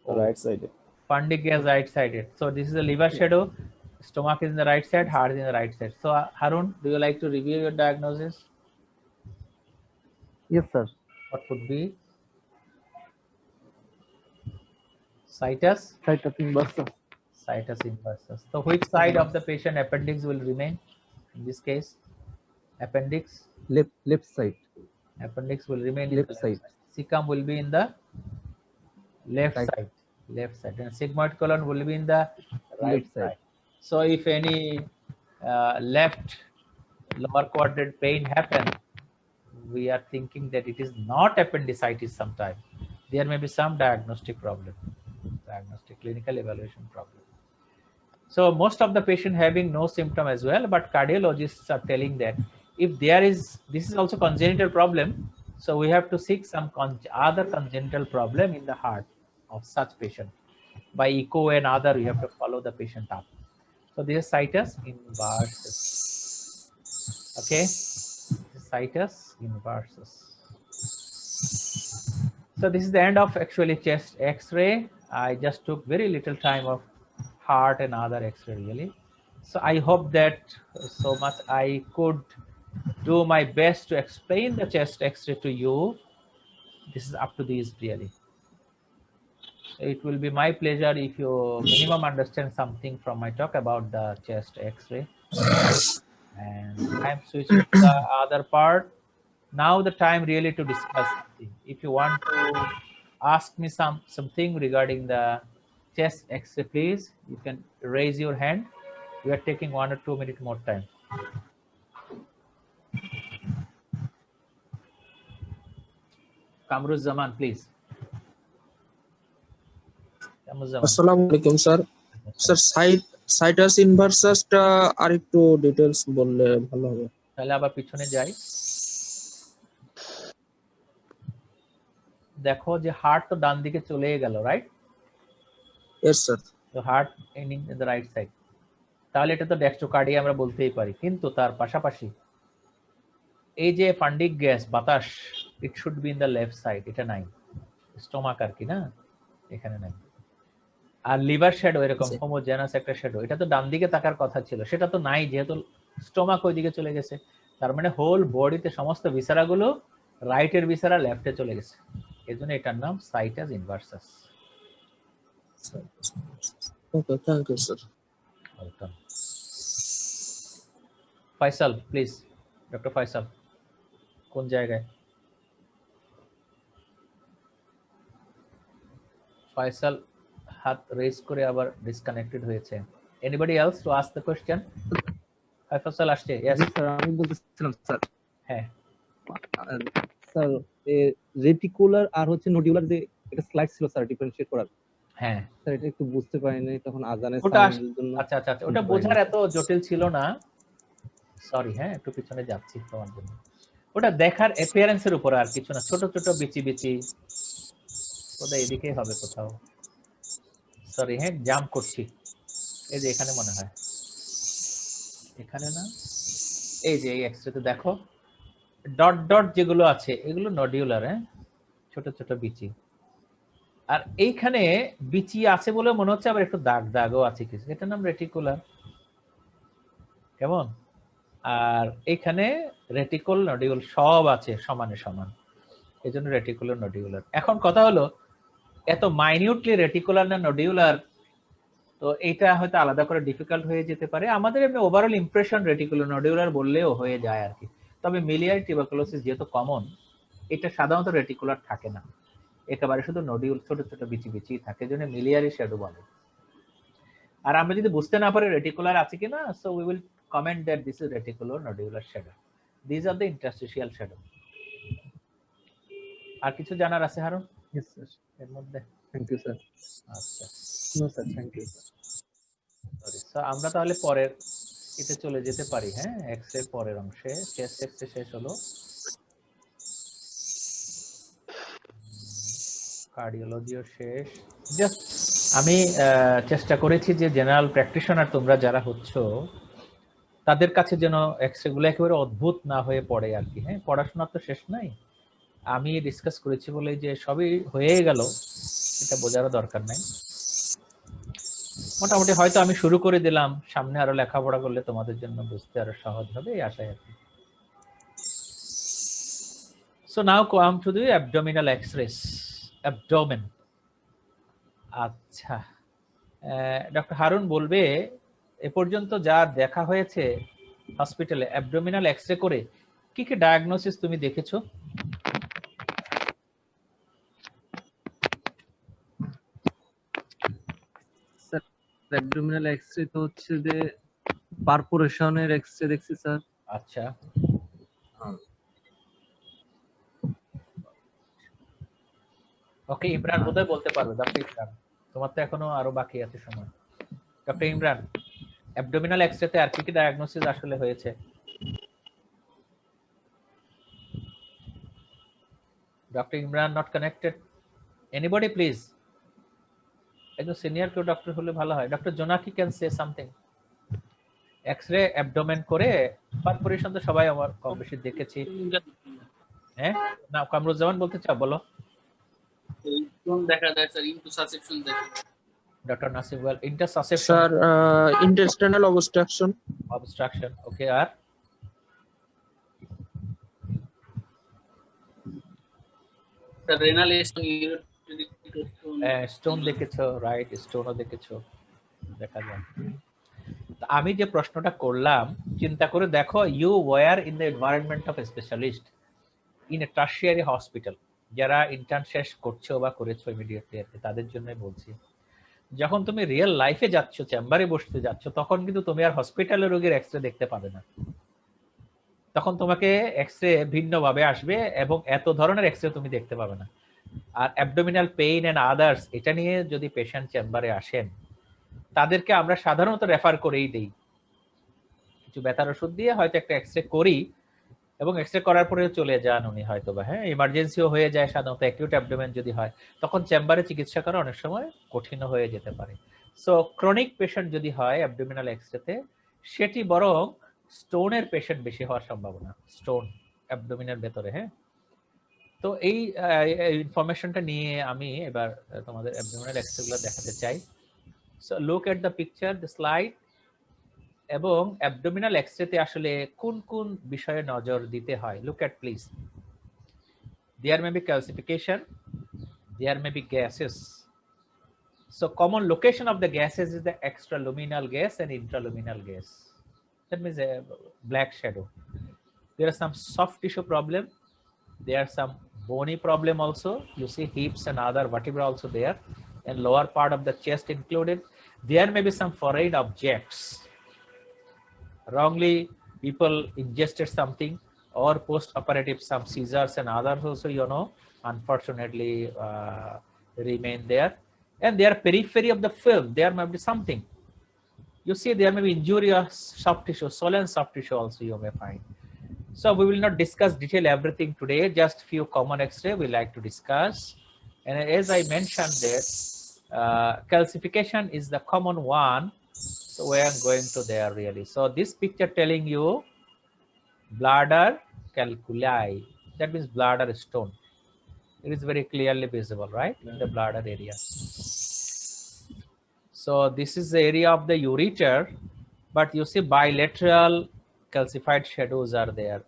right side. Pandic gas right sided. So this is the liver shadow, stomach is in the right side, heart is in the right side. So Harun, do you like to review your diagnosis? Yes, sir. What would be? Situs? Situs inversus. Situs inversus. So which side of the patient appendix will remain? In this case, appendix? Left side. Appendix will remain in Left the side. Cecum will be in the left Right. side. Left side. And sigmoid colon will be in the right side. So if any left lower quadrant pain happen, we are thinking that it is not appendicitis sometime. There may be some diagnostic problem, diagnostic clinical evaluation problem. So most of the patient having no symptom as well, but cardiologists are telling that if there is, this is also congenital problem, so we have to seek some other congenital problem in the heart of such patient. By echo and other, you have to follow the patient up. So this is situs inversus. Okay, situs inversus. So this is the end of actually chest X-ray. I just took very little time of heart and other X-ray really. So I hope that so much I could do my best to explain the chest X-ray to you. This is up to these really. It will be my pleasure if you minimum understand something from my talk about the chest X-ray. And I'm switching to the other part. Now the time really to discuss something. If you want to ask me something regarding the chest X-ray, please, you can raise your hand. We are taking 1 or 2 minutes more time. Kamruzzaman, please. Kamruzzaman. আসসালামু আলাইকুম sir sir citrus ইনভার্সাসটা আরেকটু details বললে ভালো হবে তাহলে আবার পিছনে যাই। দেখো যে হার্ট তো ডান দিকে চলে গেল, রাইট? यस স্যার তো heart ending in the right side, তাহলে এটা তো ডেক্সট্রোকার্ডিয়া আমরা বলতেই পারি। কিন্তু তার পাশাপাশি এই যে পান্ডিক গ্যাস বাতাস, it should be in the left side, এটা নাই। স্টোমাক আর কি না, এখানে নাই। আর লিভার শ্যাডো এরকম হোমোজেনাস একটা শ্যাডো, এটা তো ডান দিকে থাকার কথা ছিল, সেটা তো নাই, যেহেতু স্টোমাক ওই দিকে চলে গেছে। তার মানে হোল বডিতে সমস্ত ভিসারাগুলো রাইটের ভিসারা লেফটে চলে গেছে, এজন্য এটার নাম situs inversus. Okay, thank you sir. Welcome. Faisal please, doctor Faisal কোন জায়গায়? ফয়সাল হাত রেজ করে আবার ডিসকানেক্টেড হয়েছে। Anybody else to ask the question? Faisal আসছে? यस স্যার, আমি বলতেছিলাম স্যার, হ্যাঁ স্যার রেটিকুলার আর হচ্ছে নোডিউলার যে একটা স্লাইড ছিল স্যার ডিফারেন্সিয়েট করার, হ্যাঁ স্যার এটা একটু বুঝতে পারিনি তখন আজানের ওটা সাউন্ডের জন্য। আচ্ছা আচ্ছা আচ্ছা, ওটা বোঝার এত জটিল ছিল না, সরি। হ্যাঁ, একটু পিছনে যাচ্ছি তোমার জন্য। ওটা দেখার অ্যাপিয়ারেন্সের উপর, আর কিছু না। ছোট ছোট বিচি বিচি ওটা এদিকেই হবে কোথাও। সরি, হ্যাঁ জাম্প করছি। এই যে এখানে মনে হয়, এখানে না, এই যে এই এক্সরেতে দেখো ডট ডট যেগুলো আছে এগুলো নডিউলার, হ্যাঁ ছোট ছোট বিচি। আর এইখানে বিচি আছে বলে মনে হচ্ছে, আবার একটু দাগ দাগও আছে কিছু, এটার নাম রেটিকুলার। কেমন? আর এখানে রেটিকুল নডিউল সব আছে সমানে সমান, এই জন্য রেটিকুলার নডিউলার। এখন কথা হলো এত মাইনিউটলি রেটিকুলার না নডিউলার, তো এটা হয়তো আলাদা করে ডিফিকাল্ট হয়ে যেতে পারে। আমাদের এমনি ওভারঅল ইমপ্রেশন রেটিকুলার নডিউলার বললেও হয়ে যায় আর কি। তবে মিলিয়ারি টিউবারকুলোসিস যেহেতু কমন, এটা সাধারণত রেটিকুলার থাকে না, একেবারে শুধু নডিউল ছোট ছোট বিচি বিচি থাকে, জন্য মিলিয়ারি শ্যাডো বলে। আর আমরা যদি বুঝতে না পারি রেটিকুলার আছে কিনা, so we will comment that this is reticular nodular shadow, this are the interstitial shadow. আর কিছু জানার আছে হারুন ইয়েস স্যার, এর মধ্যে? Thank you sir. আচ্ছা, no sir, thank you sir. Sorry. So আমরা তাহলে পরের এতে চলে যেতে পারি। হ্যাঁ, এক্স এর পরের অংশে, চেস্ট এক্স এ শেষ হলো, কার্ডিওলজিও শেষ। জাস্ট আমি চেষ্টা করেছি যে জেনারেল প্র্যাকটিশনার তোমরা যারা হচ্ছ তাদের কাছে যেন এক্সরে গুলো একেবারে অদ্ভুত না হয়ে পড়ে আর কি। হ্যাঁ, পড়াশোনা তো শেষ নাই, আমি ডিসকাস করেছি বলে যে সবই হয়ে গেল এটা বোঝারও দরকার নাই। মোটামুটি হয়তো আমি শুরু করে দিলাম, সামনে আরো লেখাপড়া করলে তোমাদের জন্য বুঝতে আরো সহজ হবে এই আশায় আর কি। So now come to the abdominal X-rays, abdomen. আচ্ছা, ডক্টর হারুন বলবে এ পর্যন্ত যা দেখা হয়েছে হসপিটালে অ্যাবডোমিনাল এক্সরে করে কি কি ডায়াগনোসিস তুমি দেখেছো? স্যার অ্যাবডোমিনাল এক্সরে তো হচ্ছে যে পারফোরেশনের এক্সরে দেখছি স্যার। আচ্ছা, ওকে, ইমরান বোধহয় বলতে পারবে। ডক্টর ইমরান, তোমার তো এখনো আরো বাকি আছে সময়। ডক্টর ইমরান, অ্যাবডোমিনাল এক্সরেতে আর কি কি ডায়াগনোসিস আসলে হয়েছে? Doctor Imran not connected. Anybody please? একজন সিনিয়র কেউ ডক্টর হলে ভালো হয়। Doctor Jonaki can say something. X-ray abdomen করে পারফোরেশন তো সবাই আমার কম বেশি দেখেছি। হ্যাঁ, না কামরুজ্জামান বলতে চাও, বলো। দেখা যায় স্যার ইন্টারসাসেপশন দেখা যায়। Doctor Nasim well, intussusception sir intestinal obstruction. Obstruction, okay. আর স্যার রেনাল এসন ইউরিক স্টোন দেখেছো, রাইট? স্টোনও দেখেছো, দেখা যায়। আমি যে প্রশ্নটা করলাম, চিন্তা করে দেখো, you were in the environment of specialist in a tertiary hospital. যারা ইন্টার্ন শেষ করছো বা করেছো ইমিডিয়েটলি, তাদের জন্য বলছি, যখন তুমি রিয়েল লাইফে যাচ্ছ, চেম্বারে বসতে যাচ্ছ, তখন কিন্তু তুমি আর হসপিটালের রোগীর এক্সরে দেখতে পাবে না। তখন তোমাকে এক্সরে ভিন্নভাবে আসবে এবং এত ধরনের এক্সরে তুমি দেখতে পাবে না। আর অ্যাবডোমিনাল পেইন এন্ড আদার্স, এটা নিয়ে যদি পেশেন্ট চেম্বারে আসেন, তাদেরকে আমরা সাধারণত রেফার করেই দেই, কিছু ব্যথার ওষুধ দিয়ে হয়তো একটা এক্সরে করি, এবং এক্সরে করার পরে চলে যান উনি হয়তো বা, হ্যাঁ, ইমার্জেন্সিও হয়ে যায় সাধারণত, অ্যাকিউট অ্যাবডোমেন যদি হয়, তখন চেম্বারে চিকিৎসা করা অনেক সময় কঠিন হয়ে যেতে পারে। সো ক্রনিক পেশেন্ট যদি হয় অ্যাবডোমিনাল এক্সরেতে, সেটি বরং স্টোনের পেশেন্ট বেশি হওয়ার সম্ভাবনা, স্টোন অ্যাবডোমিনের ভেতরে। হ্যাঁ, তো এই ইনফরমেশনটা নিয়ে আমি এবার তোমাদের অ্যাবডোমিনাল এক্সরেগুলো দেখাতে চাই। So look at the picture, the slide. এবং অ্যাবডোমিনাল এক্সরেতে আসলে কোন কোন বিষয়ে নজর দিতে হয়, look at please. There may be calcification, there may be gases. So common location of the gases is the extraluminal gas and intraluminal gas. That means a black shadow. There are some soft tissue problem. There are some bony problem also. You see hips and other vertebrae also there, and lower part of the chest included. There may be some foreign objects. Wrongly people ingested something, or post-operative some seizures and others also, unfortunately remain there. And they are periphery of the film, there may be something. You see, there may be injury of soft tissue, swollen soft tissue also you may find. So we will not discuss detail everything today, just few common X-ray we like to discuss. And as I mentioned that calcification is the common one. So we are going to there really. So this picture telling you bladder calculi, that means bladder stone. It is very clearly visible, right, in the bladder area. So this is the area of the ureter, but you see bilateral calcified shadows are there.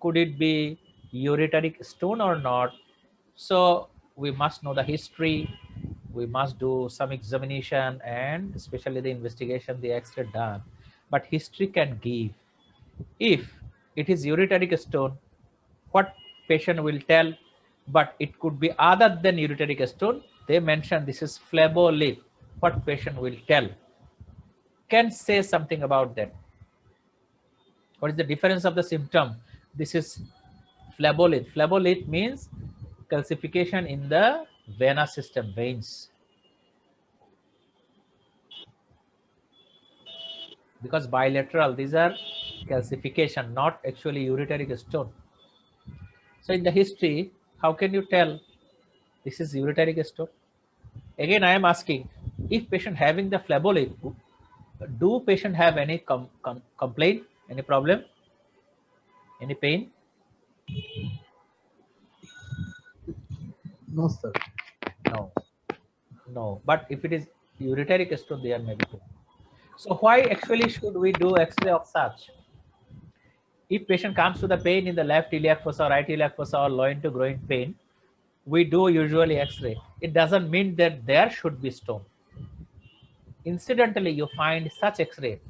Could it be ureteric stone or not? So we must know the history. We must do some examination and especially the investigation, the X-ray done. But history can give. If it is ureteric stone, what patient will tell? But it could be other than ureteric stone. They mention this is phlebolith. What patient will tell? Can say something about that. What is the difference of the symptom? This is phlebolith. Phlebolith means calcification in the venous system, veins. Because bilateral, these are calcification, not actually ureteric stone. So in the history, how can you tell this is ureteric stone? Again, I am asking, if patient having the phlebolith, do patient have any complaint, any problem, any pain? No, sir. No. But if it is ureteric stone, there may be pain. So why actually should we do X-ray of such? If patient comes to the pain in the left iliac fossa, right iliac fossa, or loin to groin pain, we do usually X-ray. It doesn't mean that there should be stone. Incidentally, you find such X-ray,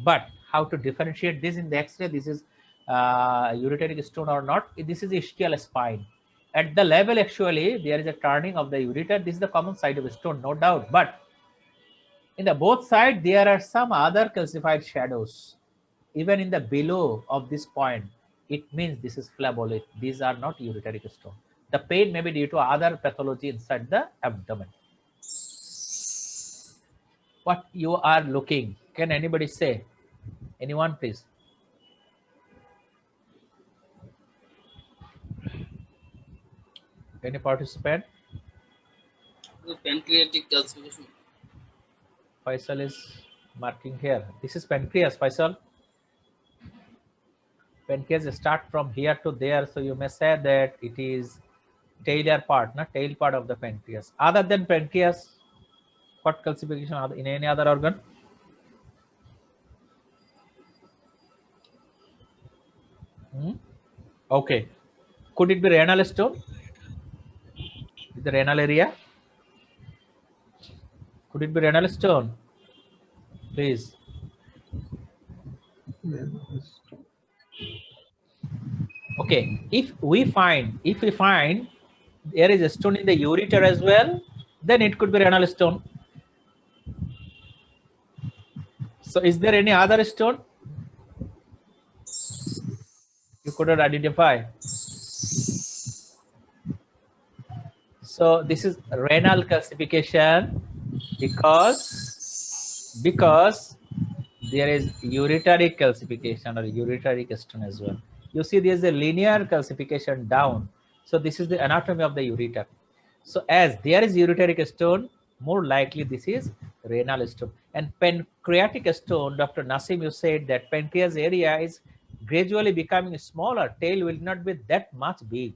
but how to differentiate this in the X-ray? This is ureteric stone or not? This is ischial spine. At the level, actually, there is a turning of the ureter. This is the common side of a stone, no doubt. But in the both sides, there are some other calcified shadows. Even in the below of this point, it means this is phlebolith. These are not ureteric stone. The pain may be due to other pathology inside the abdomen. What you are looking? Can anybody say? Anyone, please? Any participant? The pancreatic calcification. Faisal is marking here. This is pancreas, Faisal. Pancreas start from here to there, so you may say that it is tailor part, not tail part of the pancreas. Other than pancreas, what calcification in any other organ? Okay. Could it be renal stone? The renal area? Could it be renal stone? Please. Okay, if we find there is a stone in the ureter as well, then it could be renal stone. So is there any other stone you couldn't identify? So this is renal calcification because there is ureteric calcification or ureteric stone as well. You see there is a linear calcification down. So this is the anatomy of the ureter. So as there is ureteric stone, more likely this is renal stone. And pancreatic stone, Dr. Nasim, you said that pancreas area is gradually becoming smaller. Tail will not be that much big.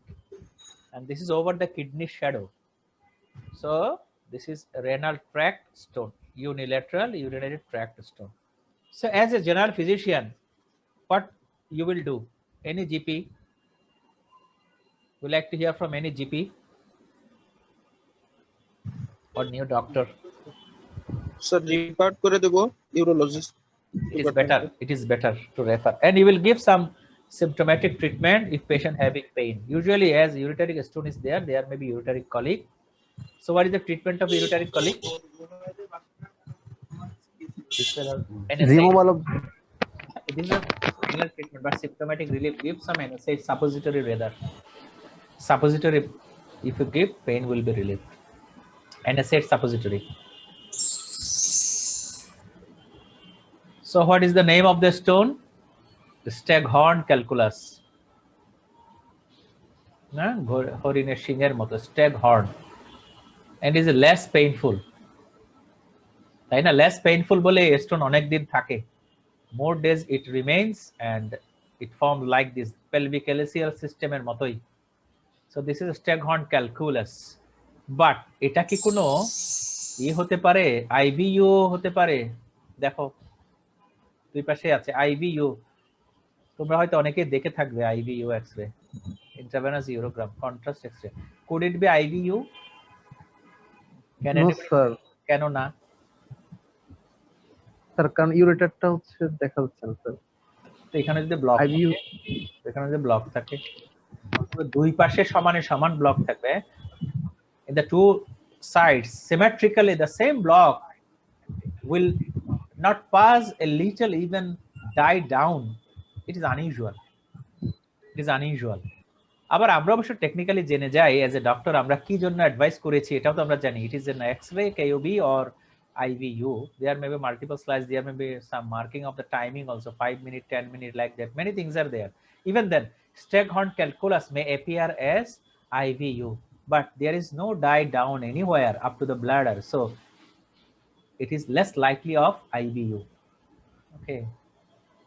And this is over the kidney shadow. So this is renal tract stone, unilateral urinary tract stone. So as a general physician, what you will do? Any GP? Would like to hear from any GP or new doctor? Sir, refer করে দেব urologist. It is better to refer, and you will give some symptomatic treatment if patient having pain. Usually as ureteric stone is there may be ureteric colic. So what is the treatment of ureteric colic? Removal of It is a similar treatment, but symptomatic relief. Give some NSAID suppository rather. Suppository, if you give, pain will be relieved. NSAID suppository. So what is the name of the stone? The Staghorn calculus. হরিণের শিঙের মতো Staghorn, and is less painful. তাই না? Less painful বলে stone অনেক দিন থাকে. More days it remains and it forms like this pelvic-calyceal system এর মতোই. So this is Staghorn calculus. But এটা কি কোনো হতে পারে? IVU হতে পারে? দেখো দুই পাশে আছে IVU. তোমরা হয়তো অনেকে দেখে থাকবে IVU X-ray, intravenous urogram, contrast X-ray. Could it be IVU? No sir. কেন না? স্যার কারণ ইউরেটারটা হচ্ছে দেখা যাচ্ছে না স্যার। তো এখানে যদি ব্লক IVU, এখানে যদি ব্লক থাকে, দুই পাশে সমানে সমান ব্লক থাকবে, in the two sides symmetrically the same block will not pass a little, even die down. It is unusual. It is unusual. আবার আমরা অবশ্য টেকনিক্যালি জেনে যাই এজ এ ডক্টর আমরা কি জন্য অ্যাডভাইস করেছি এটাও তো আমরা জানি। It is an X-ray, KOB or IVU. There may be multiple slides, there may be some marking of the timing also, 5 minutes, 10 minutes, like that. Many things are there. Even then, Staghorn calculus may appear as IVU, but there is no die down anywhere up to the bladder. So it is less likely of IVU. Okay.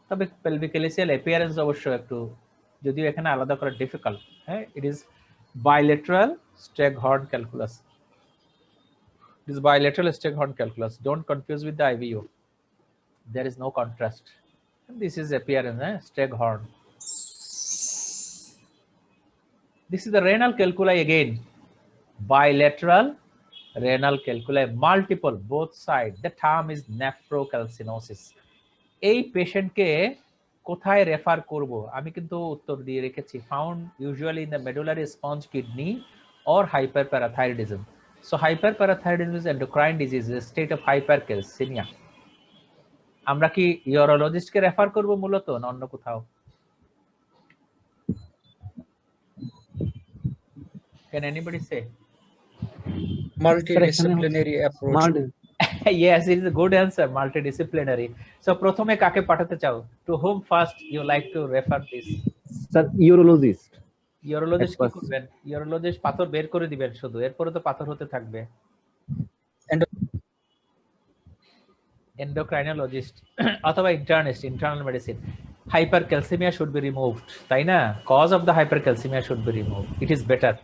তবে pelvic-calyceal appearance অবশ্য একটু যদিও এখানে আলাদা করা difficult. হ্যাঁ, it is bilateral Staghorn calculus. It is bilateral Staghorn calculus. Don't confuse with the IVU. There is no contrast. And this is appearance, Staghorn. This is the renal calculi again. Bilateral renal calculi, multiple, both sides. The term is nephrocalcinosis. এই পেশেন্টকে কোথায় refer করব? আমি কিন্তু উত্তর দিয়ে রেখেছি। Found usually in the medullary sponge kidney or hyperparathyroidism. So hyperparathyroidism is endocrine disease, a state of hypercalcemia. আমরা কি ইউরোলজিস্টকে রেফার করব মূলত না অন্য কোথাও? Can anybody say? Multidisciplinary approach. Yes, it is a good answer, multidisciplinary. So প্রথমে কাকে পাঠাতে চাও? To whom first you like to refer this? Sir urologist. Urologist কি করবেন? ইউরোলজিস্ট পাথর বের করে দিবেন শুধু, এরপরে তো পাথর হতে থাকবে। এন্ডোক্রাইনোলজিস্ট অথবা internist, internal medicine. Hypercalcemia should be removed, তাই না? Cause of the hypercalcemia should be removed. It is better.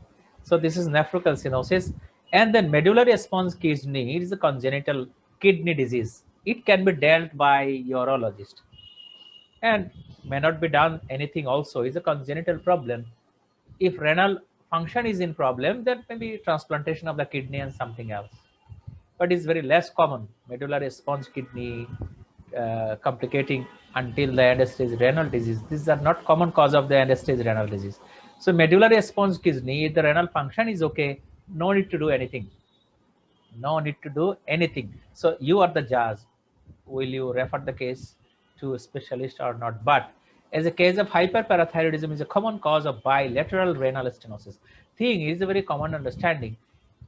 So this is nephrocalcinosis. And then medullary sponge kidney is a congenital kidney disease. It can be dealt by urologist and may not be done anything also. It's a congenital problem. If renal function is in problem, then maybe transplantation of the kidney and something else. but it's very less common. Medullary sponge kidney, complicating until the end stage renal disease. These are not common cause of the end stage renal disease. So medullary sponge kidney, the renal function is okay. No need to do anything. No need to do anything. So you are the judge. Will you refer the case to a specialist or not? But as a case of hyperparathyroidism is a common cause of bilateral renal stenosis. Thing is a very common understanding.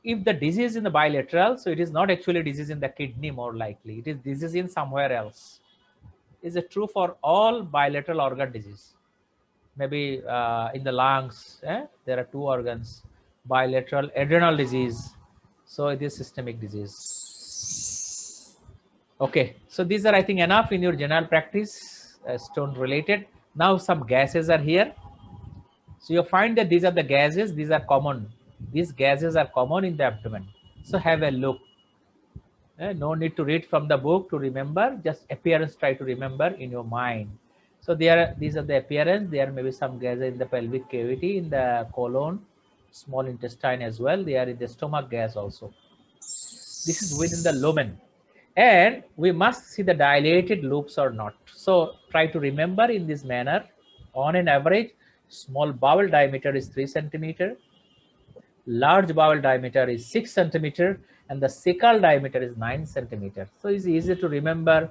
If the disease in the bilateral, so it is not actually disease in the kidney more likely. It is disease in somewhere else. Is it true for all bilateral organ disease? Maybe in the lungs, there are two organs, bilateral adrenal disease. So it is systemic disease. Okay, so these are, I think, enough in your general practice, stone related. Now some gases are here. So you find that these are the gases, these are common. These gases are common in the abdomen. So have a look. No need to read from the book to remember, just appearance try to remember in your mind. So these are the appearance. There may be some gas in the pelvic cavity, in the colon, small intestine as well. They are in the stomach gas also. This is within the lumen. And we must see the dilated loops or not. So try to remember in this manner. On an average, small bowel diameter is 3 centimeter. Large bowel diameter is 6 centimeter, and the cecal diameter is 9 centimeter. So it's easy to remember,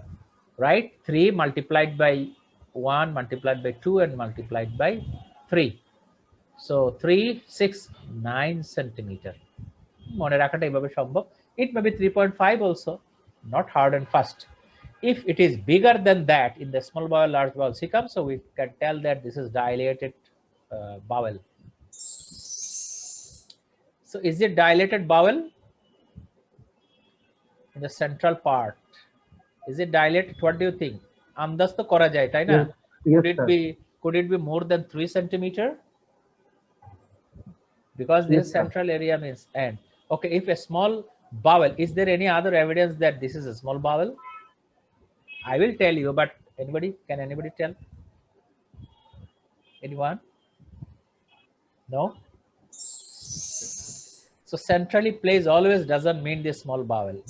right? 3 multiplied by 1 multiplied by 2 and multiplied by 3. So 3, 6, 9 centimeter. It may be 3.5 also, not hard and fast. If it is bigger than that in the small bowel, large bowel cecum, so we can tell that this is dilated bowel. So is it dilated bowel in the central part? Is it dilated? What do you think? Andas to kora jay, tai na? Could it be more than 3 centimeter? Because this central area means end. Okay, if a small bowel, is there any other evidence that this is a small bowel? I will tell you, but anybody? Can anybody tell? Anyone? No? So centrally placed always doesn't mean the small bowel,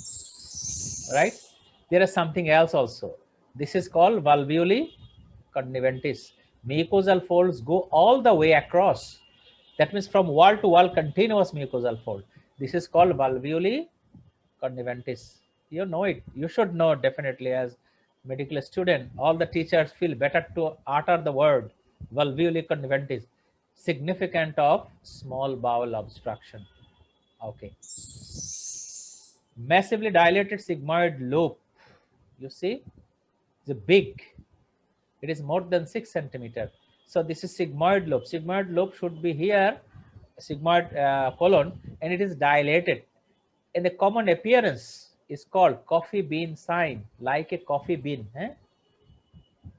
right? There is something else also. This is called valvuli conniventis. Mucosal folds go all the way across. That means from wall to wall, continuous mucosal fold. This is called valvuli conniventis. You know it. You should know definitely as medical student. All the teachers feel better to utter the word valvuli conniventis, significant of small bowel obstruction. Okay. Massively dilated sigmoid loop. You see, it's big. It is more than 6 centimeter. So this is sigmoid lobe. Sigmoid lobe should be here, sigmoid colon, and it is dilated. And the common appearance is called coffee bean sign, like a coffee bean.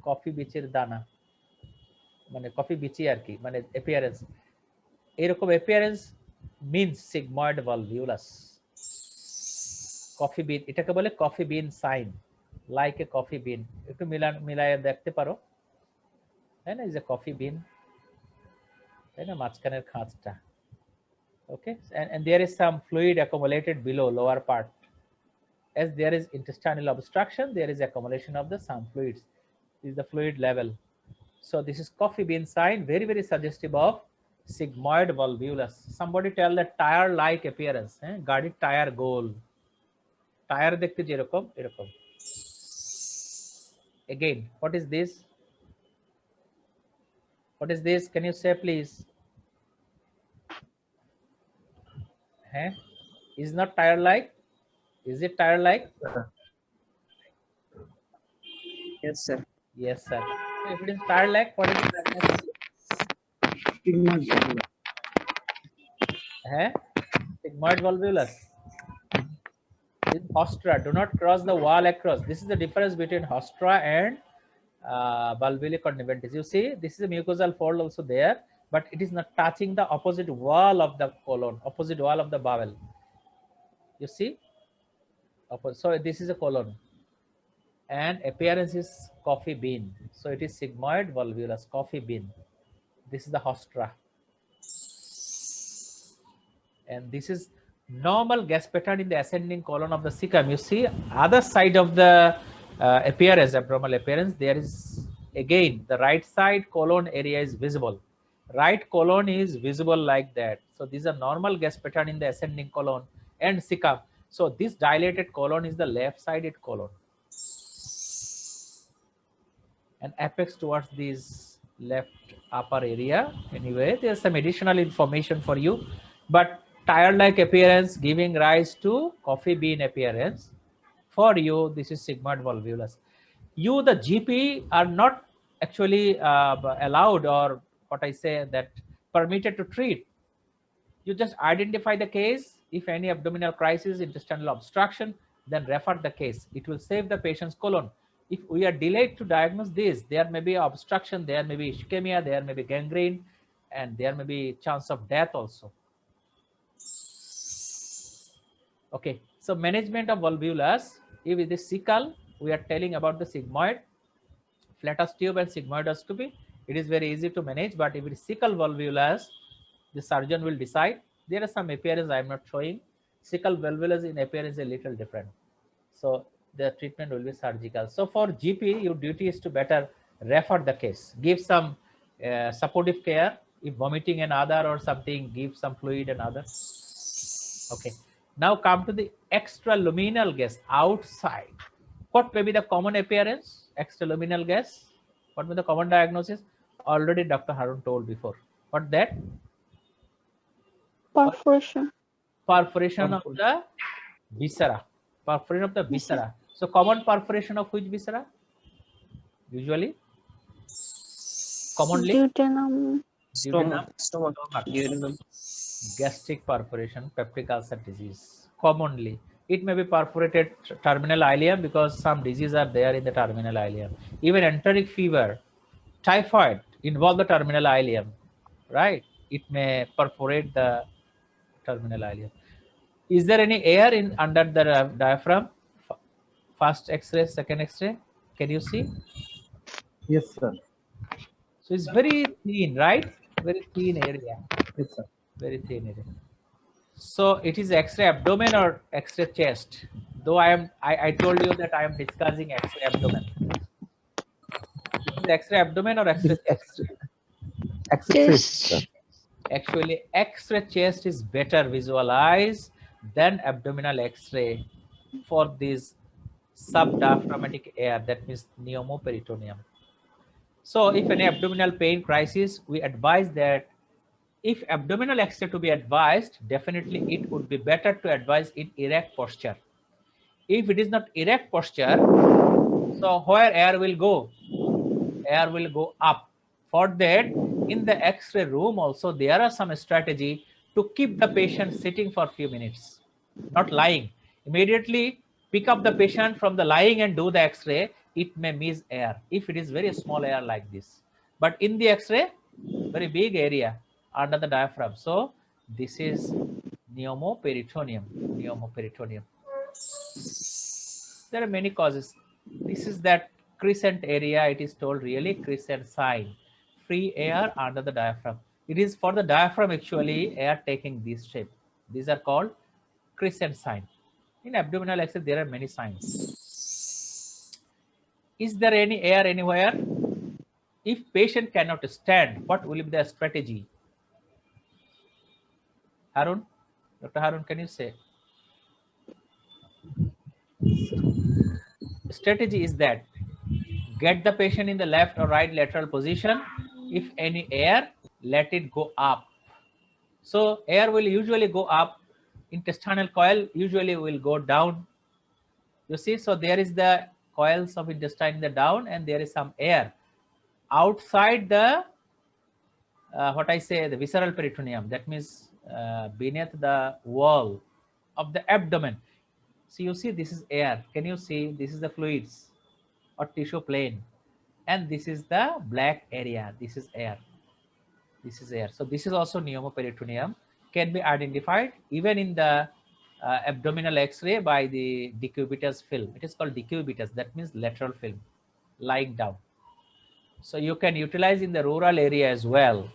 Coffee bichir dana. মানে coffee bichi আর কি, মানে appearance. এরকম appearance means sigmoid volvulus. Coffee bean, এটাকে বলে coffee bean sign, like a coffee bean. একটু মিলায়ে দেখতে পারো, তাই না? is a coffee bean, তাই না? মাঝখানের খাঁজটা. Okay, and there is some fluid accumulated below lower part. As there is intestinal obstruction, there is accumulation of the some fluids. This is the fluid level. So this is coffee bean sign, very very suggestive of sigmoid volvulus. Somebody tell the tire like appearance, গাড়ির tyre গোল, tyre দেখতে যেরকম এরকম. Again, what is this? What is this? Can you say please? Is not tire like? Is it tire like? Yes, sir. Yes, sir. If it is tire like, what is it? Sigmoid volvulus. This hostra. Do not cross the wall across. This is the difference between hostra and valvuli conniventis. You see, this is a mucosal fold also there, but it is not touching the opposite wall of the colon, opposite wall of the bowel. You see? So this is a colon. And appearance is coffee bean. So it is sigmoid volvulus, coffee bean. This is the hostra. And this is normal gas pattern in the ascending colon of the cecum. You see, other side of the appearance, abnormal appearance, there is again the right side colon area is visible. Right colon is visible like that. So these are normal gas pattern in the ascending colon and cecum. So this dilated colon is the left-sided colon, and apex towards this left upper area. Anyway, there's some additional information for you, but tire-like appearance giving rise to coffee bean appearance. For you, this is sigmoid volvulus. You, the GP, are not actually allowed, or what I say, that permitted to treat. You just identify the case. If any abdominal crisis, intestinal obstruction, then refer the case. It will save the patient's colon. If we are delayed to diagnose this, there may be obstruction, there may be ischemia, there may be gangrene, and there may be chance of death also. Okay, so management of volvulus. If it is cecal, we are telling about the sigmoid, flatus tube and sigmoidoscopy. It is very easy to manage, but if it is cecal volvulus, the surgeon will decide. There are some appearance I am not showing. Cecal volvulus in appearance is a little different. So the treatment will be surgical. So for GP, your duty is to better refer the case. Give some supportive care. If vomiting and other or something, give some fluid and other. Okay. Now come to the extraluminal gas outside. What may be the common appearance? Extraluminal gas. What may be the common diagnosis? Already Dr. Harun told before. What that? Perforation. Perforation of the viscera. Perforation of the viscera. So common perforation of which viscera? Usually? Commonly? Duodenum. Stomach. Gastric perforation, peptic ulcer disease. Commonly. It may be perforated terminal ileum because some diseases are there in the terminal ileum. Even enteric fever, typhoid involve the terminal ileum, right? It may perforate the terminal ileum. Is there any air in under the diaphragm? First X-ray, second X-ray. Can you see? Yes, sir. So it's very thin, right? Very thin area. Yes, sir. Very thin area. So it is X-ray abdomen or X-ray chest. Though I told you that I am discussing X-ray abdomen. This is X-ray abdomen or X-ray chest? X-ray chest, sir. Actually, X-ray chest is better visualized than abdominal X-ray for this subdiaphragmatic air, that means pneumoperitoneum. So if any abdominal pain crisis, we advise that if abdominal X-ray to be advised, definitely it would be better to advise in erect posture. If it is not erect posture, so where air will go? Air will go up. For that, in the X-ray room also, there are some strategy to keep the patient sitting for a few minutes, not lying. Immediately pick up the patient from the lying and do the X-ray. It may miss air if it is very small air like this. But in the X-ray, very big area under the diaphragm. So this is pneumoperitoneum. Pneumoperitoneum. There are many causes. This is that crescent area. It is told really crescent sign. Free air under the diaphragm. It is for the diaphragm actually air taking this shape. These are called crescent sign. In abdominal X-ray, there are many signs. Is there any air anywhere? If patient cannot stand, what will be the strategy? Harun? Dr. Harun, can you say? Strategy is that get the patient in the left or right lateral position. If any air, let it go up. So air will usually go up. Intestinal coil usually will go down. You see, so there is the coils of intestine in the down, and there is some air outside the what I say, the visceral peritoneum. That means beneath the wall of the abdomen. So you see, this is air. Can you see? This is the fluids or tissue plane, and this is the black area. This is air. This is air. So this is also pneumoperitoneum. Can be identified even in the abdominal X-ray by the decubitus film. It is called decubitus. That means lateral film, lying down. So you can utilize in the rural area as well,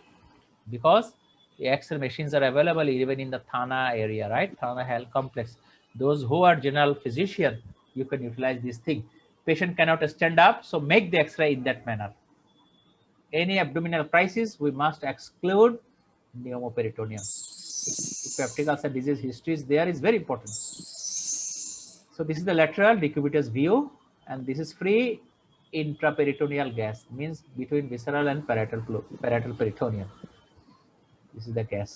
because The X-ray machines are available even in the Thana area, right? Thana Health Complex. Those who are general physician, you can utilize this thing. Patient cannot stand up, so make the X-ray in that manner. Any abdominal crisis, we must exclude pneumoperitoneum. If peptic ulcer disease history is there, is very important. So this is the lateral decubitus view, and this is free intraperitoneal gas, means between visceral and parietal peritoneum. This is the gas.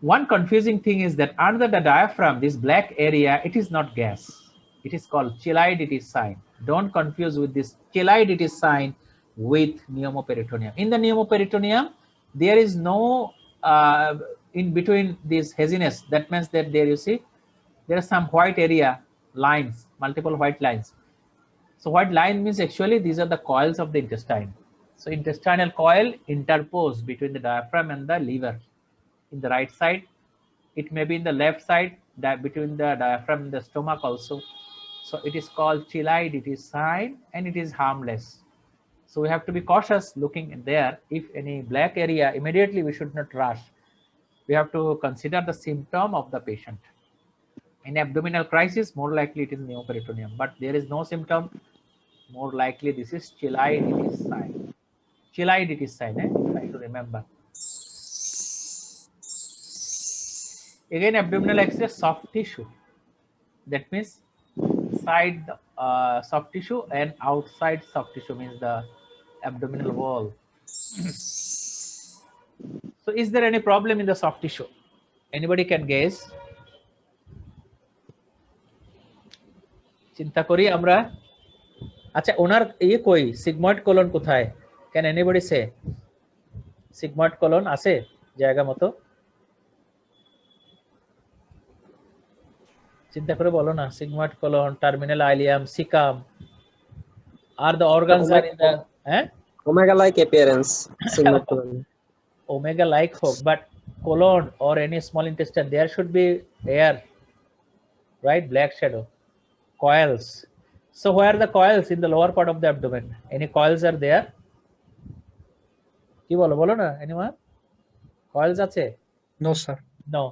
One confusing thing is that under the diaphragm, this black area, it is not gas. It is called cheliditis sign. Don't confuse with this cheliditis sign with pneumoperitoneum. In the pneumoperitoneum, there is no in between this haziness. That means that there you see, there are some white area lines, multiple white lines. So white line means actually these are the coils of the intestine. So intestinal coil interposed between the diaphragm and the liver. In the right side, it may be in the left side, between the diaphragm and the stomach also. So it is called cheliditis sign, and it is harmless. So we have to be cautious looking there. If any black area, immediately we should not rush. We have to consider the symptom of the patient. In abdominal crisis, more likely it is pneumoperitoneum, but there is no symptom. More likely this is cheliditis sign. Cheliditis sign, try to remember. Again, abdominal X-ray, soft tissue. That means inside the soft tissue and outside soft tissue, means the abdominal wall. So is there any problem in the soft tissue? Anybody can guess? চিন্তা করি আমরা। আচ্ছা, ওনার এই কই sigmoid colon কোথায়? Can anybody say? Sigmoid colon আছে জায়গা মতো? চিন্তা করে বলো না। Sigmoid colon, terminal ileum, caecum, are the organs are in the omega like appearance, sigmoid colon. Omega like hope, but colon or any small intestine, there should be air, right? Black shadow, coils. So where are the coils? In the lower part of the abdomen. Any coils are there? কি বলো বলো না, anyone? Coils আছে? No, sir. No.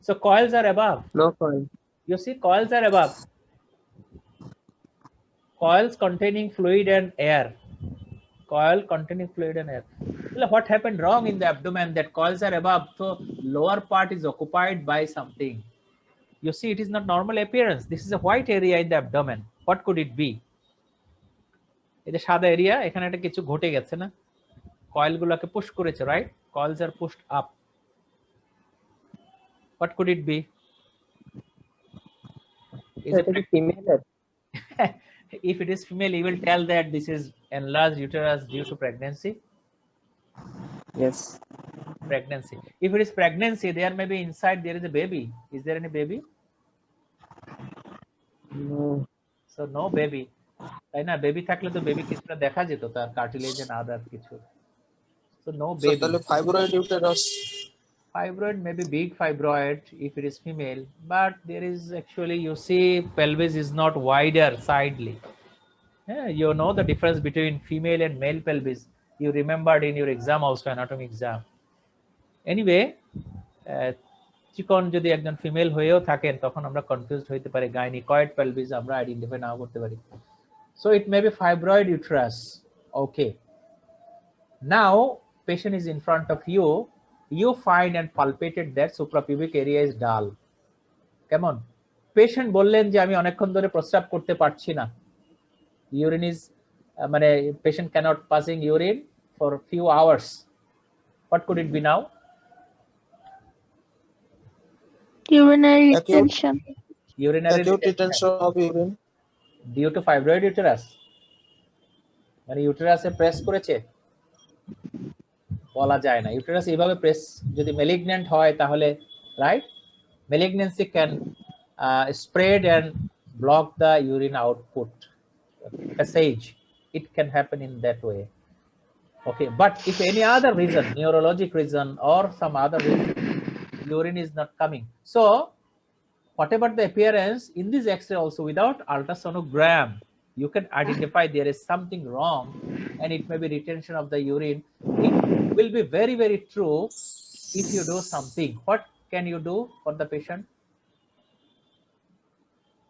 So coils are above. No coil. You see, coils are above. Coils containing fluid and air. Coil containing fluid and air. What happened wrong in the abdomen that coils are above? So lower part is occupied by something. You see, it is not normal appearance. This is a white area in the abdomen. What could it be? এটা সাদা area, এখানে একটা কিছু ঘটে গেছে না, coil গুলোকে push করেছে, right? Coils are pushed up. What could it be? Is it female? If it is female, you will tell that this is enlarged uterus due to pregnancy. Yes. Pregnancy. If it is pregnancy, there may be inside there is a baby. Is there any baby? No. So no baby. তাই না? Baby থাকলে তো baby কিছুটা দেখা যেত, তার cartilage and other কিছু। So no baby. তাহলে fibroid uterus. Fibroid may be big fibroid if it is female, but there is actually, you see, pelvis is not wider sidely. Yeah, you know the difference between female and male pelvis. You remembered in your exam also, anatomy exam. Anyway, চিকন যদি একজন female হয়েও থাকেন তখন আমরা confused হইতে পারি, গাইনিকয়েড pelvis আমরা আইডেন্টিফাই নাও করতে পারি। So it may be fibroid uterus. Okay. Now patient is in front of you. You find and palpated that suprapubic area is dull. কেমন? পেশেন্ট বললেন যে আমি অনেকক্ষণ ধরে প্রস্রাব করতে পারছি না। ইউরিন ইজ মানে patient cannot passing urine for few hours. What could it be now? Urinary retention. Urinary retention of urine due to fibroid uterus. মানে ইউটেরাসে প্রেস করেছে, বলা যায় না। ইউটেরাস এইভাবে প্রেস যদি ম্যালিগন্যান্ট হয় তাহলে, right, malignancy can spread and block the urine output passage. It can happen in that way. Okay, but if any other reason, neurologic reason or some other reason, urine is not coming, so whatever the appearance in this X-ray also, without ultrasonogram you can identify there is something wrong, and it may be retention of the urine in will be very, very true if you do something. What can you do for the patient?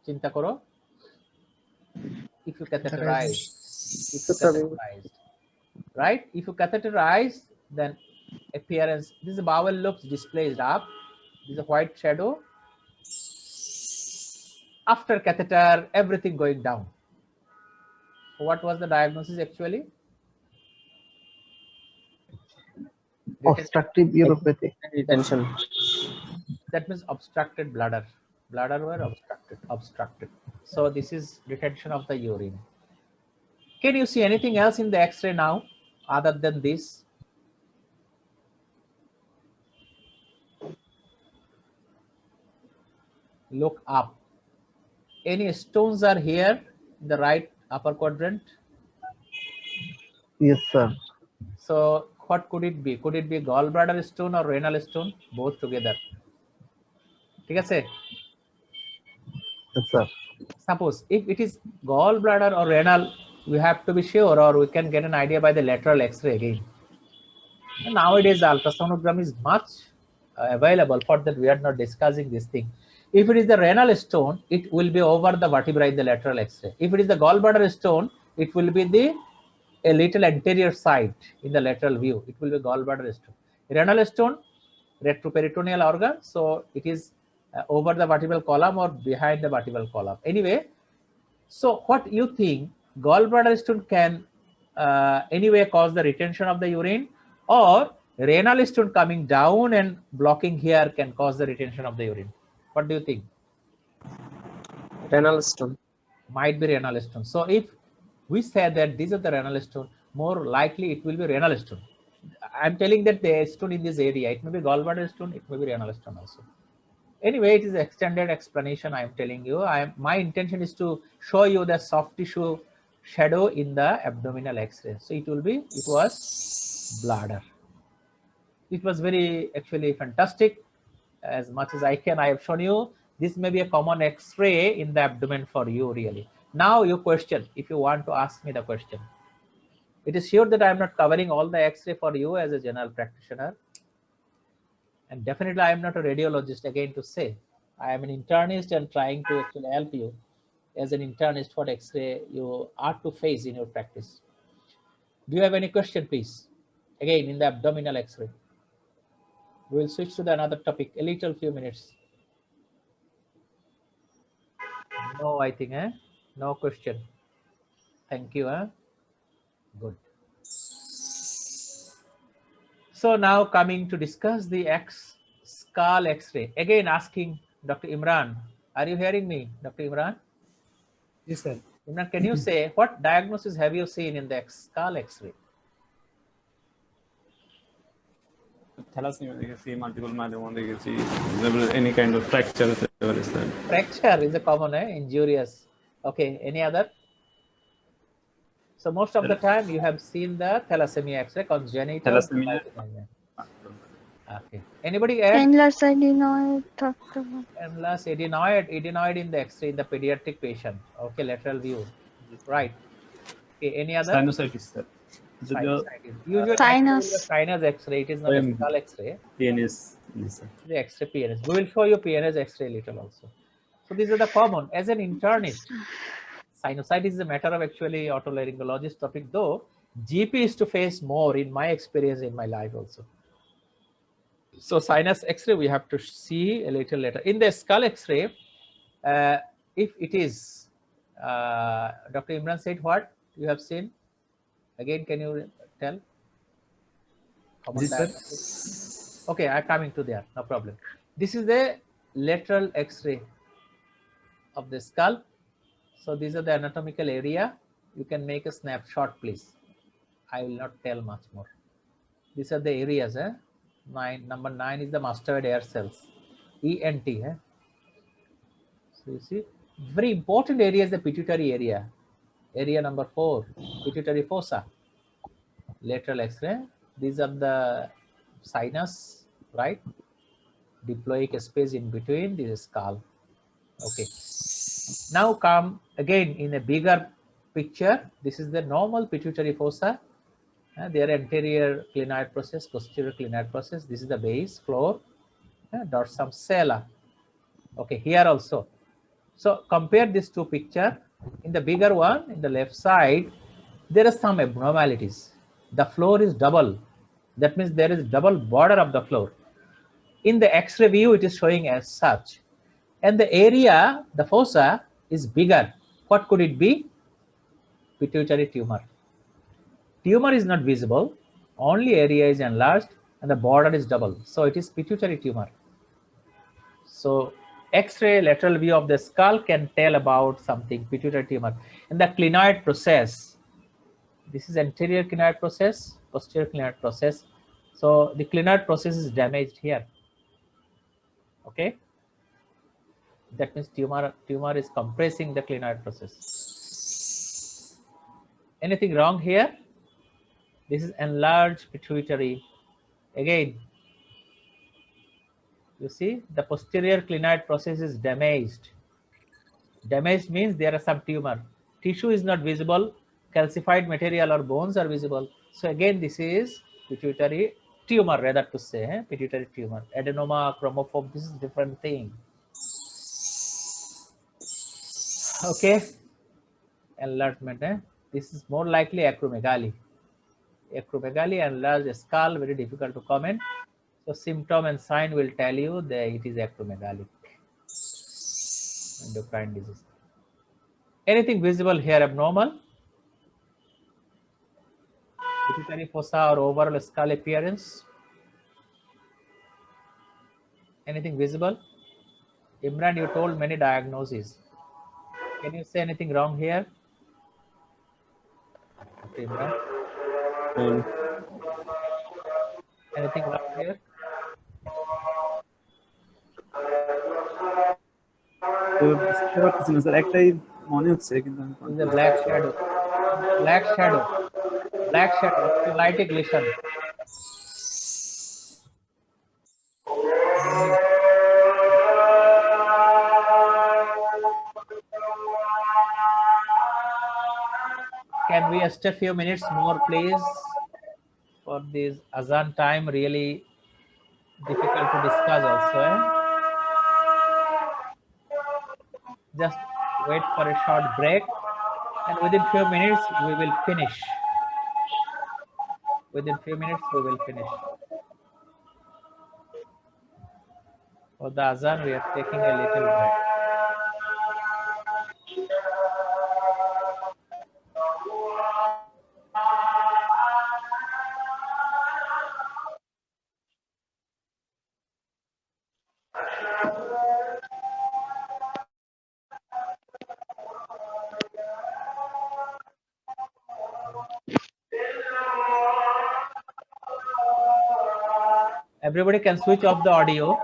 Chinta karo. If you catheterize, right? If you catheterize, then appearance, this bowel looks displaced up. This is a white shadow. After catheter, everything going down. What was the diagnosis actually? Obstructive uropathy. Retention. That means obstructed bladder. Bladder were obstructed. So this is retention of the urine. Can you see anything else in the X-ray now other than this? Look up. Any stones are here in the right upper quadrant? Yes, sir. So what could it be? Could it be gallbladder stone or renal stone? Both together. ঠিক আছে? Yes, sir. Suppose if it is gallbladder or renal, we have to be sure, or we can get an idea by the lateral X-ray again. And nowadays, the ultrasonogram is much available. For that, we are not discussing this thing. If it is the renal stone, it will be over the vertebra in the lateral X-ray. If it is the gallbladder stone, it will be a little anterior side in the lateral view. It will be gallbladder stone. Renal stone, retroperitoneal organ, so it is over the vertebral column or behind the vertebral column. Anyway, so what you think, gallbladder stone can anyway cause the retention of the urine, or renal stone coming down and blocking here can cause the retention of the urine? What do you think? Renal stone. Might be renal stone. So if we say that these are the renal stone, more likely it will be renal stone. I'm telling that the stone in this area, it may be gallbladder stone, it may be renal stone also. Anyway, it is an extended explanation I am telling you. My intention is to show you the soft tissue shadow in the abdominal X-ray. So it was bladder. It was very actually fantastic. As much as I can, I have shown you. This may be a common X-ray in the abdomen for you really. Now your question, if you want to ask me the question. It is sure that I am not covering all the X-ray for you as a general practitioner. And definitely I am not a radiologist again to say. I am an internist and trying to actually help you as an internist what X-ray you are to face in your practice. Do you have any question, please? Again, in the abdominal X-ray. We will switch to the another topic, a little few minutes. No, I think, no question. Thank you. Good. So now coming to discuss the skull X-ray. Again asking Dr. Imran. Are you hearing me, Dr. Imran? Yes, sir. Imran, can you say what diagnosis have you seen in the skull X-ray? Thalassemia, multiple myeloma, any kind of fracture. Fracture is a common, injurious. Okay, any other? So most of the time you have seen the thalassemia X-ray, congenital. Thalassemia. Okay. Anybody add? Endless adenoid, talked about. Endless adenoid in the X-ray in the pediatric patient. Okay, lateral view. Right. Okay, any other? Sinusitis, sir. Usually sinus X-ray, it is not a skull X-ray. PNS. The X-ray PNS. We will show you PNS X-ray little also. So these are the common. As an internist, sinusitis is a matter of actually otolaryngologist topic, though GP is to face more in my experience in my life also. So sinus X-ray we have to see a little later. In the skull X-ray, if it is, Dr. Imran said what you have seen? Again, can you tell? Okay, I'm coming to there, no problem. This is the lateral X-ray of the skull. So these are the anatomical area. You can make a snapshot, please. I will not tell much more. These are the areas. Number 9 is the mastoid air cells, ENT. So you see, very important area is the pituitary area. Area number 4, pituitary fossa, lateral X-ray. These are the sinus, right? Diploic space in between. This is skull. Okay. Now come again in a bigger picture. This is the normal pituitary fossa. Their anterior clinoid process, posterior clinoid process. This is the base, floor, dorsum sella. Okay, here also. So compare these two pictures. In the bigger one, in the left side, there are some abnormalities. The floor is double. That means there is double border of the floor. In the X-ray view, it is showing as such. And the area, the fossa, is bigger. What could it be? Pituitary tumor. Tumor is not visible. Only area is enlarged and the border is double. So it is pituitary tumor. So X-ray lateral view of the skull can tell about something, pituitary tumor. And the clinoid process, this is anterior clinoid process, posterior clinoid process. So the clinoid process is damaged here. Okay. That means tumor is compressing the clinoid process. Anything wrong here? This is enlarged pituitary. Again, you see the posterior clinoid process is damaged. Damaged means there are some tumor. Tissue is not visible. Calcified material or bones are visible. So again, this is pituitary tumor, rather to say, pituitary tumor. Adenoma, chromophobe, this is different thing. Okay. Enlargement. This is more likely acromegaly. Acromegaly, enlarged skull, very difficult to comment. So symptom and sign will tell you that it is acromegalic endocrine disease. Anything visible here abnormal? Pituitary fossa or overall skull appearance? Anything visible? Imran, you told many diagnoses. Can you say anything wrong here? Okay, Imran. Anything wrong here? বুঝতে পারতেছি না sir, একটাই মনে হচ্ছে কিন্তু আমি This is a black shadow. Black shadow. Black shadow. It's a light ignition. Can we stay a few minutes more, please? For this azan time, really difficult to discuss also. Just wait for a short break, and within few minutes we will finish. Within few minutes we will finish. For the azan, we are taking a little break. Everybody can switch off the audio.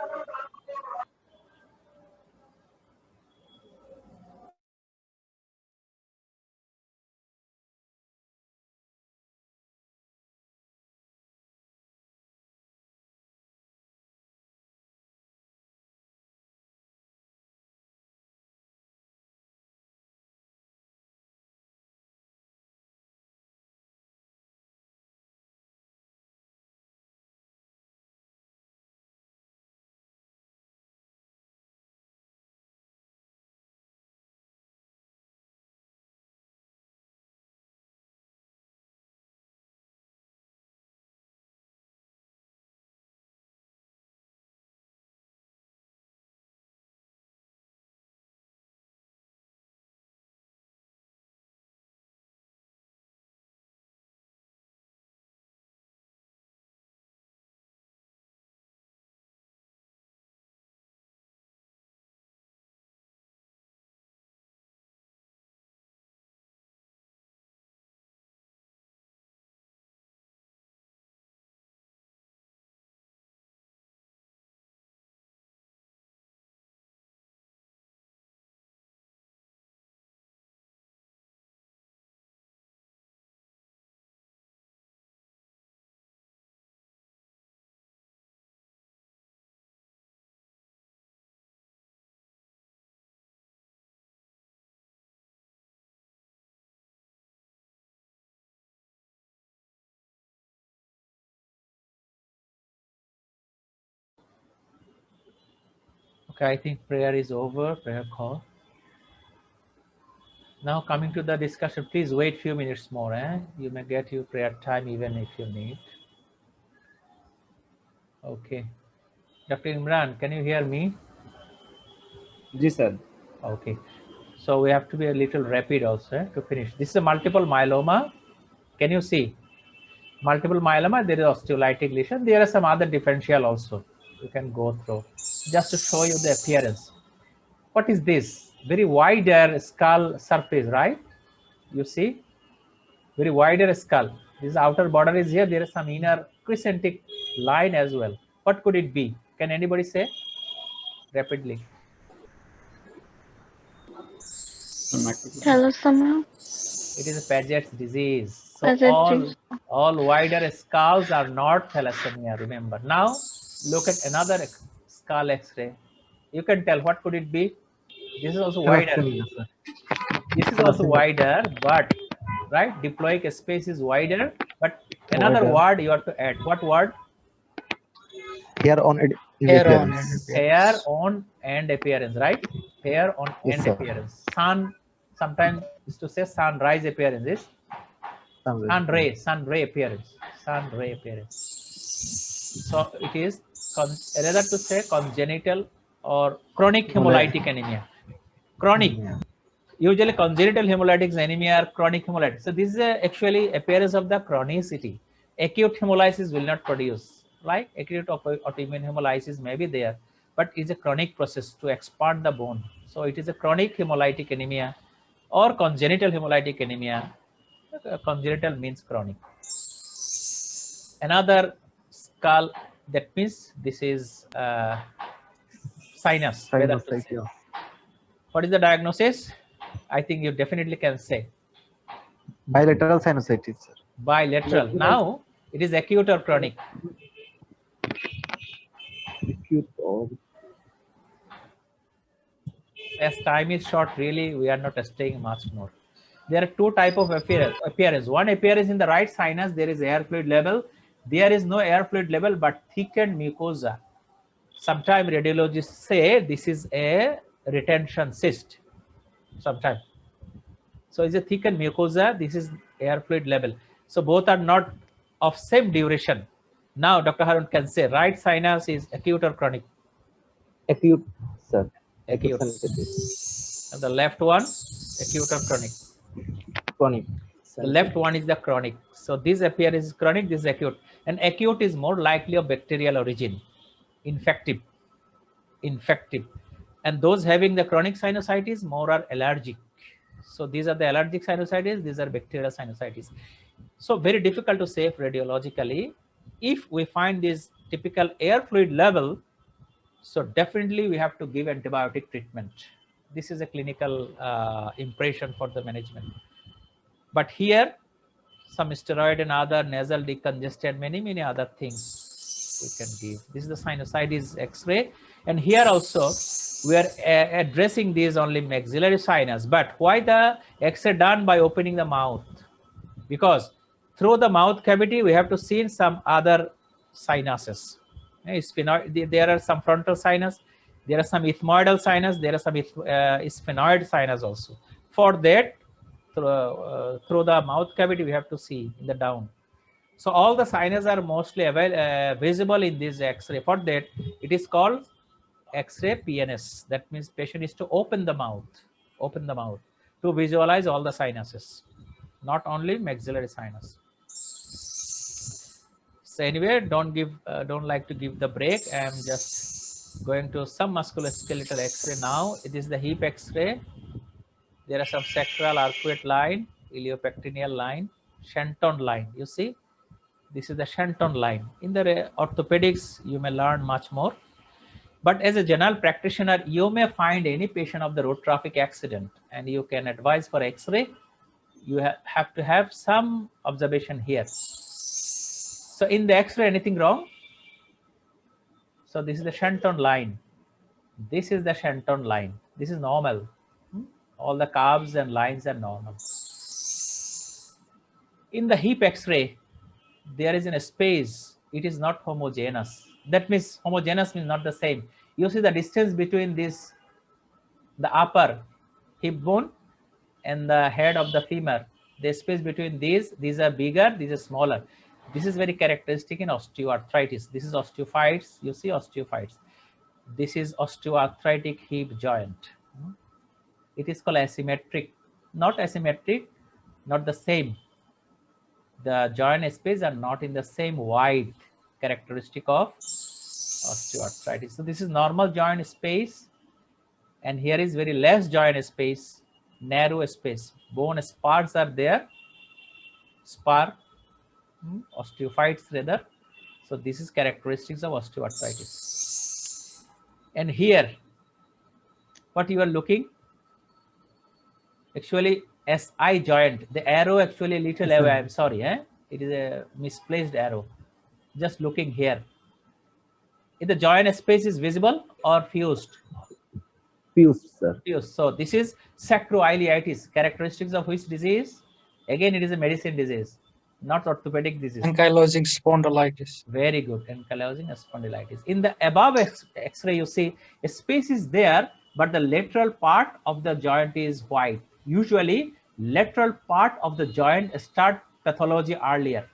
Okay, I think prayer is over, prayer call. Now coming to the discussion, please wait few minutes more. You may get your prayer time even if you need. Okay. Dr. Imran, can you hear me? Yes, sir. Okay. So we have to be a little rapid also to finish. This is a multiple myeloma. Can you see? Multiple myeloma, there is osteolytic lesion. There are some other differential also. You can go through. Just to show you the appearance. What is this? Very wider skull surface, right? You see? Very wider skull. This outer border is here. There is some inner crescentic line as well. What could it be? Can anybody say? Rapidly. Tell us somehow. It is a Paget's disease. So Paget's all wider skulls are not thalassemia, remember. Now look at another skull X-ray. You can tell what could it be. This is also wider. This is also wider, but right, diploic space is wider. But another word you have to add. What word? Hair on appearance. Hair on and appearance, right? Hair on and appearance. Sun, sometimes is to say sunrise appearance is sun ray appearance. Sun ray appearance. So it is rather to say congenital or chronic hemolytic anemia. Chronic. Usually congenital hemolytic anemia or chronic hemolytic. So this is actually appearance of the chronicity. Acute hemolysis will not produce. Like acute autoimmune hemolysis may be there, but it's a chronic process to expand the bone. So it is a chronic hemolytic anemia or congenital hemolytic anemia. Congenital means chronic. Another skull, that means this is sinus. What is the diagnosis? I think you definitely can say. Bilateral sinusitis, sir. Bilateral. Now, it is acute or chronic? Acute or... As time is short, really, we are not staying much more. There are two types of appearance. One appearance in the right sinus, there is air fluid level. There is no air fluid level, but thickened mucosa. Sometimes radiologists say this is a retention cyst. Sometimes. So it's a thickened mucosa. This is air fluid level. So both are not of same duration. Now, Dr. Harun can say right sinus is acute or chronic? Acute, sir. Acute. And the left one, acute or chronic? Chronic. The left one is the chronic. So this appearance is chronic, this is acute. And acute is more likely of bacterial origin, infective. And those having the chronic sinusitis more are allergic. So these are the allergic sinusitis, these are bacterial sinusitis. So very difficult to say radiologically. If we find this typical air fluid level, so definitely we have to give antibiotic treatment. This is a clinical impression for the management. But here, some steroid and other nasal decongestant, many other things we can give. This is the sinusitis X-ray. And here also, we are addressing these only maxillary sinus. But why the X-ray done by opening the mouth? Because through the mouth cavity, we have to see some other sinuses. There are some frontal sinus, there are some ethmoidal sinus, there are some sphenoid sinus also. For that, through the mouth cavity, we have to see in the down. So all the sinus are mostly visible in this X-ray. For that, it is called X-ray PNS. That means patient is to open the mouth to visualize all the sinuses, not only maxillary sinus. So anyway, don't like to give the break. I'm just going to some musculoskeletal X-ray now. It is the hip X-ray. There are some sacral arcuate line, iliopectineal line, Shenton line. You see, this is the Shenton line. In the orthopedics, you may learn much more. But as a general practitioner, you may find any patient of the road traffic accident and you can advise for X-ray. You have to have some observation here. So in the X-ray, anything wrong? So this is the Shenton line. This is the Shenton line. This is normal. All the curves and lines are normal. In the hip X-ray, there is a space. It is not homogeneous. That means homogeneous means not the same. You see the distance between this, the upper hip bone and the head of the femur. The space between these are bigger, these are smaller. This is very characteristic in osteoarthritis. This is osteophytes. You see osteophytes. This is osteoarthritic hip joint. It is called asymmetric, not asymmetric, not the same. The joint space are not in the same wide, characteristic of osteoarthritis. So this is normal joint space, and here is very less joint space, narrow space. Bone spars are there, osteophytes rather. So this is characteristics of osteoarthritis. And here, what you are looking, actually SI joint, the arrow actually little away, I'm sorry, it is a misplaced arrow. Just looking here. If the joint space is visible or fused? Fused, sir. Fused. So this is sacroiliitis, characteristics of which disease? Again, it is a medicine disease, not orthopedic disease. Ankylosing spondylitis. Very good, ankylosing spondylitis. In the above X-ray, you see a space is there, but the lateral part of the joint is white. Usually, lateral part of the joint start pathology earlier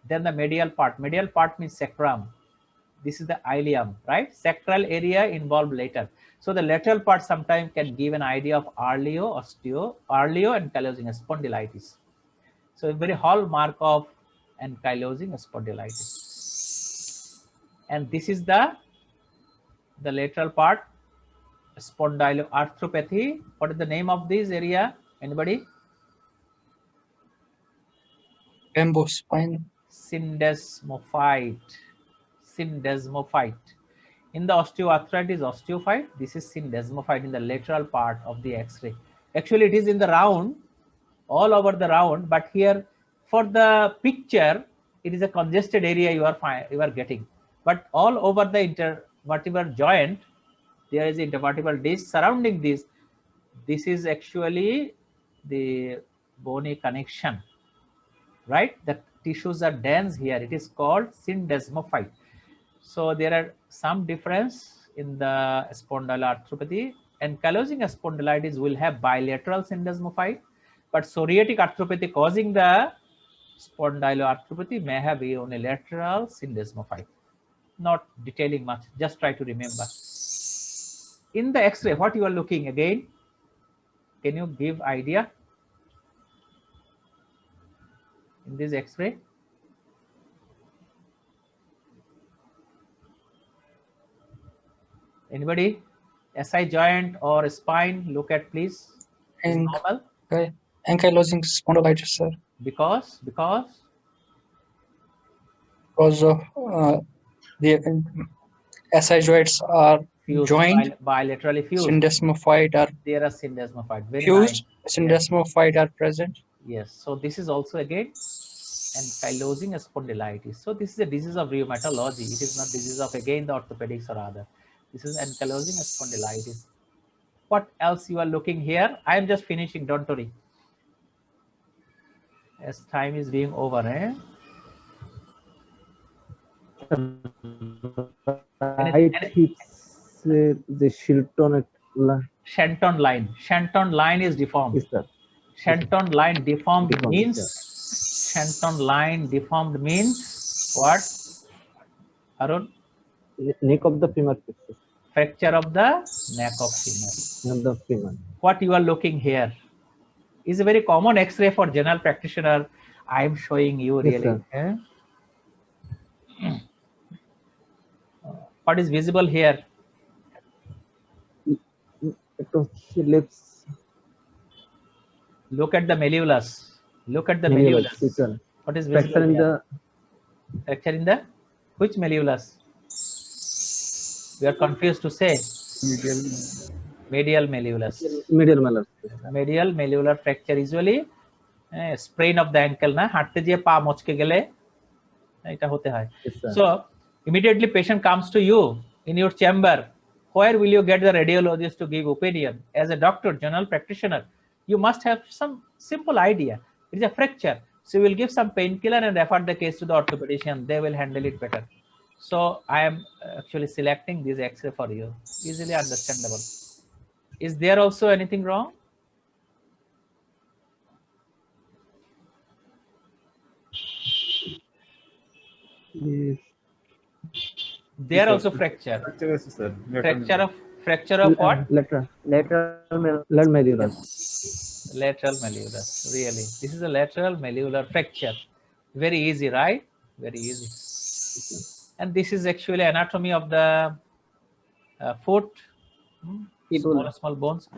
than the medial part. Medial part means sacrum. This is the ilium, right? Sacral area involved later. So the lateral part sometimes can give an idea of earlio ankylosing spondylitis. So a very hallmark of ankylosing spondylitis. And this is the lateral part, spondyloarthropathy. What is the name of this area? Anybody? Bamboo spine. Syndesmophyte. Syndesmophyte. In the osteoarthritis, osteophyte, this is syndesmophyte in the lateral part of the X-ray. Actually, it is in the round, all over the round, but here for the picture, it is a congested area you are getting. But all over the intervertebral joint, there is intervertebral disc surrounding this. This is actually the bony connection, right? The tissues are dense here. It is called syndesmophyte. So there are some difference in the spondyloarthropathy. Ankylosing spondylitis will have bilateral syndesmophyte, but psoriatic arthropathy causing the spondyloarthropathy may have a unilateral syndesmophyte. Not detailing much, just try to remember. In the X-ray, what you are looking again? Can you give idea? In this X-ray? Anybody? SI joint or spine? Look at please. Normal. Okay. Ankylosing spondylitis, sir. Because of the SI joints are fused, joined. Bilaterally fused. Syndesmophyte are there are syndesmophyte. Very fused. Nice. Syndesmophyte are present. Yes. So this is also again ankylosing spondylitis. So this is a disease of rheumatology. It is not disease of again the orthopedics or other. This is ankylosing spondylitis. What else you are looking here? I am just finishing. Don't worry. As time is being over, the Shenton line. Shenton line is deformed. Yes, sir. Shenton line deformed means Shenton line deformed means what? Arun? Neck of the femur. Fracture of the neck of femur. What you are looking here is a very common X-ray for general practitioner. I am showing you really. Yes, what is visible here? Lips. Look at the malleolus. Look at the malleolus. What is visible fracture in here? Fracture in the which malleolus? We are confused to say. Medial malleolus. Medial malleolus. Medial malleolar fracture usually sprain of the ankle na হাঁটতে গিয়ে পা মচকে গেলে এটা হতে হয়. So immediately patient comes to you in your chamber. Where will you get the radiologist to give opinion? As a doctor, general practitioner, you must have some simple idea. It is a fracture. So you will give some painkiller and refer the case to the orthopedician. They will handle it better. So I am actually selecting this X-ray for you. Easily understandable. Is there also anything wrong? Yes. There also fracture. Fracture of what? Lateral malleolus. Lateral malleolus. Really, this is a lateral malleolar fracture. Very easy, right? Very easy. And this is actually anatomy of the foot. Small bones.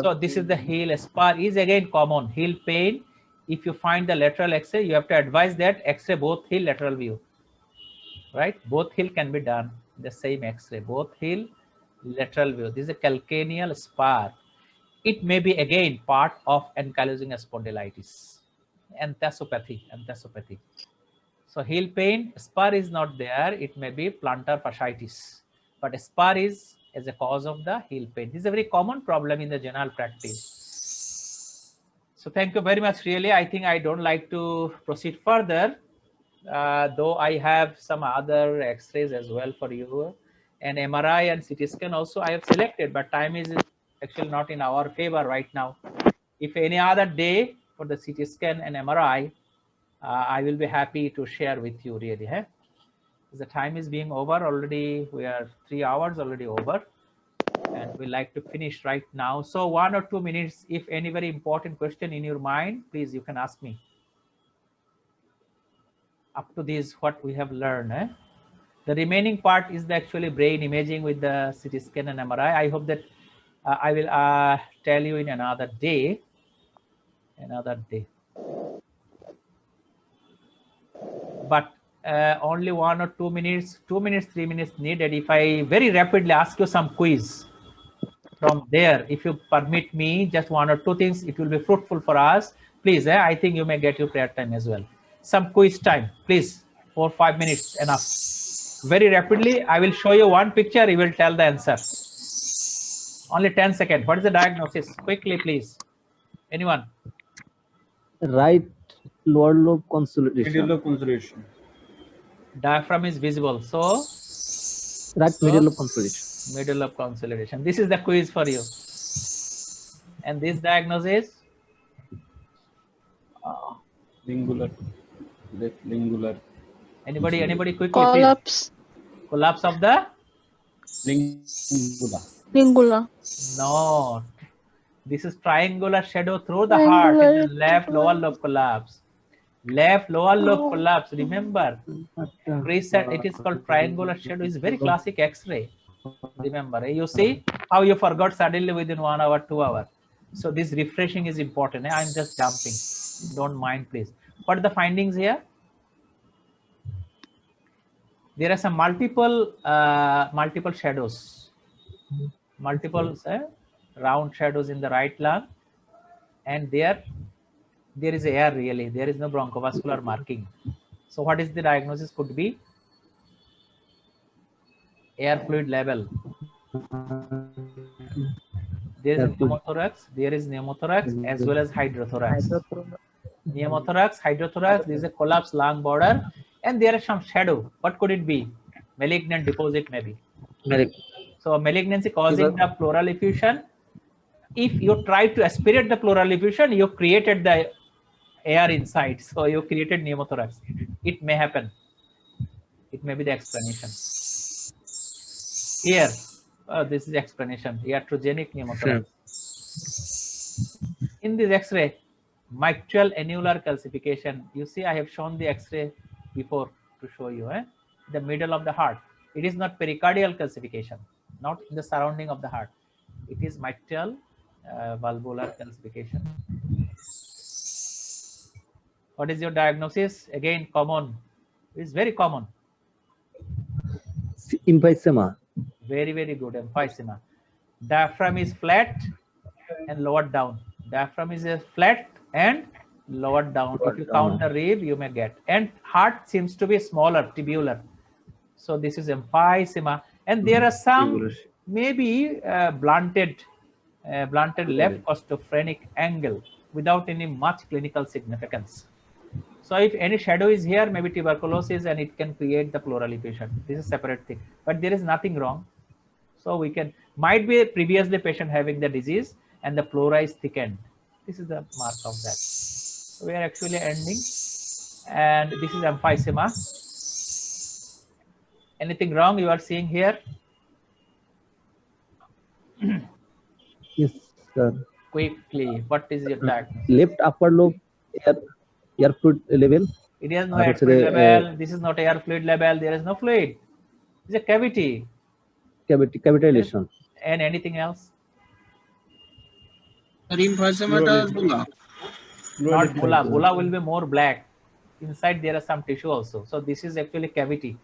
So this is the heel. Spar is again common. Heel pain. If you find the lateral X-ray, you have to advise that X-ray both heel lateral view. Right? Both heel can be done. The same X-ray. Both heel lateral view. This is a calcaneal spar. It may be again part of ankylosing spondylitis. Enthesopathy. So heel pain, spar is not there. It may be plantar fasciitis. But spar is as a cause of the heel pain. This is a very common problem in the general practice. So thank you very much. Really, I think I don't like to proceed further, though I have some other X-rays as well for you, and MRI and CT scan also I have selected, but time is actually not in our favor right now. If any other day for the CT scan and MRI, I will be happy to share with you really. The time is being over already. We are 3 hours already over, and we like to finish right now. So 1 or 2 minutes, if any very important question in your mind, please you can ask me. Up to this, what we have learned. The remaining part is the actually brain imaging with the CT scan and MRI. I hope that I will tell you in another day. But only 1 or 2 minutes, 2 minutes, 3 minutes needed. If I very rapidly ask you some quiz from there, if you permit me, just 1 or 2 things, it will be fruitful for us. Please, I think you may get your prayer time as well. Some quiz time, please. 4 or 5 minutes enough. Very rapidly, I will show you one picture. You will tell the answer. Only 10 seconds. What is the diagnosis? Quickly, please. Anyone? Right lower lobe consolidation. Middle lobe consolidation. Diaphragm is visible. So right middle lobe consolidation. Middle lobe consolidation. This is the quiz for you. And this diagnosis? Lingular. Left lingular. Anybody quickly? Collapse. Please. Collapse of the? Lingula. No. This is triangular shadow through the heart in the left lower lobe collapse. Left lower lobe collapse. Remember, reset. It is called triangular shadow. It's very classic X-ray. Remember, you see how you forgot suddenly within 1 hour, 2 hours. So this refreshing is important. I'm just jumping. Don't mind, please. What are the findings here? There are some multiple shadows, multiple round shadows in the right lung, and there is air really. There is no bronchovascular marking. So what is the diagnosis? Could be air fluid level. There is pneumothorax as well as hydrothorax. Pneumothorax, hydrothorax, there is a collapsed lung border, and there is some shadow. What could it be? Malignant deposit maybe. So malignancy causing the pleural effusion. If you try to aspirate the pleural effusion, you created the air inside. So you created pneumothorax. It may happen. It may be the explanation. Here, this is the explanation. Iatrogenic pneumothorax. In this X-ray, mitral annular calcification. You see, I have shown the X-ray before to show you. The middle of the heart. It is not pericardial calcification, not in the surrounding of the heart. It is mitral valvular calcification. What is your diagnosis? Again, common. It's very common. Emphysema. Very, very good. Emphysema. Diaphragm is flat and lowered down. Diaphragm is flat and lowered down. If you count the rib, you may get. And heart seems to be smaller, tubular. So this is emphysema. And there are some maybe blunted left costophrenic angle without any much clinical significance. So if any shadow is here, maybe tuberculosis, and it can create the pleural effusion. This is a separate thing, but there is nothing wrong. So we can, might be previously patient having the disease and the pleura is thickened. This is the mark of that. So we are actually ending, and this is emphysema. Anything wrong you are seeing here? Yes, sir. Quickly, what is your diagnosis? Left upper lobe air fluid level. It has no air fluid level. This is not air fluid level. There is no fluid. It's a cavity. Cavity lesion. And anything else? Not bulla. Bulla will be more black. Inside there is some tissue also. So this is actually cavity.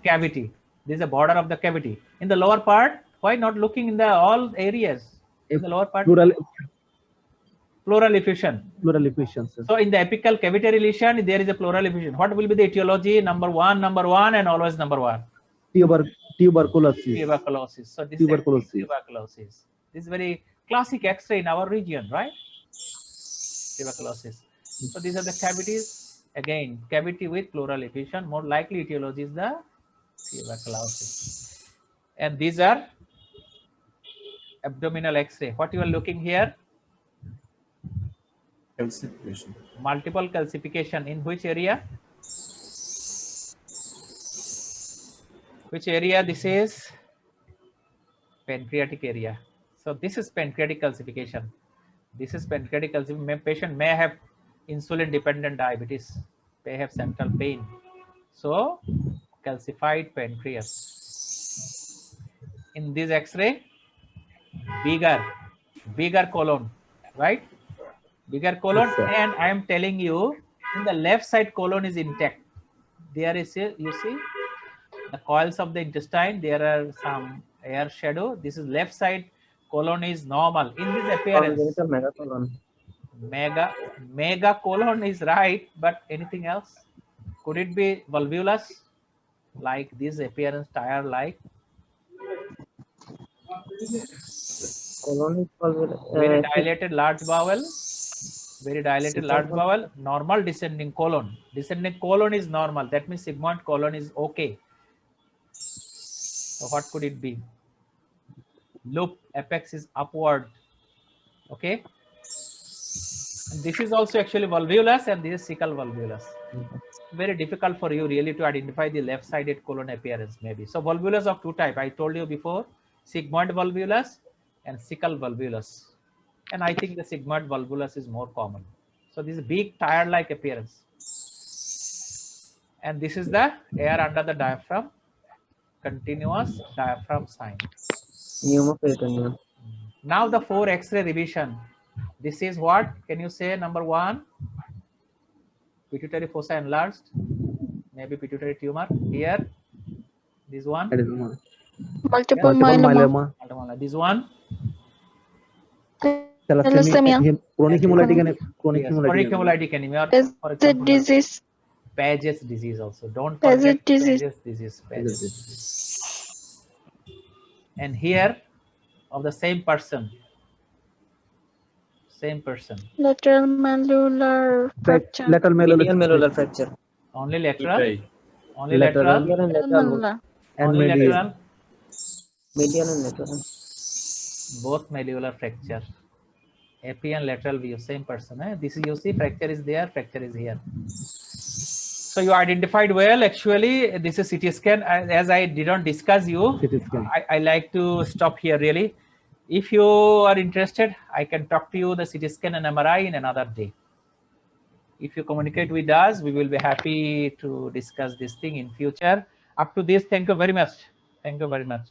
Cavity. This is the border of the cavity. In the lower part, why not looking in the all areas? In the lower part. Pleural effusion. Pleural effusion. So in the apical cavitary lesion, there is a pleural effusion. What will be the etiology? Number one, and always number one. Tuberculosis. Tuberculosis. So this tuberculosis. Is tuberculosis. This is very classic X-ray in our region, right? Tuberculosis. So these are the cavities. Again, cavity with pleural effusion. More likely etiology is the tuberculosis. And these are abdominal X-ray. What you are looking here? Calcification. Multiple calcification. In which area? Which area this is? Pancreatic area. So this is pancreatic calcification. This is pancreatic calcification. Patient may have insulin dependent diabetes, may have central pain. So calcified pancreas. In this X-ray, bigger colon, right? Bigger colon, and I am telling you, in the left side colon is intact. There is a, you see, the coils of the intestine, there are some air shadow. This is left side colon is normal. In this appearance, mega colon is right, but anything else? Could it be volvulus, like this appearance, tire like? Very dilated large bowel. Very dilated large bowel. Normal descending colon. Descending colon is normal. That means sigmoid colon is okay. So what could it be? Loop apex is upward. Okay. And this is also actually volvulus, and this is cecal volvulus. Very difficult for you really to identify the left-sided colon appearance maybe. So volvulus of two type. I told you before, sigmoid volvulus and cecal volvulus. And I think the sigmoid volvulus is more common. So this is big tire-like appearance. And this is the air under the diaphragm, continuous diaphragm sign. Now the 4 X-ray revision. This is what? Can you say number 1? Pituitary fossa enlarged, maybe pituitary tumor. Here, this one. Multiple myeloma. This one. Thalassemia. Chronic hemolytic anemia. For example, disease. Paget's disease also. Don't forget Paget's disease. And here, of the same person. Lateral malleolar fracture. Lateral malleolar fracture. Only lateral. Only lateral. And only medial. lateral. Medial and lateral. Both malleolar fracture. AP and lateral view, same person. This is, you see, fracture is there, fracture is here. So you identified well. Actually, this is CT scan. As I didn't discuss you, I like to stop here really. If you are interested, I can talk to you the CT scan and MRI in another day. If you communicate with us, we will be happy to discuss this thing in future. Up to this, thank you very much. Thank you very much.